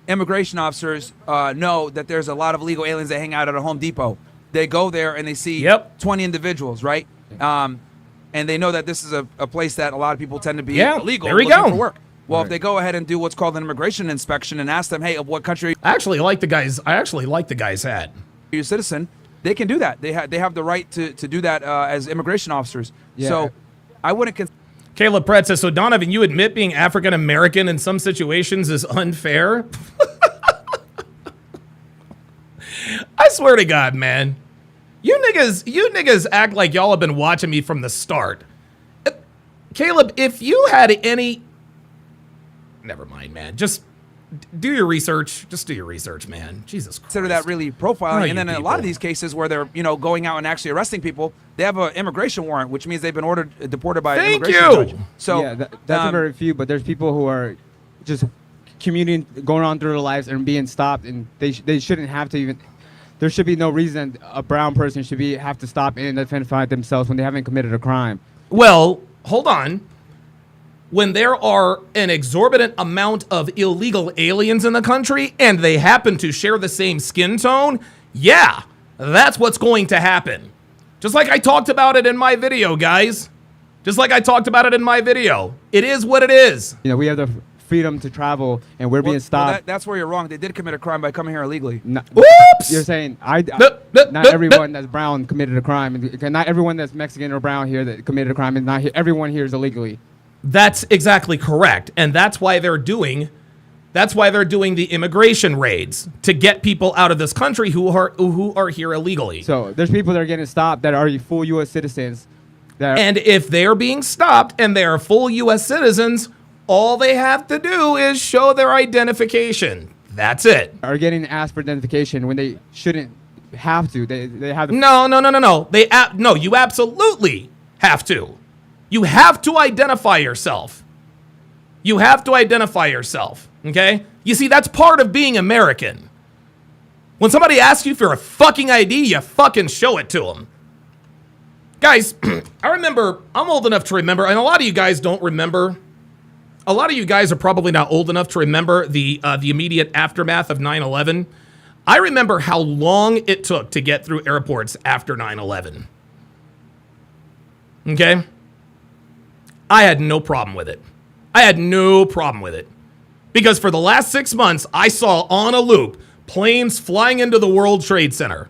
immigration officers know that there's a lot of illegal aliens that hang out at a Home Depot. They go there and they see 20 individuals, right? And they know that this is a place that a lot of people tend to be illegal there we looking go. for work. Well, if they go ahead and do what's called an immigration inspection and ask them, hey, of what country I actually like the guy's hat. are you a citizen, they can do that. They have the right to do that as immigration officers. Yeah. So I wouldn't Caleb Pratt says, so Donovan, you admit being African American in some situations is unfair? I swear to God, man. You niggas act like y'all have been watching me from the start. Caleb, if you had any... Never mind, man. Just do your research. Just do your research, man. Jesus Christ. consider that really profiling. Oh, And then in a lot of these cases where they're, going out and actually arresting people, they have an immigration warrant, which means they've been deported by an immigration judge. So yeah, that's a very few, but there's people who are just commuting, going on through their lives and being stopped, and they shouldn't have to even. There should be no reason a brown person should have to stop and identify themselves when they haven't committed a crime. Well, hold on. When there are an exorbitant amount of illegal aliens in the country and they happen to share the same skin tone, yeah, that's what's going to happen. Just like I talked about it in my video, guys. Just like I talked about it in my video. It is what it is. We have the freedom to travel, and we're being stopped. Well, that's where you're wrong. They did commit a crime by coming here illegally. Oops! You're saying not everyone that's brown committed a crime, and not everyone that's Mexican or brown here that committed a crime, and not everyone here is illegally. That's exactly correct, and that's why they're doing the immigration raids to get people out of this country who are here illegally. So there's people that are getting stopped that are full U.S. citizens. And if they're being stopped and they are full U.S. citizens, all they have to do is show their identification. That's it. Are getting asked for identification when they shouldn't have to. They have. No. No, you absolutely have to. You have to identify yourself. You have to identify yourself, okay? You see, that's part of being American. When somebody asks you for a fucking ID, you fucking show it to them. Guys, I remember, I'm old enough to remember, and a lot of you guys don't remember. A lot of you guys are probably not old enough to remember the immediate aftermath of 9/11. I remember how long it took to get through airports after 9/11. Okay? I had no problem with it. Because for the last 6 months, I saw on a loop planes flying into the World Trade Center.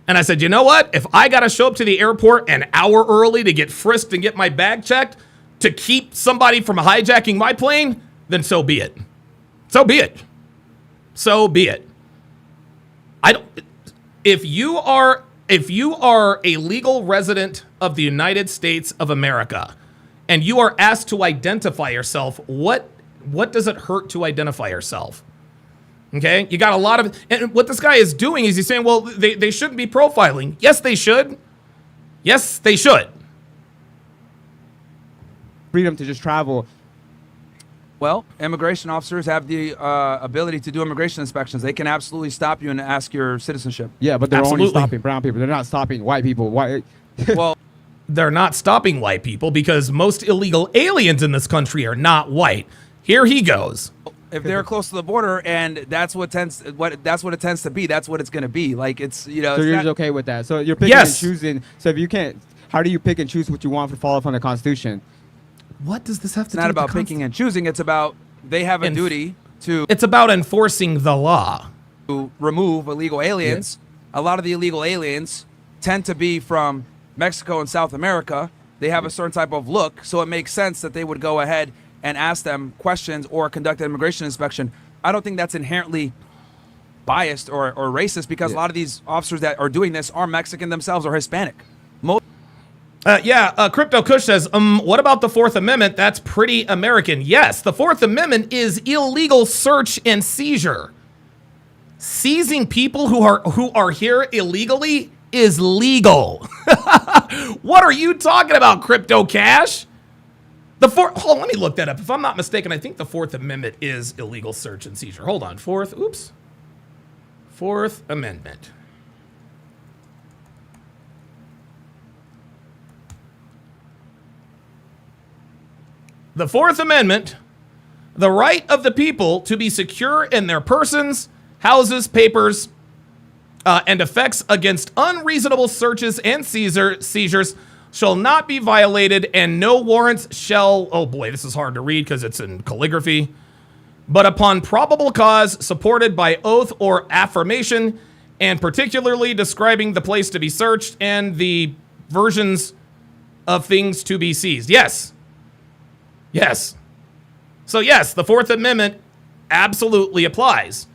And I said, you know what? If I got to show up to the airport an hour early to get frisked and get my bag checked to keep somebody from hijacking my plane, then so be it. So be it. If you are a legal resident of the United States of America, and you are asked to identify yourself, what does it hurt to identify yourself? Okay, you got a lot of, and what this guy is doing is he's saying, well, they shouldn't be profiling. Yes, they should. Yes, they should. Freedom to just travel. Well, immigration officers have the ability to do immigration inspections. They can absolutely stop you and ask your citizenship. Yeah, but they're only stopping brown people. They're not stopping white people. Well, they're not stopping white people because most illegal aliens in this country are not white. Here he goes. If they're close to the border, and that's what it tends to be. That's what it's going to be. Like it's So it's you're not- just okay with that. So you're picking and choosing. So if you can't, how do you pick and choose what you want to follow from the Constitution? What does this have to It's do not with the about picking and choosing. It's about they have a duty to. It's about enforcing the law. To remove illegal aliens. A lot of the illegal aliens tend to be from Mexico and South America. They have a certain type of look, so it makes sense that they would go ahead and ask them questions or conduct an immigration inspection. I don't think that's inherently biased or racist because a lot of these officers that are doing this are Mexican themselves or Hispanic. Crypto Kush says, what about the Fourth Amendment? That's pretty American. Yes, the Fourth Amendment is illegal search and seizure. Seizing people who are here illegally is legal. What are you talking about, Crypto Cash? Hold on, let me look that up. If I'm not mistaken, I think the Fourth Amendment is illegal search and seizure. Hold on, Fourth Amendment. The Fourth Amendment, the right of the people to be secure in their persons, houses, papers, and effects against unreasonable searches and seizures shall not be violated, and no warrants shall, oh boy, this is hard to read because it's in calligraphy, but upon probable cause supported by oath or affirmation, and particularly describing the place to be searched and the versions of things to be seized. Yes. So yes, the Fourth Amendment absolutely applies.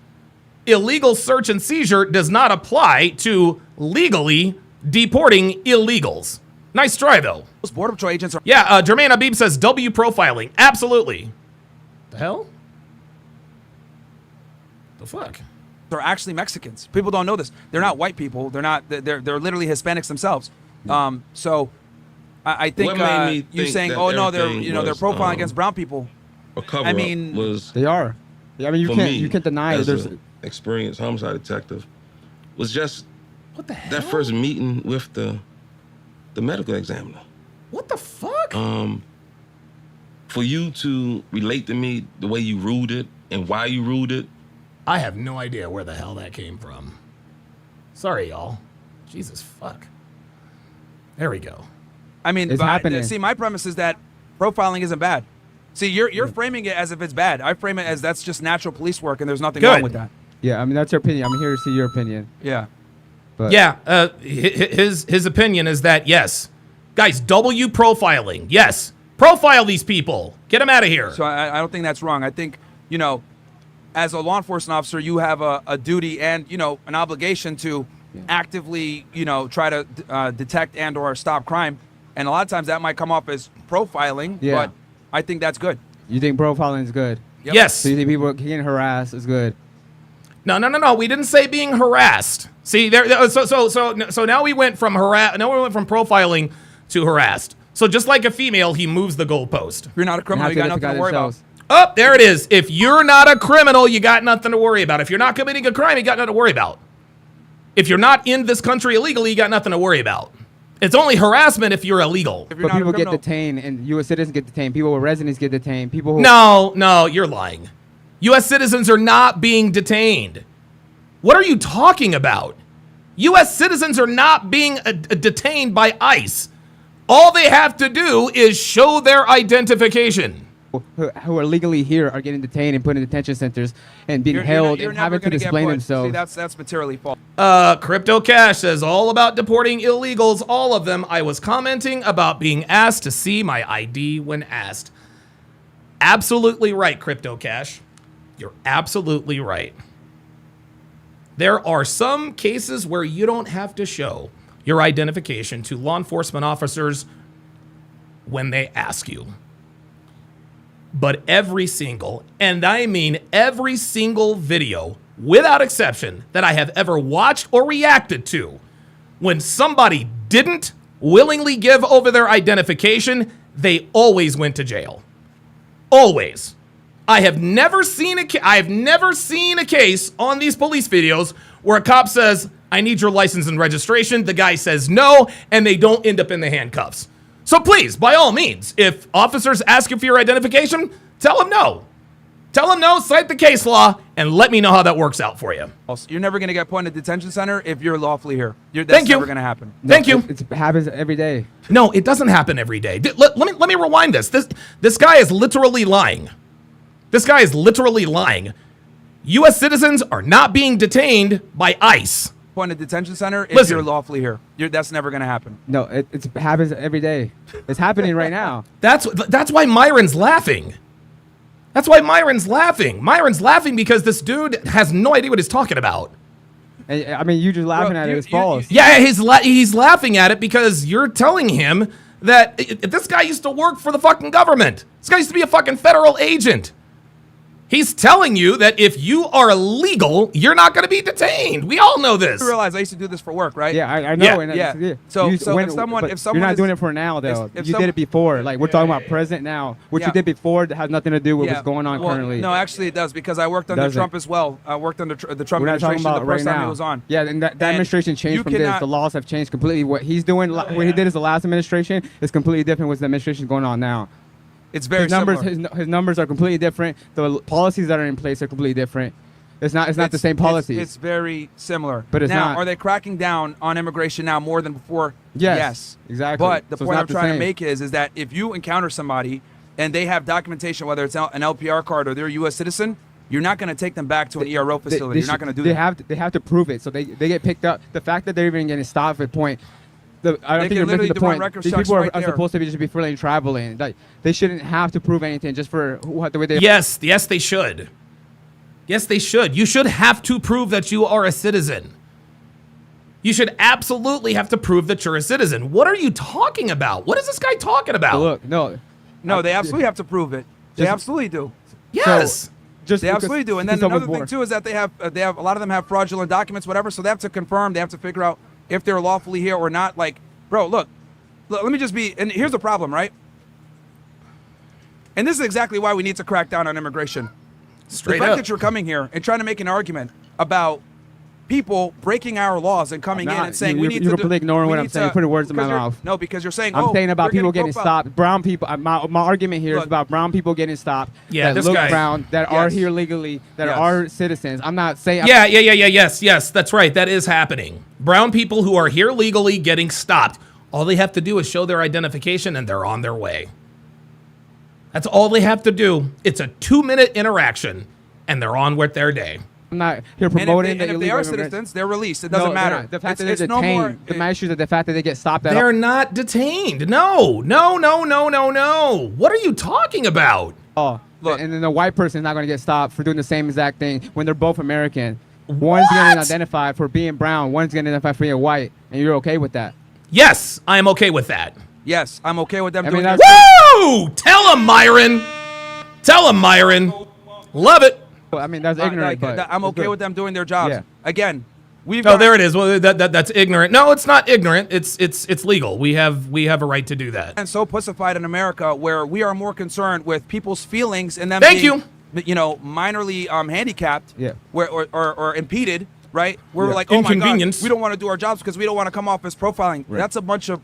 Illegal search and seizure does not apply to legally deporting illegals. Nice try, though. Those Border Patrol agents are. Yeah, Jermaine Habib says W profiling. Absolutely. The hell? The fuck? They're actually Mexicans. People don't know this. They're not white people. They're not. They're literally Hispanics themselves. So, I think What made me you think saying, that oh no, they're everything they're was, profiling against brown people. A cover I mean, was they are. Yeah, I mean, you can't deny it. as There's an experienced homicide detective was just what the hell? That first meeting with the medical examiner. What the fuck? For you to relate to me the way you ruled it and why you ruled it, I have no idea where the hell that came from. Sorry, y'all. Jesus fuck. There we go. I mean, It's happening. see, my premise is that profiling isn't bad. See, you're framing it as if it's bad. I frame it as that's just natural police work, and there's nothing wrong with that. Yeah, I mean that's your opinion. I'm here to see your opinion. Yeah. But Yeah, his opinion is that yes, guys, W profiling. Yes, profile these people. Get them out of here. So I don't think that's wrong. I think as a law enforcement officer, you have a duty and an obligation to actively try to detect and or stop crime. And a lot of times that might come off as profiling, Yeah. but I think that's good. you think profiling is good? Yep. Yes. So you think people getting harassed is good? No. We didn't say being harassed. See, so now we went from profiling to harassed. So just like a female, he moves the goalpost. If you're not a criminal, you got nothing to worry about. Oh, there it is. If you're not a criminal, you got nothing to worry about. If you're not committing a crime, you got nothing to worry about. If you're not in this country illegally, you got nothing to worry about. It's only harassment if you're illegal. If you're But not a people get criminal- detained, and U.S. citizens get detained. People with residence get detained. People who No, you're lying. U.S. citizens are not being detained. What are you talking about? U.S. citizens are not being detained by ICE. All they have to do is show their identification. who are legally here are getting detained and put in detention centers and being held and having to explain themselves. See, that's materially false. Crypto Cash says all about deporting illegals, all of them. I was commenting about being asked to see my ID when asked. Absolutely right, Crypto Cash. You're absolutely right. There are some cases where you don't have to show your identification to law enforcement officers when they ask you. But every single, and I mean every single video, without exception, that I have ever watched or reacted to, when somebody didn't willingly give over their identification, they always went to jail. Always. I have never seen a case on these police videos where a cop says, I need your license and registration. The guy says no, and they don't end up in the handcuffs. So please, by all means, if officers ask you for your identification, tell them no. Tell them no, cite the case law, and let me know how that works out for you. You're never going to get put in a detention center if you're lawfully here. That's Thank you. never going to happen. Thank you. It happens every day. No, it doesn't happen every day. Let me rewind this. This guy is literally lying. This guy is literally lying. U.S. citizens are not being detained by ICE. Put in a detention center if Listen. you're lawfully here. That's never going to happen. No, it happens every day. It's happening right now. That's why Myron's laughing. That's why Myron's laughing. Myron's laughing because this dude has no idea what he's talking about. And, I mean, you just laughing at it. It's false. Yeah, he's laughing at it because you're telling him that this guy used to work for the fucking government. This guy used to be a fucking federal agent. He's telling you that if you are illegal, you're not going to be detained. We all know this. You realize I used to do this for work, right? Yeah, I know. Yeah. And Yeah. So if someone you're not doing it for now, though. You did it before. Like we're talking about present now. What you did before has nothing to do with what's going on currently. No, actually it does because I worked under Trump as well. I worked under the Trump We're not talking administration about the right first time now. it was on. Yeah, and that administration changed from this. The laws have changed completely. What he's doing, what he did as the last administration, is completely different with the administration going on now. It's very his numbers. similar. His numbers are completely different. The policies that are in place are completely different. It's not the same policies. It's very similar. But it's now, not. are they cracking down on immigration now more than before? Yes, exactly. But the So it's point not I'm the trying to same. make is that if you encounter somebody and they have documentation, whether it's an LPR card or they're a U.S. citizen, you're not going to take them back to an ERO facility. You're not going to do that. They have to prove it. So they get picked up. The fact that they're even getting stopped at point. I don't They think can you're missing literally the do point. record These checks people right are there. supposed to be just be freely traveling. Like they shouldn't have to prove anything just for the way they. Yes, they should. Yes, they should. You should have to prove that you are a citizen. You should absolutely have to prove that you're a citizen. What are you talking about? What is this guy talking about? Look, no, they absolutely have to prove it. They Just- absolutely do. Yes. They absolutely do. And then someone's another thing born. too is that they have a lot of them have fraudulent documents, whatever. So they have to confirm. They have to figure out if they're lawfully here or not. Like, bro, look, let me just be. And here's the problem, right? And this is exactly why we need to crack down on immigration. Straight the fact up. that you're coming here and trying to make an argument about people breaking our laws and coming in and saying we need to. You're completely ignoring what I'm saying. You're putting words in my mouth. No, because you're saying I'm saying about you're people getting profiled. stopped. Brown people. My argument here is about brown people getting stopped. Yeah, that this look guy- brown, that are Yes. here legally, that Yes. are citizens. I'm not saying. Yes, that's right. That is happening. Brown people who are here legally getting stopped. All they have to do is show their identification and they're on their way. That's all they have to do. It's a 2-minute interaction and they're on with their day. I'm not here And promoting if that they illegal are immigrants. citizens, they're released. It No, doesn't they're matter. not. The fact It's that they're no more. detained. My issue is the fact that they get stopped at. They're not detained. No. What are you talking about? Oh, Look. and then the white person is not going to get stopped for doing the same exact thing when they're both American. One's getting identified for being brown. One's getting identified for being white, and you're okay with that. Yes, I am okay with that. Yes, I'm okay with them I doing mean, that. Woo! Tell him, Myron. Tell him, Myron. Love it. Well, I mean, that's ignorant, but I'm it's okay good. with them doing their jobs. Yeah. Again, we've Oh, got- there it is. Well, that's ignorant. No, it's not ignorant. It's legal. We have a right to do that. and so pussified in America where we are more concerned with people's feelings and them Thank being, minorly handicapped Yeah. or impeded, right? We're Yeah. like, oh my God, Inconvenience. we don't want to do our jobs because we don't want to come off as profiling. Right. That's a bunch of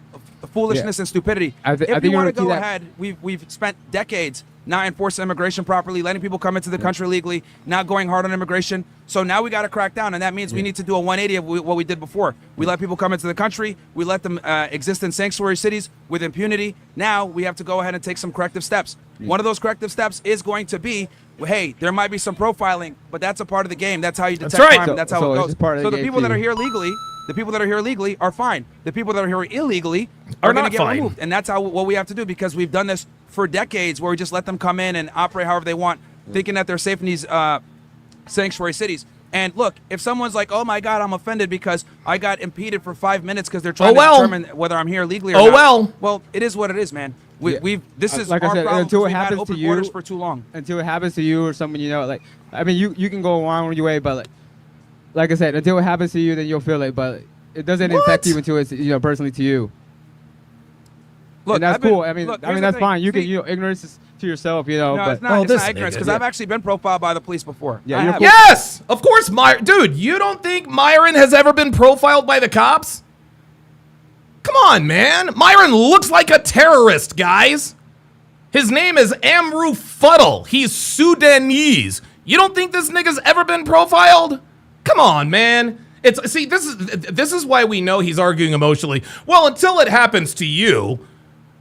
foolishness and stupidity. I If think you you're want to gonna go see that- ahead, we've spent decades not enforcing immigration properly, letting people come into the country legally, not going hard on immigration. So now we got to crack down, and that means we need to do a 180 of what we did before. We let people come into the country, we let them exist in sanctuary cities with impunity. Now we have to go ahead and take some corrective steps. One of those corrective steps is going to be, hey, there might be some profiling, but that's a part of the game. That's how you detect right. crime. That's how So it it's goes. just part of So the the game people that too. are here legally, are fine. The people that are here illegally Are are going not to get fine. removed, and that's what we have to do because we've done this for decades, where we just let them come in and operate however they want, thinking that they're safe in these sanctuary cities. And look, if someone's like, "Oh my God, I'm offended because I got impeded for 5 minutes because they're trying Oh, well. to determine whether I'm here legally or Oh, not." well. Well, it is what it is, man. This is like our I said, problem. until because it we've had happens open to you, borders for too long. until it happens to you or someone you know, like I mean, you can go on your way, but like I said, until it happens to you, then you'll feel it. But it doesn't affect you until it's personally to you. What? Like I said, until it happens to you, then you'll feel it. But it doesn't affect you until it's personally to you. Like I said, until it happens to you, then you'll feel it. But it doesn't affect you until it's personally to you. Look, and that's I've been- cool. I mean, look, I mean here's that's the thing. fine. You can, See- you know, ignorance is to yourself, you know. No, but it's not, it's not ignorance because I've actually been profiled by the police before. Yeah, I you're have. cool. Yes, of course, Myron. Dude, you don't think Myron has ever been profiled by the cops? Come on, man. Myron looks like a terrorist, guys. His name is Amru Fuddle. He's Sudanese. You don't think this nigga's ever been profiled? Come on, man. See, this is why we know he's arguing emotionally. Well, until it happens to you,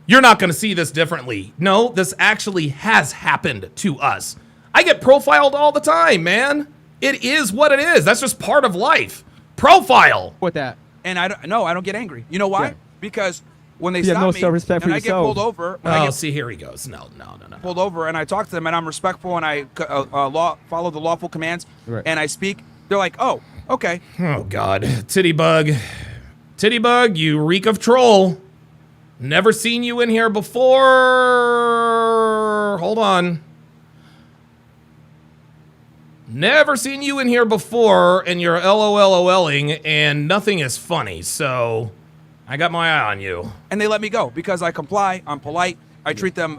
you're not going to see this differently. No, this actually has happened to us. I get profiled all the time, man. It is what it is. That's just part of life. Profile. With that. And I don't get angry. You know why? Yeah. Because when they You have stop no me self-respect and for I get yourself. pulled over, when Oh, I get see, here he goes. No. pulled over and I talk to them and I'm respectful and I follow the lawful commands and I speak, they're like, oh, okay. Oh, God. Titty Bug. Titty Bug, you reek of troll. Never seen you in here before. Hold on. Never seen you in here before, and you're LOLing, and nothing is funny, so I got my eye on you. And they let me go because I comply, I'm polite, I treat them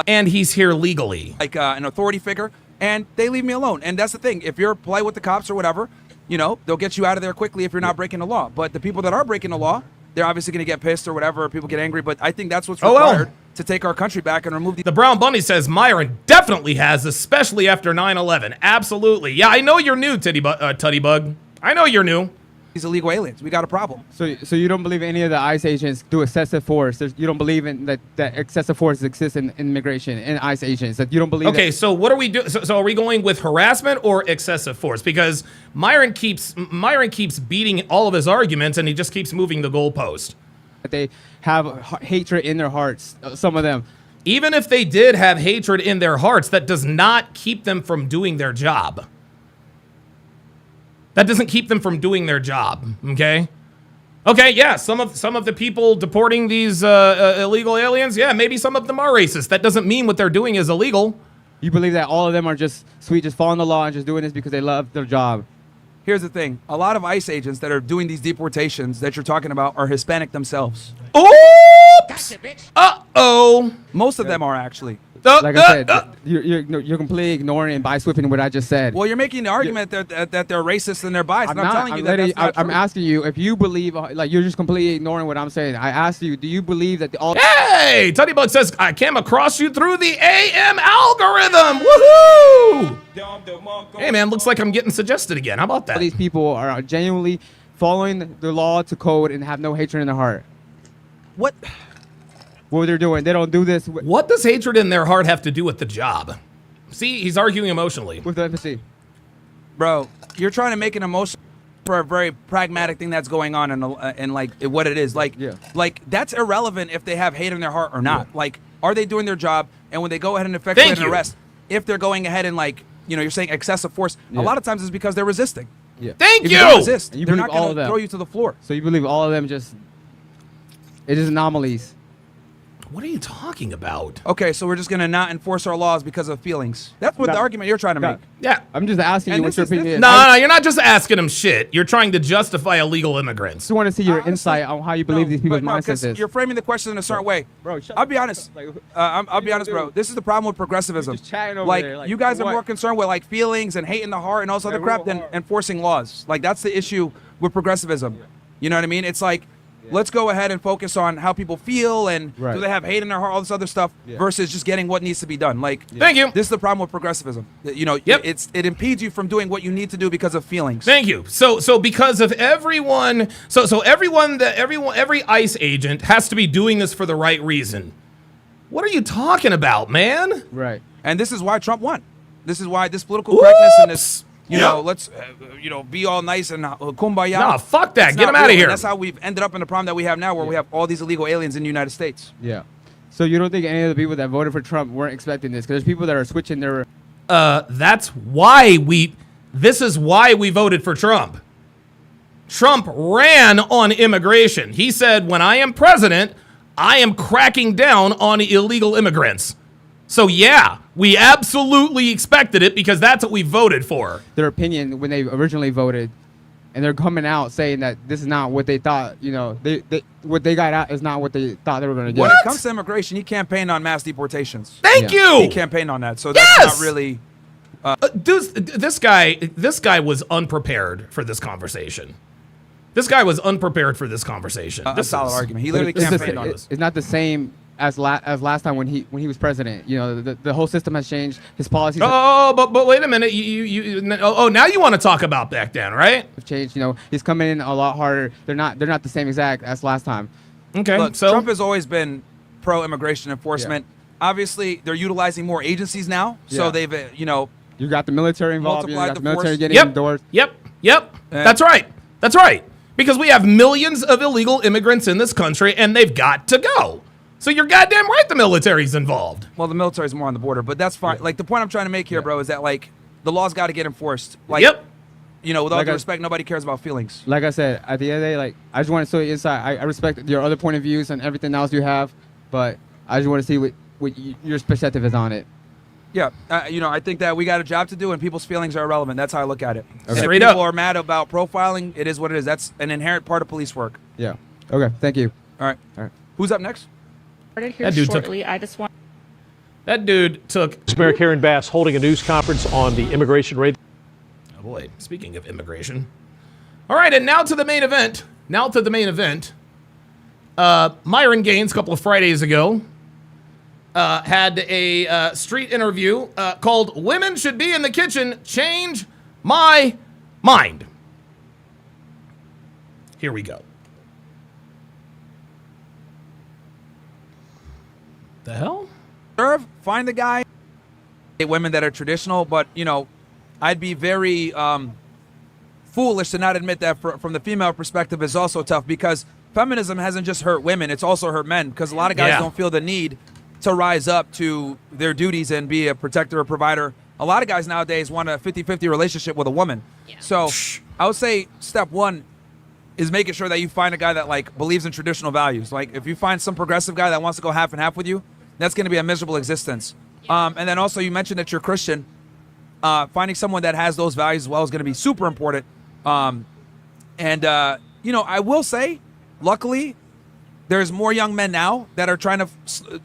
and he's here legally. Like an authority figure, and they leave me alone. And that's the thing. If you're polite with the cops or whatever, you know, they'll get you out of there quickly if you're not breaking the law. But the people that are breaking the law, they're obviously going to get pissed or whatever, or people get angry. But I think that's what's required to take our country back and remove The Brown Bunny says Myron definitely has, especially after 9/11. Absolutely. Yeah, I know you're new, Tutty Bug. I know you're new. these illegal aliens. We got a problem. So you don't believe any of the ICE agents do excessive force? You don't believe in that excessive force exists in immigration and ICE agents? That you don't believe? Okay, so what are we doing? So are we going with harassment or excessive force? Because Myron keeps beating all of his arguments, and he just keeps moving the goalpost. That they have hatred in their hearts. Some of them. Even if they did have hatred in their hearts, that does not keep them from doing their job. That doesn't keep them from doing their job, okay? Okay, yeah, some of the people deporting these illegal aliens, yeah, maybe some of them are racist. That doesn't mean what they're doing is illegal. You believe that all of them are just sweet, just following the law and just doing this because they love their job? Here's the thing. A lot of ICE agents that are doing these deportations that you're talking about are Hispanic themselves. Oops! Uh-oh. Most of them are actually. Like I said, you're completely ignoring and by-sweeping what I just said. Well, you're making the argument that they're racist and they're biased. I'm telling you that's not I'm true. asking you if you believe, like you're just completely ignoring what I'm saying. I asked you, do you believe that all? Hey, Tutty Bug says I came across you through the AM algorithm. Woohoo! Hey man, looks like I'm getting suggested again. How about that? These people are genuinely following the law to code and have no hatred in their heart. What they're doing? They don't do this. What does hatred in their heart have to do with the job? See, he's arguing emotionally. With the empathy. Bro, you're trying to make an emotion for a very pragmatic thing that's going on and like what it is. Like that's irrelevant if they have hate in their heart or not. Like, are they doing their job? And when they go ahead and effectuate an arrest, if they're going ahead and like, you know, you're saying excessive force, a lot of times it's because they're resisting. Yeah. Thank if you. you don't resist, You they're believe not all going of to them. throw you to the floor. So you believe all of them just? It is anomalies. What are you talking about? Okay, so we're just going to not enforce our laws because of feelings. That's what the argument you're trying to make. Yeah. I'm just asking you what your opinion is. No, you're not just asking him shit. You're trying to justify illegal immigrants. I just want to see your insight on how you believe these people's But no, mindsets 'cause is. you're framing the question in a certain way. Bro, I'll be honest. I'll be honest, bro. This is the problem with progressivism. chatting over Like, there, like, you guys for are what? more concerned with like feelings and hate in the heart and all this other crap than enforcing laws. Like, that's the issue with progressivism. You know what I mean? It's like, let's go ahead and focus on how people feel and do they have hate in their heart, all this other stuff, versus just getting what needs to be done. Like, Thank you. This is the problem with progressivism. You know, it impedes you from doing what you need to do because of feelings. Thank you. So because of everyone, every ICE agent has to be doing this for the right reason. What are you talking about, man? Right. And this is why Trump won. This is why this political correctness and this, you know, let's, be all nice and kumbaya. Nah, fuck that. It's Get not him out of real. here. And that's how we've ended up in the problem that we have now, where we have all these illegal aliens in the United States. Yeah. So you don't think any of the people that voted for Trump weren't expecting this? Because there's people that are switching their. That's why this is why we voted for Trump. Trump ran on immigration. He said, when I am president, I am cracking down on illegal immigrants. So yeah, we absolutely expected it because that's what we voted for. Their opinion when they originally voted and they're coming out saying that this is not what they thought. You know, they what they got out is not what they thought they were going to get. When it comes to immigration, he campaigned on mass deportations. Thank you. He campaigned on that, so that's not really. Dude, this guy was unprepared for this conversation. This guy was unprepared for this conversation. A solid argument. He literally campaigned on this. It's not the same as last time when he was president. You know, the whole system has changed. His policies. But wait a minute. Now you want to talk about back then, right? Have changed. You know, he's coming in a lot harder. They're not the same exact as last time. Okay. Look, so Trump has always been pro-immigration enforcement. Obviously, they're utilizing more agencies now, so they've You got the military involved. You multiplied got the the military force. getting Yep. endorsed. Yep. That's right. Because we have millions of illegal immigrants in this country, and they've got to go. So you're goddamn right the military's involved. Well, the military's more on the border, but that's fine. Like, the point I'm trying to make here, bro, is that, like, the law's got to get enforced. Like, you know, with all due respect, nobody cares about feelings. Like I said, at the end of the day, like, I just want to show you inside. I respect your other point of views and everything else you have, but I just want to see what your perspective is on it. Yeah, you know, I think that we got a job to do, and people's feelings are irrelevant. That's how I look at it. Okay. And if Straight people up. are mad about profiling, it is what it is. That's an inherent part of police work. Yeah. Okay. Thank you. All right. Who's up next? Started here shortly. I just want. That dude took. Mayor Karen Bass holding a news conference on the immigration rate. Oh boy, speaking of immigration. All right, and now to the main event. Myron Gaines, a couple of Fridays ago, had a street interview called "Women Should Be in the Kitchen, Change My Mind." Here we go. The hell? Find the guy. Women that are traditional, but, you know, I'd be very foolish to not admit that from the female perspective is also tough, because feminism hasn't just hurt women, it's also hurt men, because a lot of guys don't feel the need to rise up to their duties and be a protector or provider. A lot of guys nowadays want a 50-50 relationship with a woman. So I would say step one is making sure that you find a guy that, like, believes in traditional values. Like, if you find some progressive guy that wants to go half and half with you, that's going to be a miserable existence. And then also, you mentioned that you're Christian. Finding someone that has those values as well is going to be super important. You know, I will say, luckily, there's more young men now that are trying to,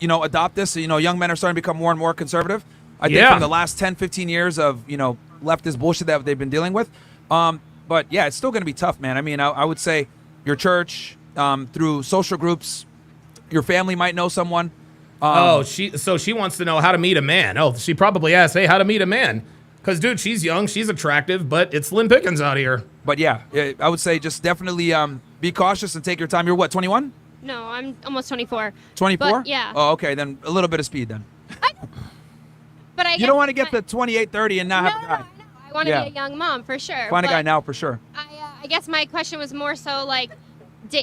you know, adopt this. You know, young men are starting to become more and more conservative. I think from the last 10, 15 years of, you know, leftist bullshit that they've been dealing with. But yeah, it's still going to be tough, man. I mean, I would say your church, through social groups, your family might know someone. So she wants to know how to meet a man. Oh, she probably asked, hey, how to meet a man. Because, dude, she's young, she's attractive, but it's slim pickings out here. But yeah, I would say just definitely be cautious and take your time. You're what, 21? No, I'm almost 24. 24? But, yeah. Oh, okay, then a little bit of speed then. But I You don't want to get to 28, 30 and not have a guy. I want to be a young mom for sure. Find a but guy now for sure. I guess my question was more so like,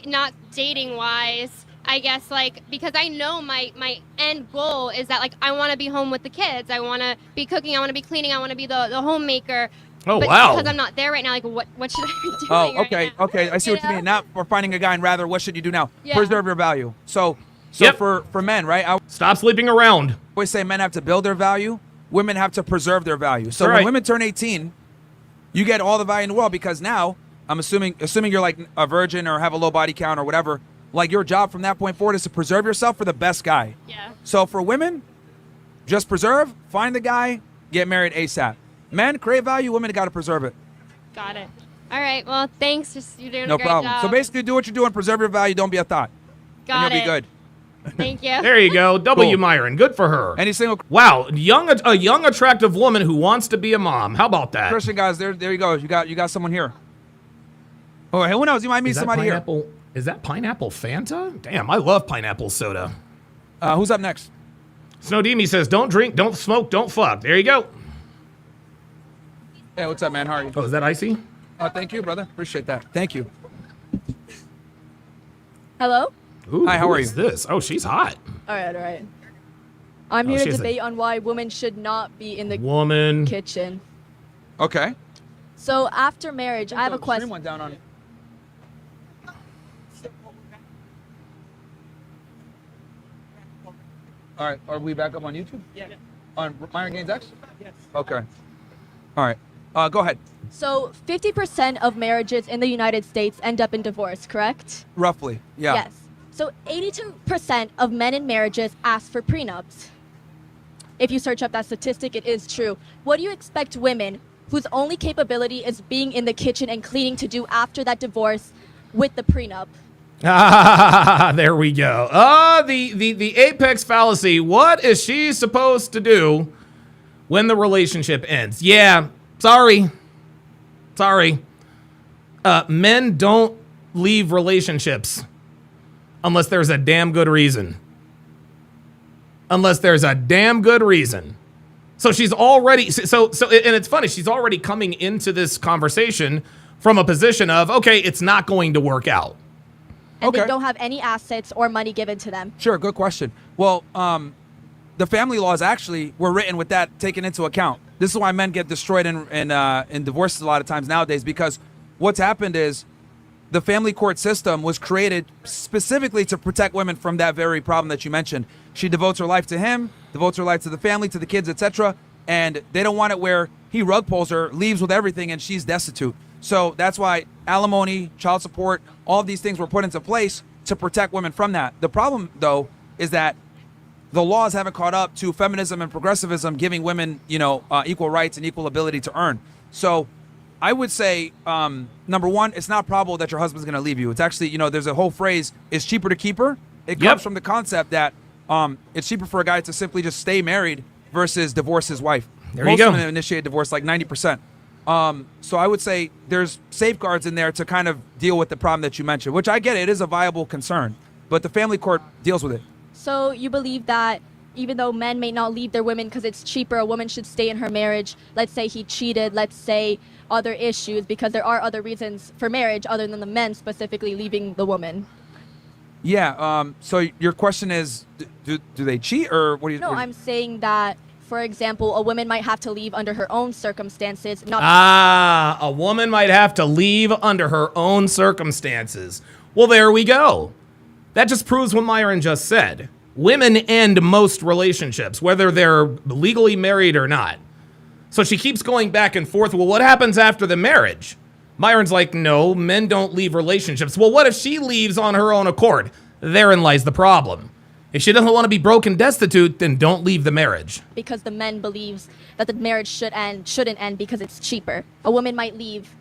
not dating wise. I guess, like, because I know my end goal is that, like, I want to be home with the kids. I want to be cooking. I want to be cleaning. I want to be the homemaker. Oh, but wow. because I'm not there right now, like, what should I be doing? Oh, okay, okay. I see what you mean. Not for finding a guy, and rather, what should you do now? Yeah. Preserve your value. So for men, right? Stop sleeping around. I always say men have to build their value. Women have to preserve their value. So when women turn 18, you get all the value in the world, because now, I'm assuming you're like a virgin or have a low body count or whatever, like, your job from that point forward is to preserve yourself for the best guy. Yeah. So for women, just preserve, find the guy, get married ASAP. Men, create value, women got to preserve it. Got it. All right. Well, thanks. You're doing No a great problem. job. So basically, do what you're doing, preserve your value, don't be a thought. Got and you'll it. be good. Thank you. There you go. W. Cool. Myron. Good for her. Any single. Wow. A young, attractive woman who wants to be a mom. How about that? Christian guys, there you go. You got someone here. Oh, who knows? You might meet Is that somebody here. Is that pineapple Fanta? Damn, I love pineapple soda. Who's up next? Snowdemi says, don't drink, don't smoke, don't fuck. There you go. Hey, what's up, man? How are you? Oh, is that icy? Thank you, brother. Appreciate that. Thank you. Hello? Ooh, Hi, how who are is you? this? Oh, she's hot. All right. I'm Oh, here she to has a- debate on why women should not be in the Woman. kitchen. Okay. So after marriage, I have a question. One down on it. All right. Are we back up on YouTube? Yeah. On Myron Gaines X? Yes. Okay. All right. Go ahead. So 50% of marriages in the United States end up in divorce, correct? Roughly, yeah. Yes. So 82% of men in marriages ask for prenups. If you search up that statistic, it is true. What do you expect women whose only capability is being in the kitchen and cleaning to do after that divorce with the prenup? There we go. The apex fallacy. What is she supposed to do when the relationship ends? Yeah, sorry. Men don't leave relationships unless there's a damn good reason. So she's already, and it's funny, she's already coming into this conversation from a position of, okay, it's not going to work out. And they don't have any assets or money given to them. Sure, good question. Well, the family laws actually were written with that taken into account. This is why men get destroyed in divorces a lot of times nowadays, because what's happened is the family court system was created specifically to protect women from that very problem that you mentioned. She devotes her life to him, devotes her life to the family, to the kids, etc. And they don't want it where he rug pulls her, leaves with everything, and she's destitute. So that's why alimony, child support, all of these things were put into place to protect women from that. The problem, though, is that the laws haven't caught up to feminism and progressivism giving women, equal rights and equal ability to earn. So I would say, number one, it's not probable that your husband's going to leave you. It's actually, there's a whole phrase, it's cheaper to keep her. It comes from the concept that it's cheaper for a guy to simply just stay married versus divorce his wife. There you go. Most women initiate divorce, like 90%. So I would say there's safeguards in there to kind of deal with the problem that you mentioned, which I get it is a viable concern, but the family court deals with it. So you believe that even though men may not leave their women because it's cheaper, a woman should stay in her marriage. Let's say he cheated, let's say other issues, because there are other reasons for marriage other than the men specifically leaving the woman. Yeah. So your question is, do they cheat, or what do you? No, I'm saying that, for example, a woman might have to leave under her own circumstances. A woman might have to leave under her own circumstances. Well, there we go. That just proves what Myron just said. Women end most relationships, whether they're legally married or not. So she keeps going back and forth. Well, what happens after the marriage? Myron's like, no, men don't leave relationships. Well, what if she leaves on her own accord? Therein lies the problem. If she doesn't want to be broke and destitute, then don't leave the marriage. Because the men believes that the marriage shouldn't end because it's cheaper. A woman might leave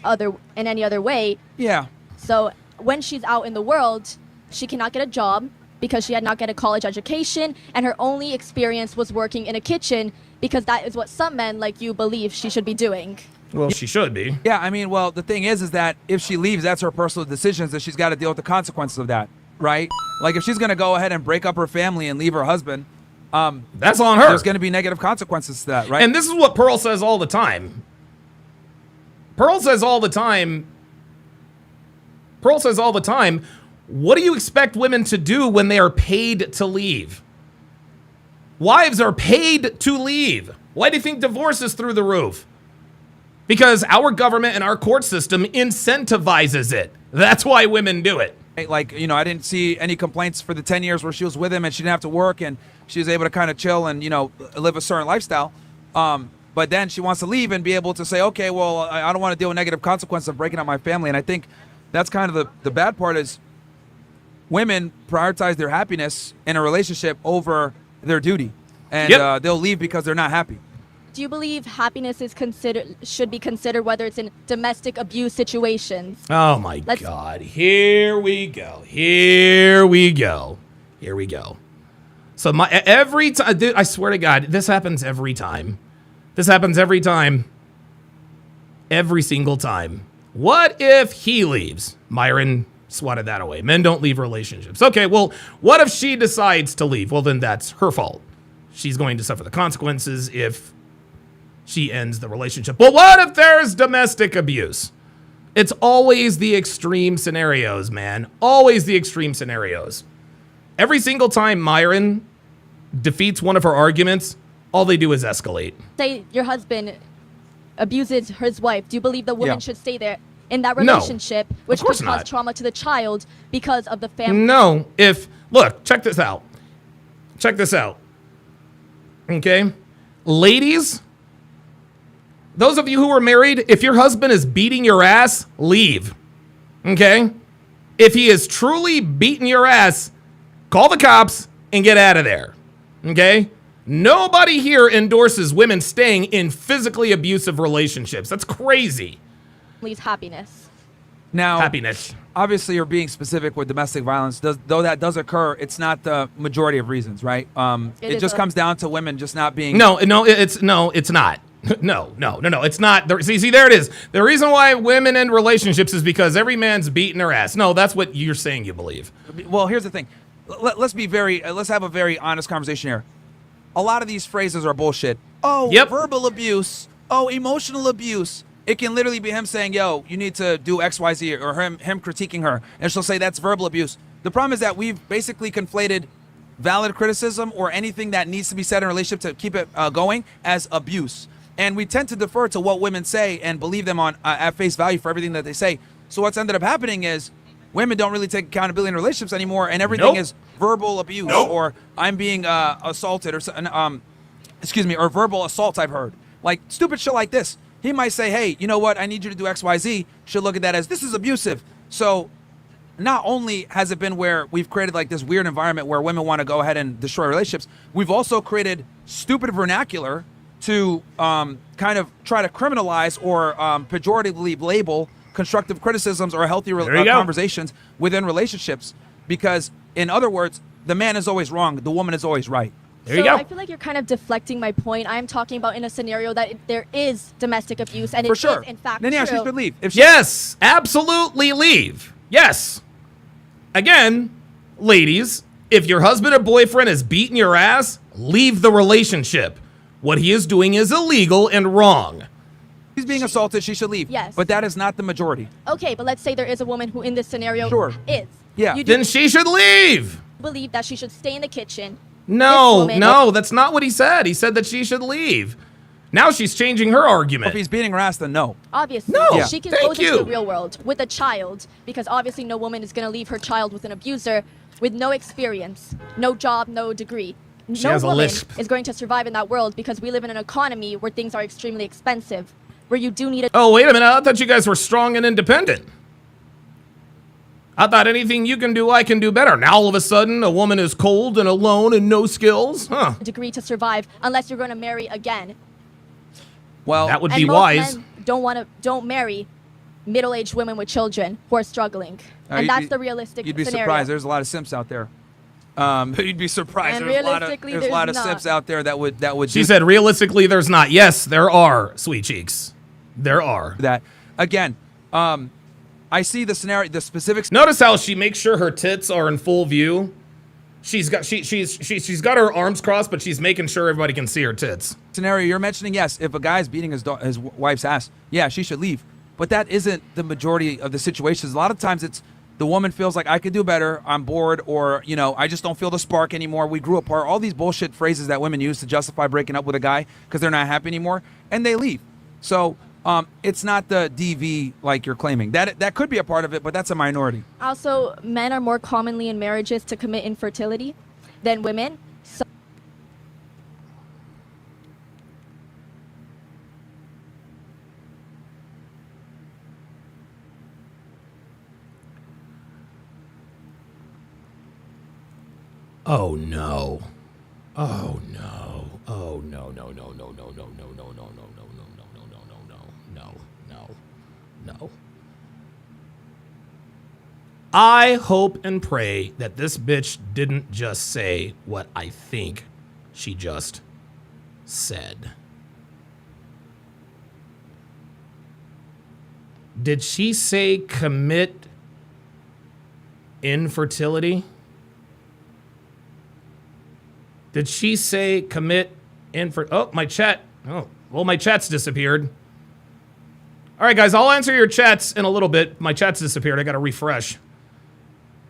in any other way. Yeah. So when she's out in the world, she cannot get a job because she had not get a college education, and her only experience was working in a kitchen because that is what some men like you believe she should be doing. Well, she should be. Yeah, I mean, well, the thing is that if she leaves, that's her personal decisions, that she's got to deal with the consequences of that, right? Like, if she's going to go ahead and break up her family and leave her husband, that's on her. There's going to be negative consequences to that, right? And this is what Pearl says all the time. Pearl says all the time, what do you expect women to do when they are paid to leave? Wives are paid to leave. Why do you think divorce is through the roof? Because our government and our court system incentivizes it. That's why women do it. Like, I didn't see any complaints for the 10 years where she was with him and she didn't have to work and she was able to kind of chill and, live a certain lifestyle. But then she wants to leave and be able to say, okay, well, I don't want to deal with negative consequences of breaking up my family. And I think that's kind of the bad part is women prioritize their happiness in a relationship over their duty. And they'll leave because they're not happy. Do you believe happiness should be considered whether it's in domestic abuse situations? Oh my God. Here we go. So every time, dude, I swear to God, this happens every time. Every single time. What if he leaves? Myron swatted that away. Men don't leave relationships. Okay, well, what if she decides to leave? Well, then that's her fault. She's going to suffer the consequences if she ends the relationship. But what if there's domestic abuse? It's always the extreme scenarios, man. Always the extreme scenarios. Every single time Myron defeats one of her arguments, all they do is escalate. Say your husband abuses his wife. Do you believe the woman should stay there in that relationship, which could cause trauma to the child because of the family? No. Look, check this out. Okay? Ladies, those of you who are married, if your husband is beating your ass, leave. Okay? If he is truly beating your ass, call the cops and get out of there. Okay? Nobody here endorses women staying in physically abusive relationships. That's crazy. Leaves happiness. Now, happiness. Obviously, you're being specific with domestic violence. Though that does occur, it's not the majority of reasons, right? It just comes down to women just not being. No, it's not. No, it's not. See, there it is. The reason why women in relationships is because every man's beating their ass. No, that's what you're saying you believe. Well, here's the thing. Let's have a very honest conversation here. A lot of these phrases are bullshit. Oh, verbal abuse. Oh, emotional abuse. It can literally be him saying, yo, you need to do X, Y, Z, or him critiquing her. And she'll say that's verbal abuse. The problem is that we've basically conflated valid criticism or anything that needs to be said in a relationship to keep it going as abuse. And we tend to defer to what women say and believe them on at face value for everything that they say. So what's ended up happening is women don't really take accountability in relationships anymore, and everything is verbal abuse or I'm being assaulted or or verbal assaults. I've heard like stupid shit like this. He might say, hey, you know what? I need you to do X, Y, Z. She'll look at that as this is abusive. So not only has it been where we've created like this weird environment where women want to go ahead and destroy relationships, we've also created stupid vernacular to kind of try to criminalize or pejoratively label constructive criticisms or healthy conversations within relationships. Because, in other words, the man is always wrong, the woman is always right. There you go. I feel like you're kind of deflecting my point. I'm talking about in a scenario that there is domestic abuse, and it is in fact then, yeah, true. she should leave. Yes, absolutely leave. Yes. Again, ladies, if your husband or boyfriend is beating your ass, leave the relationship. What he is doing is illegal and wrong. He's being assaulted, she should leave. Yes. But that is not the majority. Okay, but let's say there is a woman who in this scenario is. Yeah. Then she should leave. Believe that she should stay in the kitchen. No, that's not what he said. He said that she should leave. Now she's changing her argument. If he's beating her ass, then no. Obviously, she can go into the real world with a child, because obviously no woman is going to leave her child with an abuser with no experience, no job, no degree. No woman is going to survive in that world because we live in an economy where things are extremely expensive, where you do need a... Oh, wait a minute. I thought you guys were strong and independent. I thought anything you can do, I can do better. Now all of a sudden, a woman is cold and alone and no skills? Huh. Degree to survive unless you're going to marry again. Well, that would be wise. Men don't marry middle-aged women with children who are struggling. And that's the realistic scenario. You'd be surprised. There's a lot of simps out there. You'd be surprised. And there's a lot of simps out there that would. She said, realistically, there's not. Yes, there are, sweet cheeks. There are. That again. I see the scenario, the specifics. Notice how she makes sure her tits are in full view. She's got got her arms crossed, but she's making sure everybody can see her tits. Scenario you're mentioning, yes. If a guy's beating his wife's ass, yeah, she should leave. But that isn't the majority of the situations. A lot of times it's the woman feels like I could do better, I'm bored, or, you know, I just don't feel the spark anymore. We grew apart. All these bullshit phrases that women use to justify breaking up with a guy because they're not happy anymore, and they leave. So it's not the DV like you're claiming. That could be a part of it, but that's a minority. Also, men are more commonly in marriages to commit infertility than women. So oh no. Oh no. Oh no, no, no, no, no, no, no, no, no, no, no, no, no, no, no, no, no, no, no. I hope and pray that this bitch didn't just say what I think she just said. Did she say commit infertility? Did she say commit oh, my chat. Oh, well, my chat's disappeared. All right, guys, I'll answer your chats in a little bit. My chat's disappeared. I got to refresh.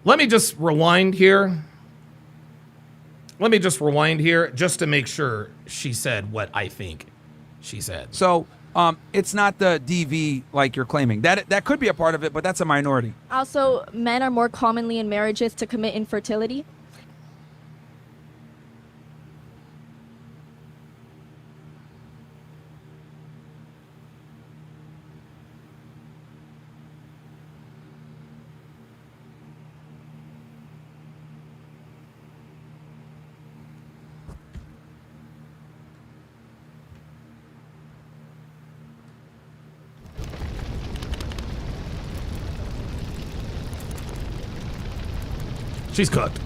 Let me just rewind here. Just to make sure she said what I think she said. So it's not the DV like you're claiming. That could be a part of it, but that's a minority. Also, men are more commonly in marriages to commit infertility. She's cooked.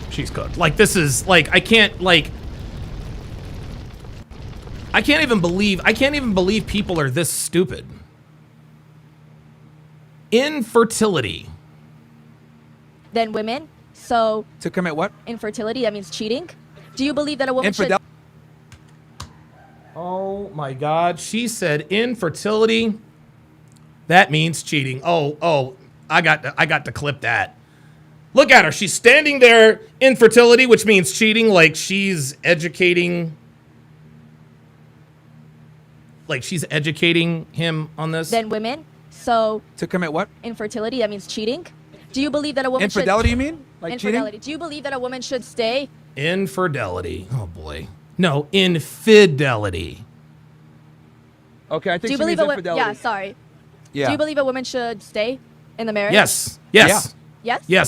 She's cooked. Like, this is, like, I can't even believe people are this stupid. Infertility. Than women. So To commit what? infertility, that means cheating. Do you believe that a woman Infidel- Oh my God. She said infertility. That means cheating. Oh, I got to clip that. Look at her. She's standing there, infertility, which means cheating, like she's educating him on this. than women. So To commit what? infertility, that means cheating. Do you believe that a woman Infidelity, should you mean? Like infidelity? cheating? Do you believe that a woman should stay? Infidelity. Oh boy. No, infidelity. Okay, I think Do you she believe means a woman? infidelity. Yeah, sorry. Yeah. Do you believe a woman should stay in the marriage? Yes. Yes.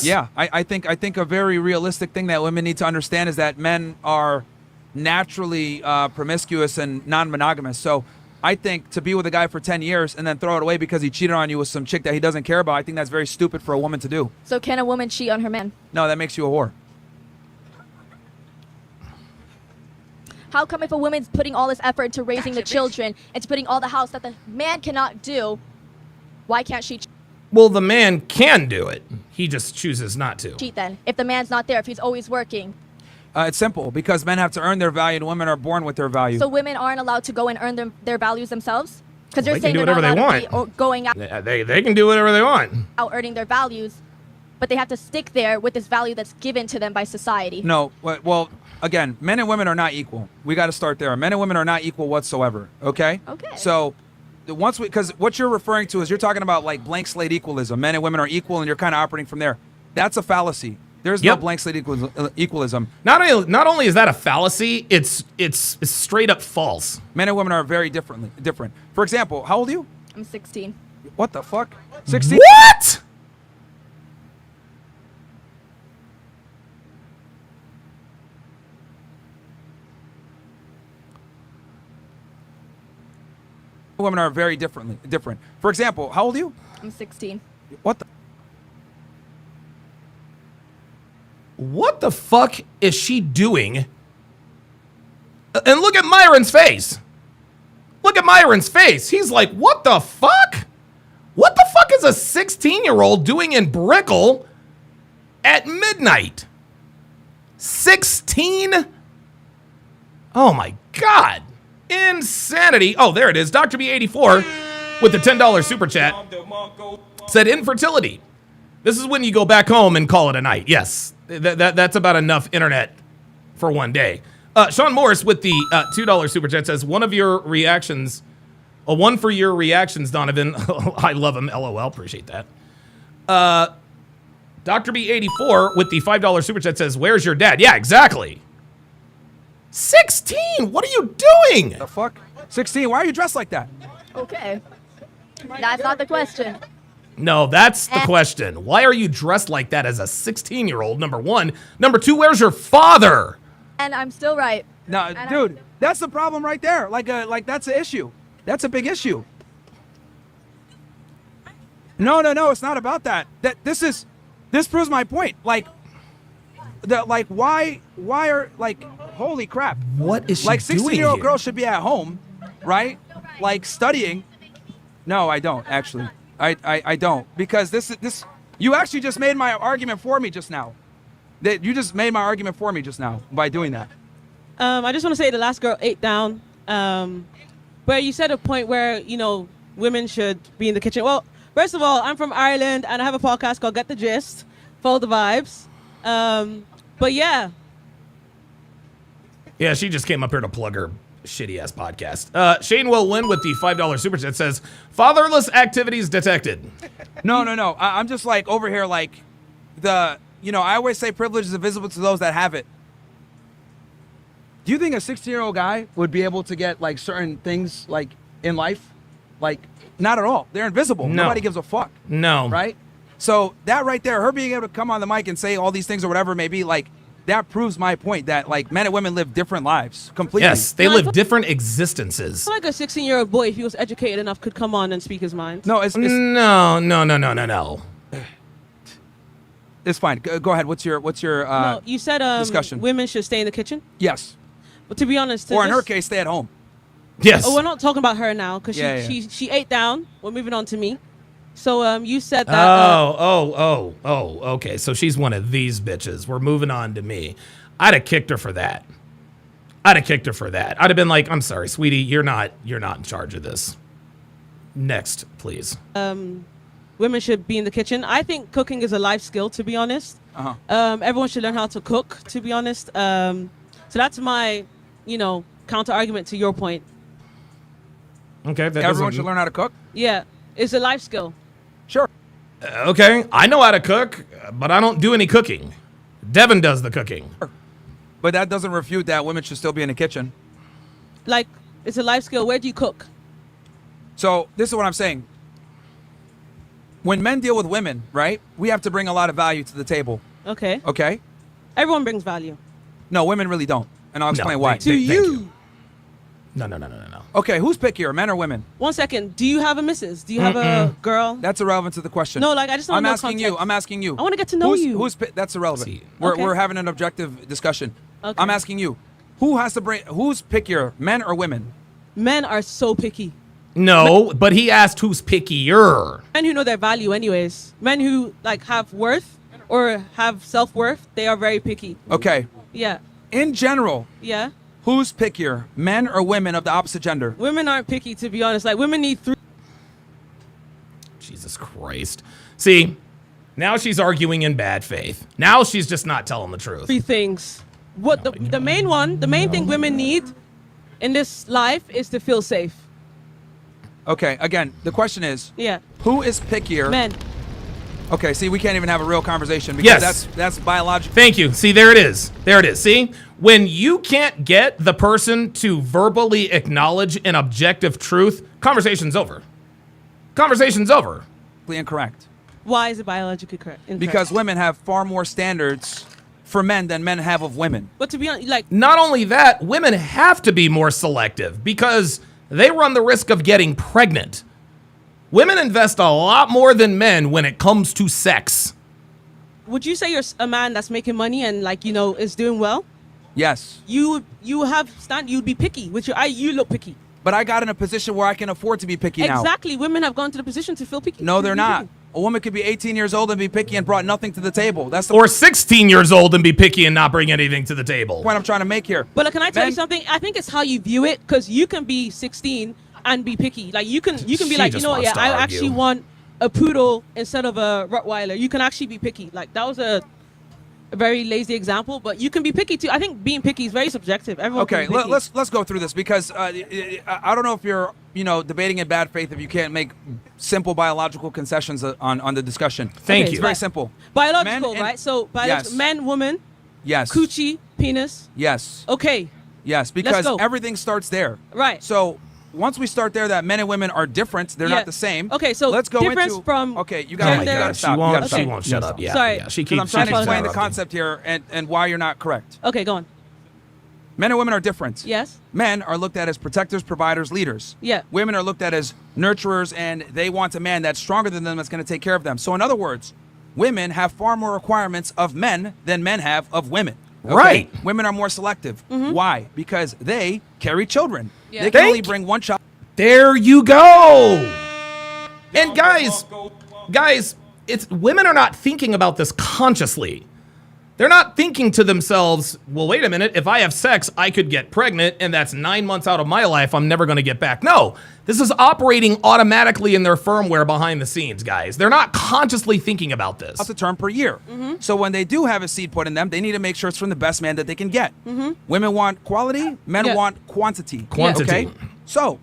Yeah, I think a very realistic thing that women need to understand is that men are naturally promiscuous and non-monogamous. So I think to be with a guy for 10 years and then throw it away because he cheated on you with some chick that he doesn't care about, I think that's very stupid for a woman to do. So can a woman cheat on her man? No, that makes you a whore. How come if a woman's putting all this effort into raising the children, into putting all the house that the man cannot do, why can't she Well, the man can do it. He just chooses not to. cheat then? If the man's not there, if he's always working. It's simple, because men have to earn their value and women are born with their value. So women aren't allowed to go and earn their values themselves? Because Well, you're they can saying do they're not whatever allowed they to be going out, They can do whatever they want. earning their values, but they have to stick there with this value that's given to them by society. No, well, again, men and women are not equal. We got to start there. Men and women are not equal whatsoever, okay? Okay. So because what you're referring to is you're talking about like blank slate equalism. Men and women are equal and you're kind of operating from there. That's a fallacy. There's no blank slate equalism. Not only is that a fallacy, it's straight up false. Men and women are very different. For example, how old are you? I'm 16. What the fuck? 16? What? Women are very different. For example, how old are you? I'm 16. What the? What the fuck is she doing? And look at Myron's face. Look at Myron's face. He's like, what the fuck? What the fuck is a 16-year-old doing in Brickell at midnight? 16? Oh my God. Insanity. Oh, there it is. Dr. B84 with the $10 super chat said infertility. This is when you go back home and call it a night. Yes, that's about enough internet for one day. Sean Morris with the $2 super chat says, one for your reactions, Donovan. I love him. LOL. Appreciate that. Dr. B84 with the $5 super chat says, where's your dad? Yeah, exactly. 16. What are you doing? The fuck? 16. Why are you dressed like that? Okay. That's not the question. No, that's the question. Why are you dressed like that as a 16-year-old? Number one. Number two, where's your father? And I'm still right. No, dude, that's the problem right there. Like that's an issue. That's a big issue. No, it's not about that. This proves my point. Why are holy crap. What is she like doing 16-year-old here? girls should be at home, right? Like studying. No, I don't actually. I don't, because this you actually just made my argument for me just now. You just made my argument for me just now by doing that. I just want to say the last girl ate down. But you said a point where, women should be in the kitchen. Well, first of all, I'm from Ireland and I have a podcast called Get the Gist. Follow the vibes. But yeah. Yeah, she just came up here to plug her shitty ass podcast. Shane will win with the $5 super chat. Says fatherless activities detected. No. I'm just like over here like I always say privilege is invisible to those that have it. Do you think a 16-year-old guy would be able to get like certain things like in life? Like not at all. They're invisible. No. Nobody gives a fuck. No. Right? So that right there, her being able to come on the mic and say all these things or whatever it may be, like that proves my point that like men and women live different lives completely. Yes, they live different existences. I feel like a 16-year-old boy, if he was educated enough, could come on and speak his mind. No, it's no. It's fine. Go ahead. What's your No, you said discussion? women should stay in the kitchen. Yes. But to be honest, Or in her case, stay at home. Yes. Oh, we're not talking about her now because she ate down. We're moving on to me. So you said that. Okay. So she's one of these bitches. We're moving on to me. I'd have kicked her for that. I'd have been like, I'm sorry, sweetie, you're not in charge of this. Next, please. Women should be in the kitchen. I think cooking is a life skill, to be honest. Everyone should learn how to cook, to be honest. So that's my, counter argument to your point. Okay. Everyone should learn how to cook? Yeah, it's a life skill. Sure. Okay, I know how to cook, but I don't do any cooking. Devin does the cooking. But that doesn't refute that women should still be in the kitchen. Like, it's a life skill. Where do you cook? So this is what I'm saying. When men deal with women, right, we have to bring a lot of value to the table. Okay. Okay? Everyone brings value. No, women really don't. And I'll explain why. To you. No. Okay, who's pickier, men or women? 1 second. Do you have a missus? Do you have a girl? That's irrelevant to the question. No, like, I just don't know context. I'm asking you. I want to get to know you. That's irrelevant. Okay. We're having an objective discussion. Okay. I'm asking you. Who's pickier, men or women? Men are so picky. No, but he asked who's pickier. Men who know their value anyways. Men who, have worth or have self-worth, they are very picky. Okay. Yeah. In general. Yeah. Who's pickier, men or women of the opposite gender? Women aren't picky, to be honest. Like, women need 3. Jesus Christ. See, now she's arguing in bad faith. Now she's just not telling the truth. 3 things. What the main thing women need in this life is to feel safe. Okay, again, the question is, who is pickier? Men. Okay, see, we can't even have a real conversation because that's biological. Thank you. See, there it is. See, when you can't get the person to verbally acknowledge an objective truth, conversation's over. Incorrect. Why is it biologically correct? Incorrect? Because women have far more standards for men than men have of women. But to be honest, not only that, women have to be more selective because they run the risk of getting pregnant. Women invest a lot more than men when it comes to sex. Would you say you're a man that's making money and is doing well? Yes. You'd be picky. You look picky. But I got in a position where I can afford to be picky now. Exactly. Women have gone to the position to feel picky. No, they're not. A woman could be 18 years old and be picky and brought nothing to the table. Or 16 years old and be picky and not bring anything to the table. Point I'm trying to make here. But can I tell you something? I think it's how you view it, because you can be 16 and be picky. Like you can be like, I actually want a poodle instead of a Rottweiler. You can actually be picky. Like that was a very lazy example, but you can be picky too. I think being picky is very subjective. Everyone can be picky. let's go through this because I don't know if you're debating in bad faith if you can't make simple biological concessions on the discussion. Thank you. It's very simple. Biological, right? So yes. Men, woman. Yes. Coochie, penis. Yes. Okay. Yes, because everything starts there. Right. So once we start there, that men and women are different. They're not the same. Okay, so let's go difference into from you gotta stop. She won't shut up. Yeah. Sorry. Yeah. She keeps. I'm trying to explain the concept here and why you're not correct. Okay, go on. Men and women are different. Yes. Men are looked at as protectors, providers, leaders. Yeah. Women are looked at as nurturers, and they want a man that's stronger than them, that's going to take care of them. So in other words, women have far more requirements of men than men have of women. Okay? Right. Women are more selective. Why? Because they carry children. Yeah. They can only bring one child. There you go. And guys, it's women are not thinking about this consciously. They're not thinking to themselves, well, wait a minute, if I have sex, I could get pregnant, and that's 9 months out of my life I'm never going to get back. No, this is operating automatically in their firmware behind the scenes, guys. They're not consciously thinking about this. That's a term per year. So when they do have a seed put in them, they need to make sure it's from the best man that they can get. Women want quality, men want quantity. Quantity. Okay? So,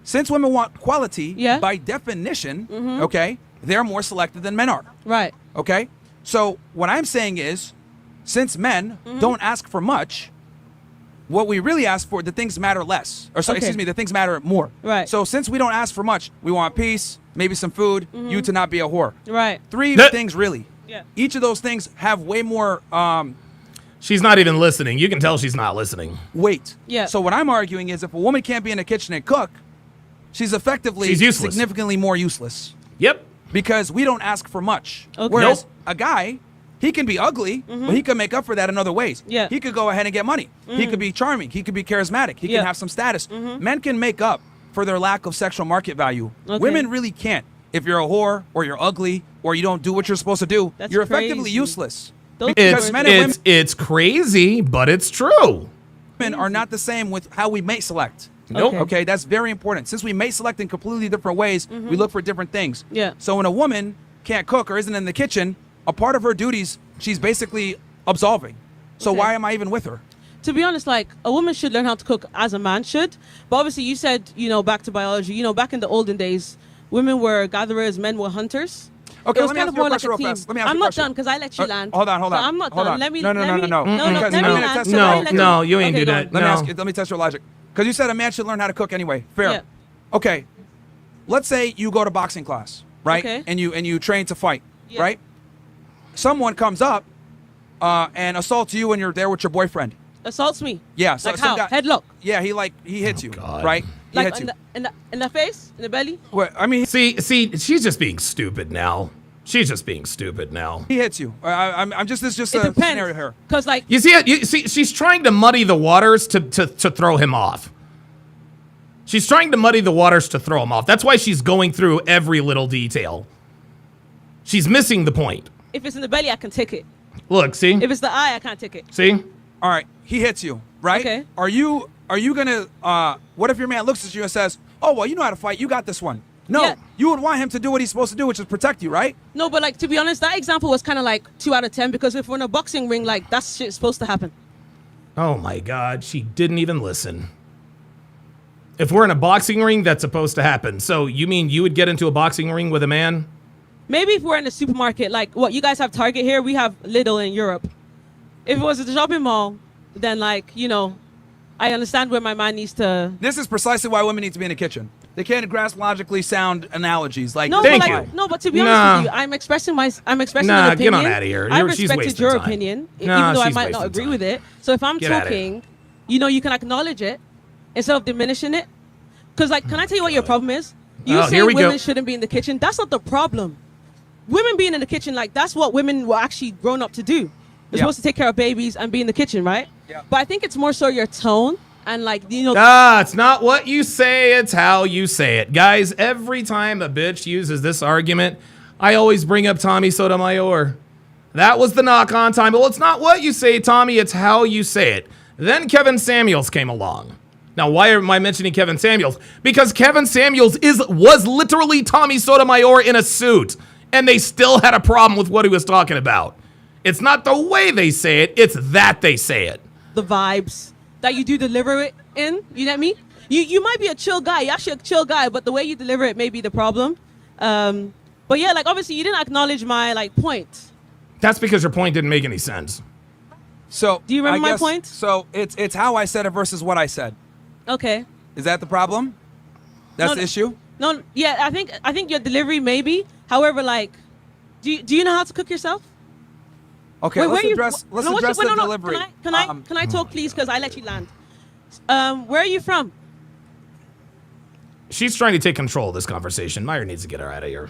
since women want quality, by definition, okay, they're more selective than men are. Right. Okay? So what I'm saying is, since men don't ask for much, what we really ask for, the things matter less. Or excuse me, the things matter more. Right. So since we don't ask for much, we want peace, maybe some food, you to not be a whore. Right. 3 things really. Yeah. Each of those things have way more She's not even listening. You can tell she's not listening. weight. Yeah. So what I'm arguing is if a woman can't be in the kitchen and cook, she's effectively significantly more useless. Yep. Because we don't ask for much. Okay. Whereas a guy He can be ugly, but he can make up for that in other ways. Yeah. He could go ahead and get money. He could be charming. He could be charismatic. He can have some status. Men can make up for their lack of sexual market value. Okay. Women really can't. If you're a whore or you're ugly or you don't do what you're supposed to do, That's you're effectively crazy. useless. Those Because men and women It's crazy, but it's true. are not the same with how we mate select. Nope. Okay, that's very important. Since we mate select in completely different ways, we look for different things. Yeah. So when a woman can't cook or isn't in the kitchen, a part of her duties, she's basically absolving. So Okay. why am I even with her? To be honest, like a woman should learn how to cook as a man should. But obviously, you said, back to biology. Back in the olden days, women were gatherers, men were hunters. Okay, It was let me kind ask of you a more like question a real team. fast. Let me ask you I'm a not question. done because I let you land. Hold on. So I'm not Hold done. on. Let me. No. Let me Because let me I'm gonna land. test So your I logic. let No, you ain't Okay, do go that. on. Let me No. ask you. Let me test your logic. Because you said a man should learn how to cook anyway. Fair. Yeah. Okay. Let's say you go to boxing class, right? Okay. And you train to fight, Yeah. right? Someone comes up and assaults you, and you're there with your boyfriend. Assaults me. Yeah. So Like some how? guy- Headlock. Yeah. He hits you, God. right? He Like hits you. in the face, in the belly. Well, I mean, See, she's just being stupid now. She's just being stupid now. he hits you. I'm just. This is just It a depends. scenario here. Cause like You see it? You see, she's trying to muddy the waters to throw him off. She's trying to muddy the waters to throw him off. That's why she's going through every little detail. She's missing the point. if it's in the belly, I can take it. Look, see? If it's the eye, I can't take it. See? All right. He hits you, right? Okay. Are you gonna? What if your man looks at you and says, "Oh well, you know how to fight. You got this one." No, Yeah. you would want him to do what he's supposed to do, which is protect you, right? No, but like to be honest, that example was kind of like 2 out of 10 because if we're in a boxing ring, like that's shit supposed to happen. Oh my God, she didn't even listen. If we're in a boxing ring, that's supposed to happen. So you mean you would get into a boxing ring with a man? Maybe if we're in a supermarket, like what you guys have Target here, we have Lidl in Europe. If it was at the shopping mall, then like I understand where my man needs to. This is precisely why women need to be in the kitchen. They can't grasp logically sound analogies. Like, No, Thank but you. like, no, but to be honest with you, I'm expressing Nah, an opinion. get on outta here. I She's respected wasting your time. opinion, Nah, even though I she's might not wasting agree time. with it. So if I'm Get outta talking, you can acknowledge it instead of diminishing it. Because like, can I tell you what your problem is? You Oh, say here we go. women shouldn't be in the kitchen. That's not the problem. Women being in the kitchen, like that's what women were actually grown up to do. They're Yeah. supposed to take care of babies and be in the kitchen, right? Yeah. But I think it's more so your tone and like It's not what you say, it's how you say it. Guys, every time a bitch uses this argument, I always bring up Tommy Sotomayor. That was the knock on Tommy. Well, it's not what you say, Tommy, it's how you say it. Then Kevin Samuels came along. Now, why am I mentioning Kevin Samuels? Because Kevin Samuels was literally Tommy Sotomayor in a suit, and they still had a problem with what he was talking about. It's not the way they say it, it's that they say it. the vibes that you do deliver it in. You know what I mean? You might be a chill guy. You're actually a chill guy, but the way you deliver it may be the problem. But yeah, like obviously you didn't acknowledge my like point. That's because your point didn't make any sense. So do you remember I my guess- point? So it's how I said it versus what I said. Okay. Is that the problem? That's No, the issue. No, yeah, I think your delivery maybe. However, like, do you know how to cook yourself? Okay, Wait, let's where you- address no, what's the your- wait, no, delivery. Can I talk, please? Because I let you land. Where are you from? She's trying to take control of this conversation. Myra needs to get her out of here.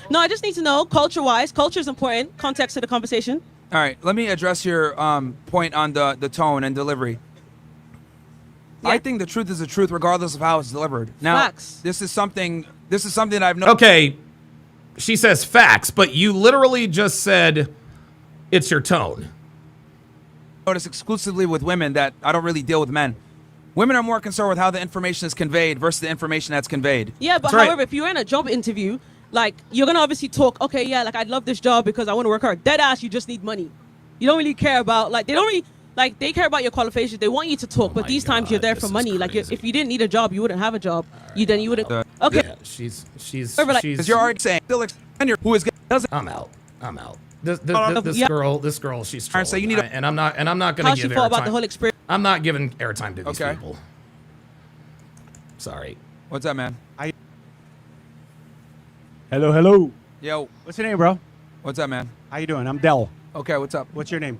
No, I just need to know culture-wise. Culture is important. Context to the conversation. All right, let me address your point on the tone and delivery. I think the truth is the truth, regardless of how it's delivered. Now, Facts. this is something that I've noticed. Okay, she says facts, but you literally just said it's your tone. Notice exclusively with women that I don't really deal with men. Women are more concerned with how the information is conveyed versus the information that's conveyed. Yeah, but however, if you're in a job interview, like you're gonna obviously talk. Okay, yeah, like I'd love this job because I want to work hard. Dead ass, you just need money. You don't really care about they don't really like they care about your qualifications. They want you to talk, but these times you're there for money. Like if you didn't need a job, you wouldn't have a job. Then you wouldn't. Okay. Yeah, she's Because you're already saying who is doesn't. I'm out. This Yeah. girl, she's trolling. so you need and I'm not gonna How give she felt about airtime. the whole experience. I'm not giving airtime to these Okay. people. Sorry. What's up, man? Hello. Yo, What's your name, bro? what's up, man? How you doing? I'm Del. Okay, what's up? What's your name?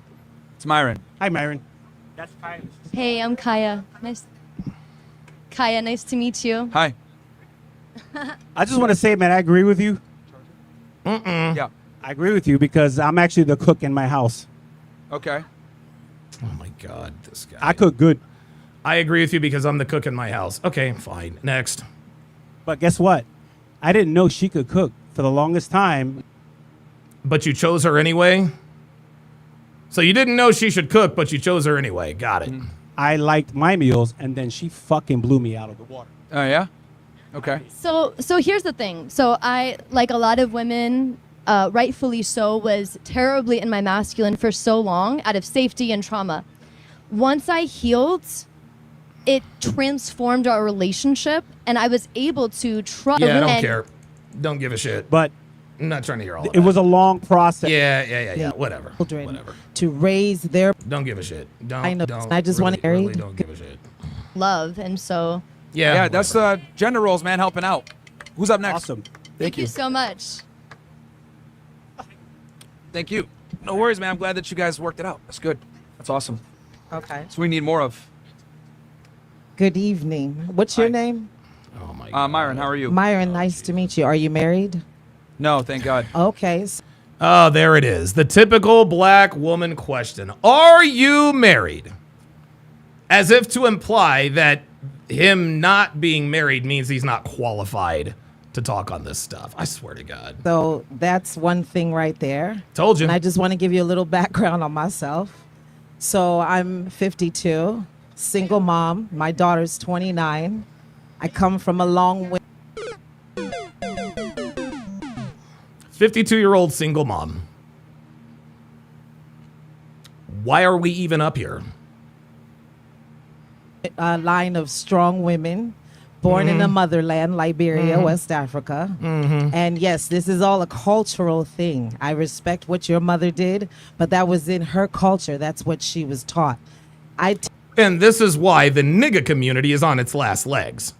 It's Myron. Hi, Myron. That's fine. Hey, I'm Kaya. Kaya, nice to meet you. Hi. I just want to say, man, I agree with you. Yeah. I agree with you because I'm actually the cook in my house. Okay. Oh my God, this guy. I cook good. I agree with you because I'm the cook in my house. Okay, fine. Next. But guess what? I didn't know she could cook for the longest time. But you chose her anyway? So you didn't know she should cook, but you chose her anyway. Got it. I liked my meals, and then she fucking blew me out of the water. Oh, yeah? Okay. So here's the thing. So I, like a lot of women, rightfully so, was terribly in my masculine for so long out of safety and trauma. Once I healed, it transformed our relationship, and I was able to trust. Yeah, I don't care. Don't give a shit. But I'm not trying to hear all of it was a long process. Yeah. Whatever. Whatever. To raise their. Don't give a shit. Don't. I know. Don't, I just want to really don't give a shit. Love, and so. Yeah, that's gender roles, man, helping out. Who's up next? Awesome. Thank you so much. Thank you. No worries, man. I'm glad that you guys worked it out. That's good. That's awesome. Okay. So we need more of. Good evening. What's your name? Oh my God. Myron, how are you? Myron, nice to meet you. Are you married? No, thank God. Okay. Oh, there it is. The typical black woman question. Are you married? As if to imply that him not being married means he's not qualified to talk on this stuff. I swear to God. So that's one thing right there. Told you. And I just want to give you a little background on myself. So I'm 52, single mom. My daughter's 29. I come from a long way. 52-year-old single mom. Why are we even up here? A line of strong women born in the motherland, Liberia, West Africa. And yes, this is all a cultural thing. I respect what your mother did, but that was in her culture. That's what she was taught. And this is why the nigga community is on its last legs.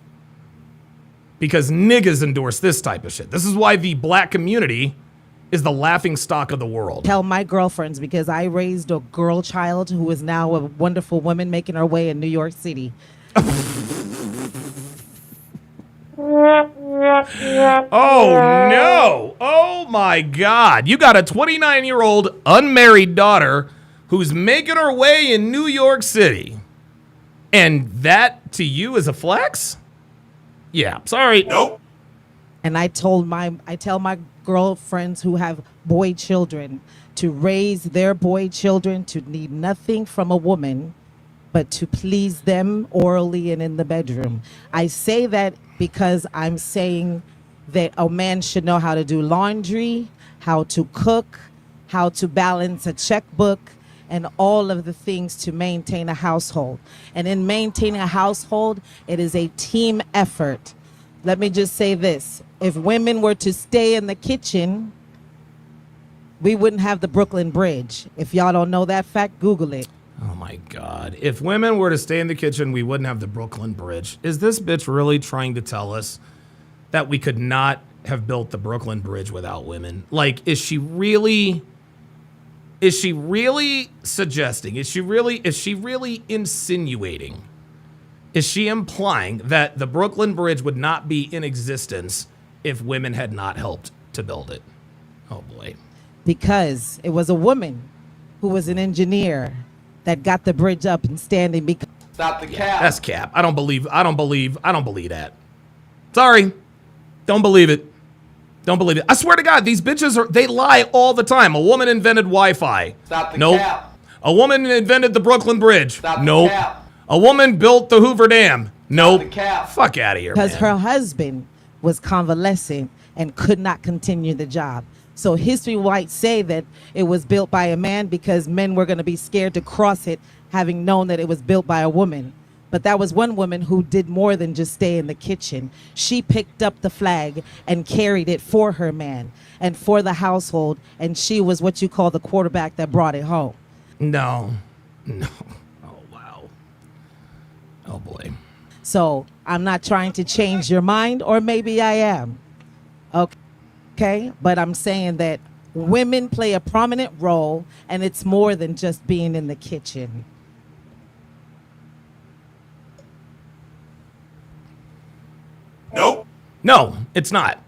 Because niggas endorse this type of shit. This is why the black community is the laughing stock of the world. Tell my girlfriends, because I raised a girl child who is now a wonderful woman making her way in New York City. Oh no! Oh my God! You got a 29-year-old unmarried daughter who's making her way in New York City, and that to you is a flex? Yeah, sorry. Nope. And I tell my girlfriends who have boy children to raise their boy children to need nothing from a woman but to please them orally and in the bedroom. I say that because I'm saying that a man should know how to do laundry, how to cook, how to balance a checkbook, and all of the things to maintain a household. And in maintaining a household, it is a team effort. Let me just say this. If women were to stay in the kitchen, we wouldn't have the Brooklyn Bridge. If y'all don't know that fact, Google it. Oh my God. If women were to stay in the kitchen, we wouldn't have the Brooklyn Bridge. Is this bitch really trying to tell us that we could not have built the Brooklyn Bridge without women? Like, is she really suggesting? Is she really insinuating? Is she implying that the Brooklyn Bridge would not be in existence if women had not helped to build it? Oh boy. Because it was a woman who was an engineer that got the bridge up and standing. Because Stop the cap. That's cap. I don't believe that. Sorry. Don't believe it. Don't believe it. I swear to God, these bitches they lie all the time. A woman invented Wi-Fi. Stop the Nope. cap. A woman invented the Brooklyn Bridge. Stop the Nope. cap. A woman built the Hoover Dam. Nope. the cap. Fuck out of here, because man. her husband was convalescent and could not continue the job. So history might say that it was built by a man because men were going to be scared to cross it, having known that it was built by a woman. But that was one woman who did more than just stay in the kitchen. She picked up the flag and carried it for her man and for the household, and she was what you call the quarterback that brought it home. No. Oh, wow. Oh, boy. So I'm not trying to change your mind, or maybe I am. Okay, but I'm saying that women play a prominent role, and it's more than just being in the kitchen. Nope. No, it's not.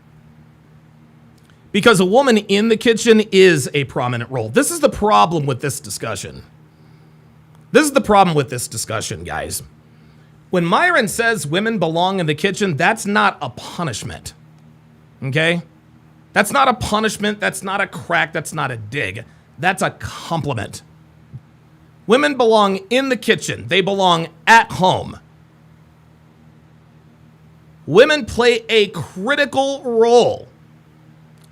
Because a woman in the kitchen is a prominent role. This is the problem with this discussion. This is the problem with this discussion, guys. When Myron says women belong in the kitchen, that's not a punishment. Okay? That's not a punishment. That's not a crack. That's not a dig. That's a compliment. Women belong in the kitchen. They belong at home. Women play a critical role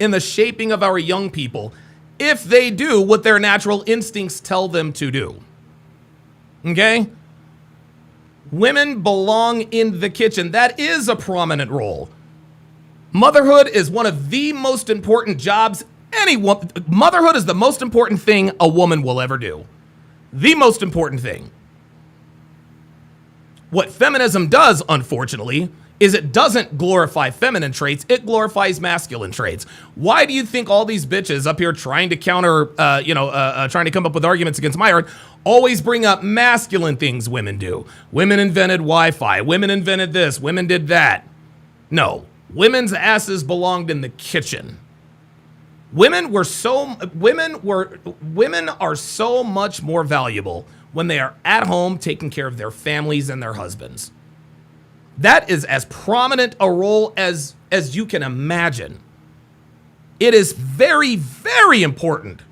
in the shaping of our young people if they do what their natural instincts tell them to do. Okay? Women belong in the kitchen. That is a prominent role. Motherhood is one of the most important jobs motherhood is the most important thing a woman will ever do. The most important thing. What feminism does, unfortunately, is it doesn't glorify feminine traits, it glorifies masculine traits. Why do you think all these bitches up here trying to counter, trying to come up with arguments against Myron, always bring up masculine things women do? Women invented Wi-Fi, women invented this, women did that. No, women's asses belonged in the kitchen. Women are so much more valuable when they are at home taking care of their families and their husbands. That is as prominent a role as you can imagine. It is very, very important.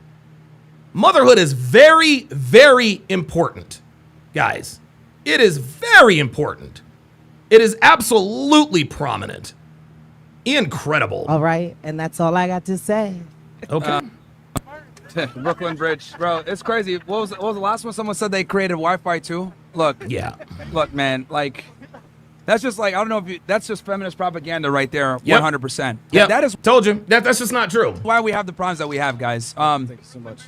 Motherhood is very, very important, guys. It is very important. It is absolutely prominent. Incredible. All right, and that's all I got to say. Okay. Brooklyn Bridge, bro, it's crazy. What was the last one? Someone said they created Wi-Fi too. Look, man, like. That's just like, I don't know if that's just feminist propaganda right there, 100%. Yeah, that is. Told you, that's just not true. Why we have the problems that we have, guys. Thank you so much.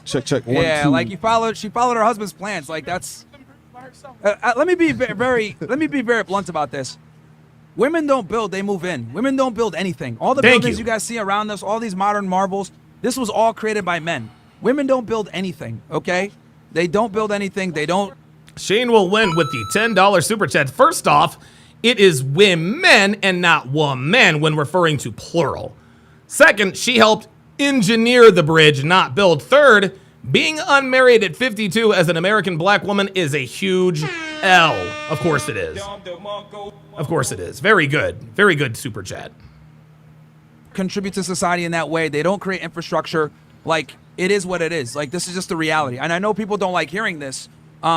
Check. 1, 2. Like she followed her husband's plans. Like that's. Let me be very blunt about this. Women don't build, they move in. Women don't build anything. All the buildings you guys see around us, all these modern marvels, this was all created by men. Women don't build anything, okay? They don't build anything. They don't. Shane will win with the $10 super chat. First off, it is women and not woman when referring to plural. Second, she helped engineer the bridge, not build. Third, being unmarried at 52 as an American black woman is a huge L. Of course it is. Of course it is. Very good. Very good super chat. Contribute to society in that way. They don't create infrastructure. Like, it is what it is. Like, this is just the reality. And I know people don't like hearing this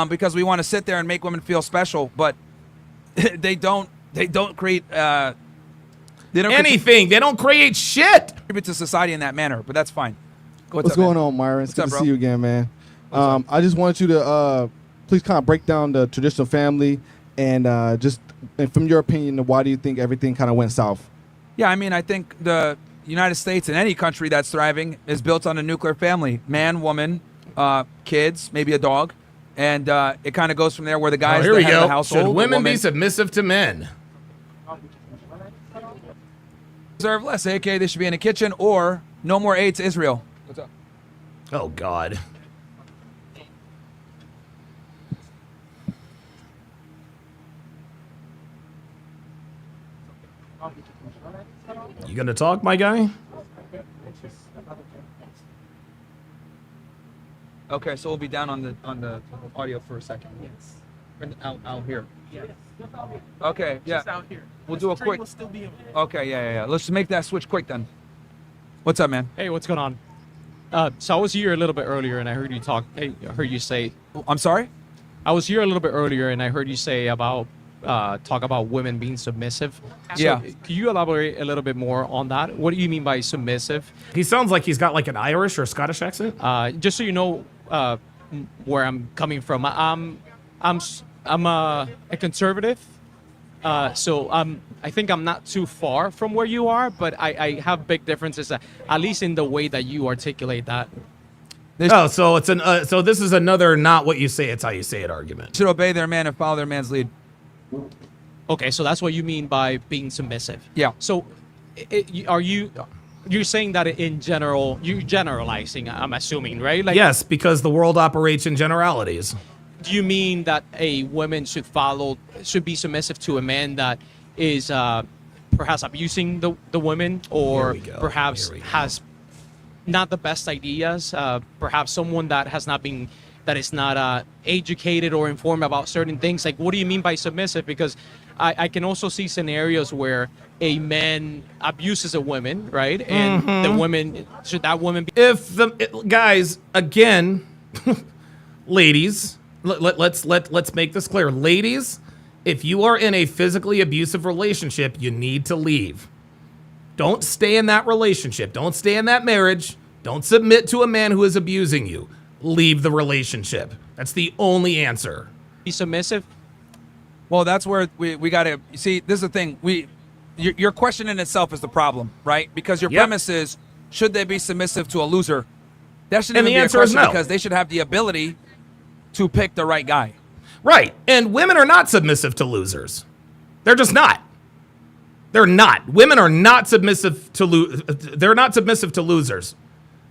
because we want to sit there and make women feel special, but they don't create anything. They don't create shit. Contribute to society in that manner, but that's fine. What's going on, Myron? It's good to see you again, man. I just wanted you to please kind of break down the traditional family and from your opinion, why do you think everything kind of went south? Yeah, I mean, I think the United States and any country that's thriving is built on a nuclear family. Man, woman, kids, maybe a dog. And it kind of goes from there where the guys here we that have go. the household. Should women be submissive to men? Deserve less, aka they should be in a kitchen, or no more aid to Israel. What's up? Oh, God. You gonna talk, my guy? Okay, so we'll be down on the audio for a second. Yes. Out here. Yes. Okay, yeah. Just out here. We'll do a quick. Will still be Okay, yeah. Let's make that switch quick then. What's up, man? Hey, what's going on? So I was here a little bit earlier, and I heard you talk. I heard you say. I'm sorry. I was here a little bit earlier, and I heard you say about talk about women being submissive. So Yeah. Can you elaborate a little bit more on that? What do you mean by submissive? He sounds like he's got like an Irish or Scottish accent. Just so you know where I'm coming from. I'm a conservative. So I think I'm not too far from where you are, but I have big differences, at least in the way that you articulate that. So it's so this is another not what you say, it's how you say it argument. Should obey their man and follow their man's lead. Okay, so that's what you mean by being submissive. Yeah. So you're saying that in general, you're generalizing, I'm assuming, right? Like, Yes, because the world operates in generalities. do you mean that a woman should be submissive to a man that is perhaps abusing the women, or perhaps has not the best ideas. Perhaps someone that is not educated or informed about certain things. Like, what do you mean by submissive? Because I can also see scenarios where a man abuses a woman, right? And the woman, should that woman be? Guys, again, ladies, let's make this clear. Ladies, if you are in a physically abusive relationship, you need to leave. Don't stay in that relationship. Don't stay in that marriage. Don't submit to a man who is abusing you. Leave the relationship. That's the only answer. Be submissive? Well, that's where we got to see. This is the thing. Your question in itself is the problem, right? Because your premise is, should they be submissive to a loser? That shouldn't even be a question, because they should have the ability to pick the right guy. Right. And women are not submissive to losers. They're just not. They're not. Women are not submissive to they're not submissive to losers.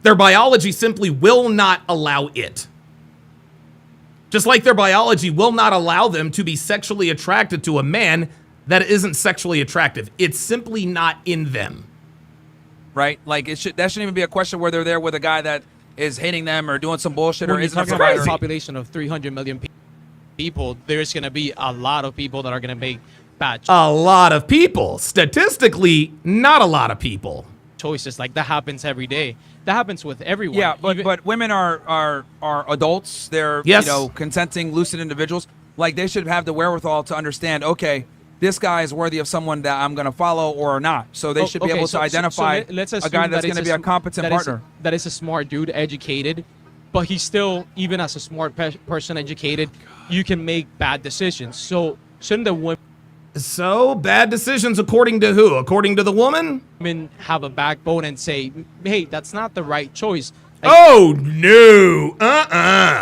Their biology simply will not allow it. Just like their biology will not allow them to be sexually attracted to a man that isn't sexually attractive. It's simply not in them. Right? Like, that shouldn't even be a question where they're there with a guy that is hating them or doing some bullshit, when or you're isn't a talking about a provider. population of 300 million people, there's going to be a lot of people that are going to make bad A lot of people. Statistically, not a lot of people. choices. Like, that happens every day. That happens with everyone. Yeah, but women are adults. They're consenting, lucid individuals. Like, they should have the wherewithal to understand, okay, this guy is worthy of someone that I'm going to follow or not. So they should be able to identify let's a guy that's going to be a competent partner. That is a smart dude, educated, but he's still, even as a smart person, educated, you can make bad decisions. So shouldn't the women... So, bad decisions according to who? According to the woman? Women have a backbone and say, hey, that's not the right choice. Oh, no.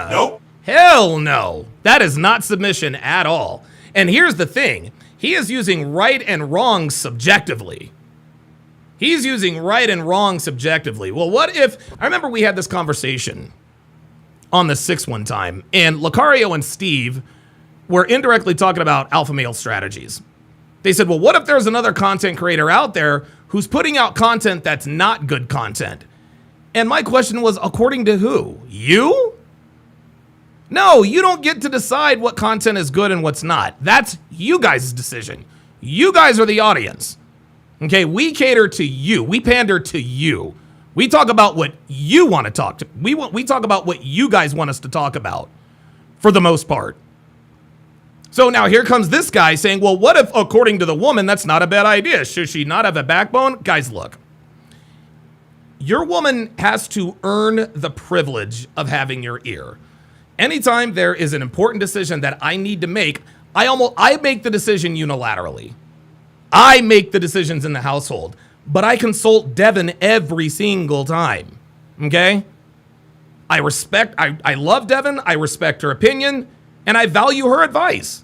Nope. Hell no. That is not submission at all. And here's the thing. He is using right and wrong subjectively. He's using right and wrong subjectively. Well, what if... I remember we had this conversation on the 6 one time, and Lucario and Steve were indirectly talking about alpha male strategies. They said, well, what if there's another content creator out there who's putting out content that's not good content? And my question was, according to who? You? No, you don't get to decide what content is good and what's not. That's you guys' decision. You guys are the audience. Okay, we cater to you. We pander to you. We talk about what you want to talk to. We talk about what you guys want us to talk about, for the most part. So now here comes this guy saying, well, what if, according to the woman, that's not a bad idea? Should she not have a backbone? Guys, look. Your woman has to earn the privilege of having your ear. Anytime there is an important decision that I need to make, I make the decision unilaterally. I make the decisions in the household, but I consult Devin every single time. Okay? I love Devin, I respect her opinion, and I value her advice.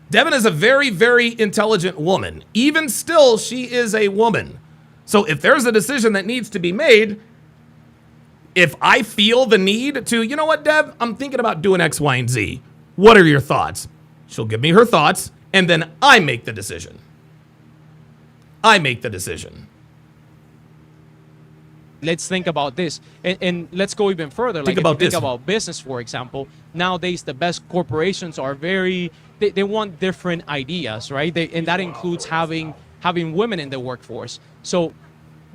Devin is a very, very intelligent woman. Even still, she is a woman. So if there's a decision that needs to be made, if I feel the need to, you know what, Dev, I'm thinking about doing X, Y, and Z. What are your thoughts? She'll give me her thoughts, and then I make the decision. I make the decision. Let's think about this, and let's go even further. Like, think about business, for example. Nowadays, the best corporations are they want different ideas, right? And that includes having women in the workforce. So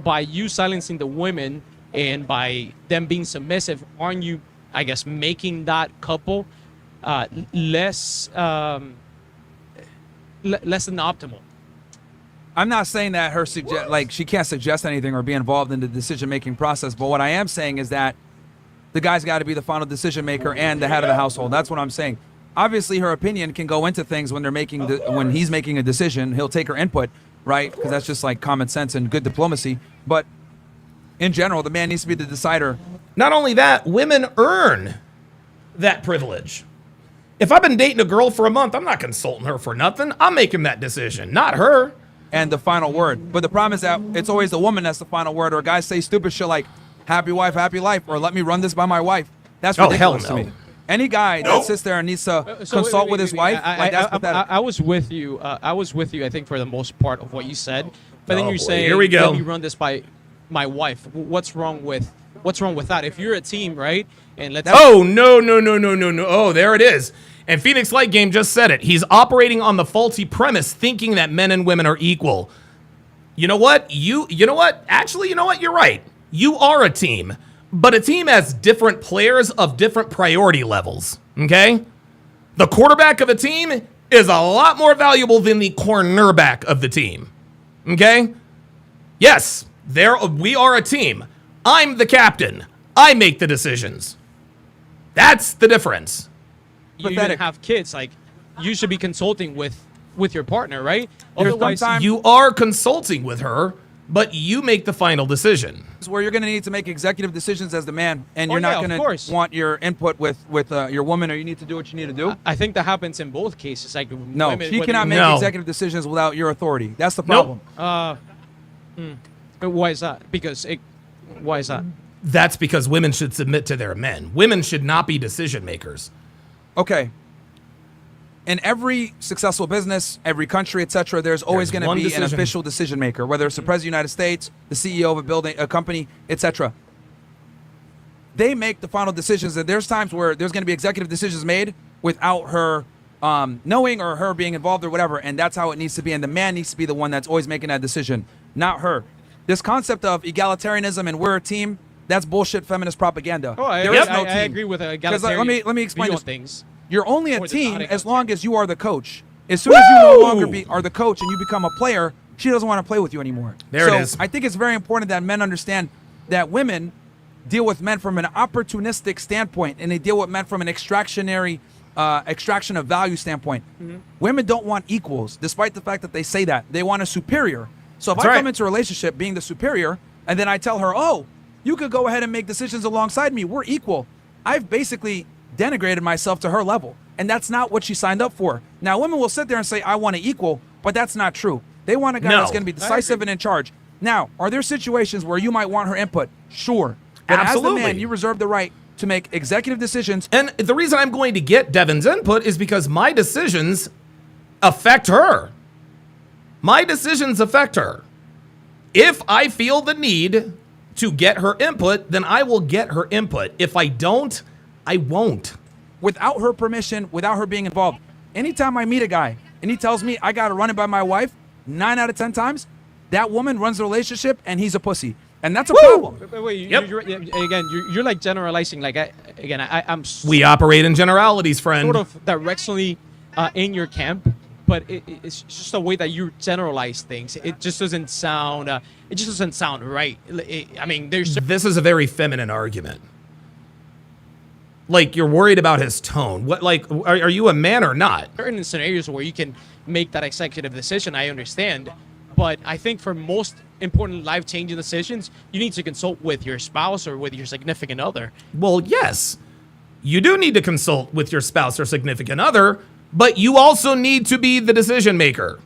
by you silencing the women and by them being submissive, aren't you, I guess, making that couple less than optimal? I'm not saying that she can't suggest anything or be involved in the decision-making process, but what I am saying is that the guy's got to be the final decision maker and the head of the household. That's what I'm saying. Obviously, her opinion can go into things when when he's making a decision. He'll take her input, right? Because that's just like common sense and good diplomacy. But in general, the man needs to be the decider. Not only that, women earn that privilege. If I've been dating a girl for a month, I'm not consulting her for nothing. I'm making that decision, not her. And the final word. But the problem is that it's always the woman that's the final word, or guys say stupid shit like, happy wife, happy life, or let me run this by my wife. That's ridiculous to me. Any guy that sits there and needs to consult with his wife, that's pathetic. I was with you. I was with you. I think for the most part of what you said, but then you're saying, here we go. Let me run this by my wife. What's wrong with that? If you're a team, right? And let's. Oh no. Oh, there it is. And Phoenix Light Game just said it. He's operating on the faulty premise, thinking that men and women are equal. You know what? You know what? Actually, you know what? You're right. You are a team, but a team has different players of different priority levels. Okay? The quarterback of a team is a lot more valuable than the cornerback of the team. Okay? Yes, we are a team. I'm the captain. I make the decisions. That's the difference. You even have kids, like you should be consulting with your partner, right? Otherwise, you are consulting with her, but you make the final decision. It's where you're going to need to make executive decisions as the man, and you're not going to want your input with your woman, or you need to do what you need to do. I think that happens in both cases. Like no, women, she cannot make executive decisions without your authority. That's the problem. Why is that? Why is that? That's because women should submit to their men. Women should not be decision makers. Okay. In every successful business, every country, etc., there's always going to be an official decision maker, whether it's the president of the United States, the CEO of a building, a company, etc. They make the final decisions, and there's times where there's going to be executive decisions made without her knowing or her being involved or whatever, and that's how it needs to be. And the man needs to be the one that's always making that decision, not her. This concept of egalitarianism and we're a team, that's bullshit feminist propaganda. There is no team. I agree with egalitarian. Let me explain this. Things. You're only a team as long as you are the coach. As soon as you no longer are the coach and you become a player, she doesn't want to play with you anymore. There it is. I think it's very important that men understand that women deal with men from an opportunistic standpoint, and they deal with men from an extraction of value standpoint. Women don't want equals, despite the fact that they say that. They want a superior. So if I come into a relationship being the superior, and then I tell her, oh, you could go ahead and make decisions alongside me, we're equal, I've basically denigrated myself to her level. And that's not what she signed up for. Now, women will sit there and say, I want to equal, but that's not true. They want a guy that's going to be decisive and in charge. Now, are there situations where you might want her input? Sure. But Absolutely. as the man, you reserve the right to make executive decisions. And the reason I'm going to get Devin's input is because my decisions affect her. My decisions affect her. If I feel the need to get her input, then I will get her input. If I don't, I won't. Without her permission, without her being involved. Anytime I meet a guy and he tells me I got to run it by my wife, 9 out of 10 times, that woman runs the relationship and he's a pussy. And that's a problem. Wait, you're like generalizing. Like, I'm. We operate in generalities, friend. Sort of directionally in your camp, but it's just a way that you generalize things. It just doesn't sound. It just doesn't sound right. I mean, This is a very feminine argument. Like, you're worried about his tone. What? Like, are you a man or not? Certain scenarios where you can make that executive decision, I understand. But I think for most important life-changing decisions, you need to consult with your spouse or with your significant other. Well, yes. You do need to consult with your spouse or significant other, but you also need to be the decision maker.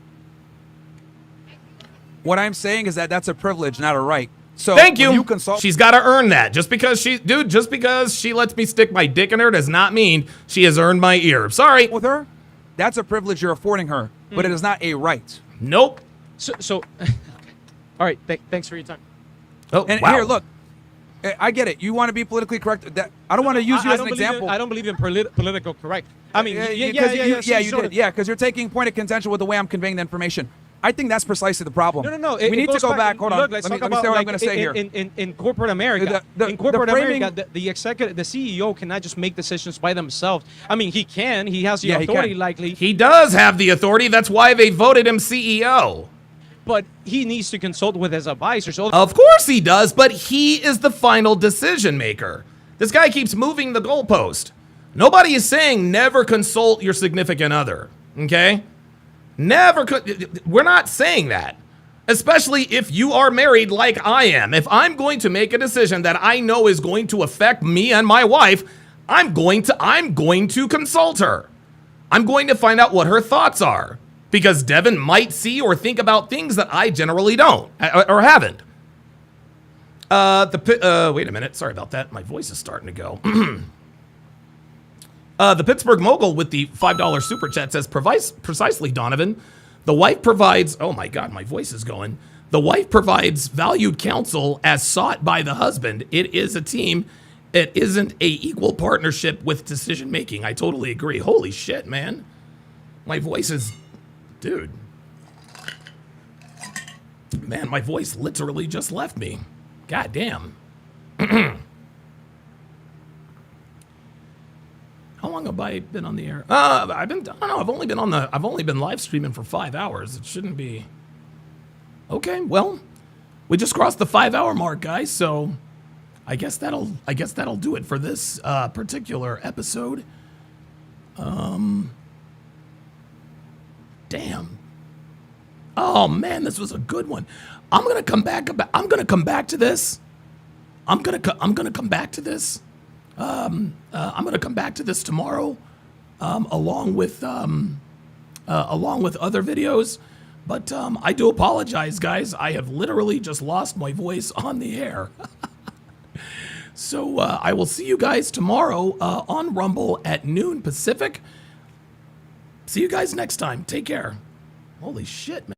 What I'm saying is that that's a privilege, not a right. So thank you. She's got to earn that. Just because she lets me stick my dick in her does not mean she has earned my ear. Sorry. With her, that's a privilege you're affording her, but it is not a right. Nope. So all right. Thanks for your time. Oh, and wow. Here, look. I get it. You want to be politically correct. I don't want to use you as an example. I don't believe in political correct. I mean, you did. Yeah, because you're taking point of contention with the way I'm conveying the information. I think that's precisely the problem. No. We need to go back. Hold on. Look, Let let's me talk say about what I'm going to say here. In corporate America, the CEO cannot just make decisions by themselves. I mean, he can. He has the authority, likely. He does have the authority. That's why they voted him CEO. But he needs to consult with his advisors. Of course he does, but he is the final decision maker. This guy keeps moving the goalpost. Nobody is saying never consult your significant other, okay? We're not saying that. Especially if you are married like I am. If I'm going to make a decision that I know is going to affect me and my wife, I'm going to consult her. I'm going to find out what her thoughts are. Because Devin might see or think about things that I generally don't or haven't. Wait a minute. Sorry about that. My voice is starting to go. The Pittsburgh Mogul with the $5 super chat says, precisely, Donovan. The wife provides, oh my God, my voice is going. The wife provides valued counsel as sought by the husband. It is a team. It isn't a equal partnership with decision making. I totally agree. Holy shit, man. My voice is, dude. Man, my voice literally just left me. God damn. How long have I been on the air? I don't know. I've only been live streaming for 5 hours. It shouldn't be. Okay, well, we just crossed the 5-hour mark, guys. So I guess that'll do it for this particular episode. Damn. Oh man, this was a good one. I'm gonna come back to this. I'm gonna come back to this. I'm gonna come back to this tomorrow, along with other videos. But I do apologize, guys. I have literally just lost my voice on the air. So I will see you guys tomorrow on Rumble at noon Pacific. See you guys next time. Take care. Holy shit, man.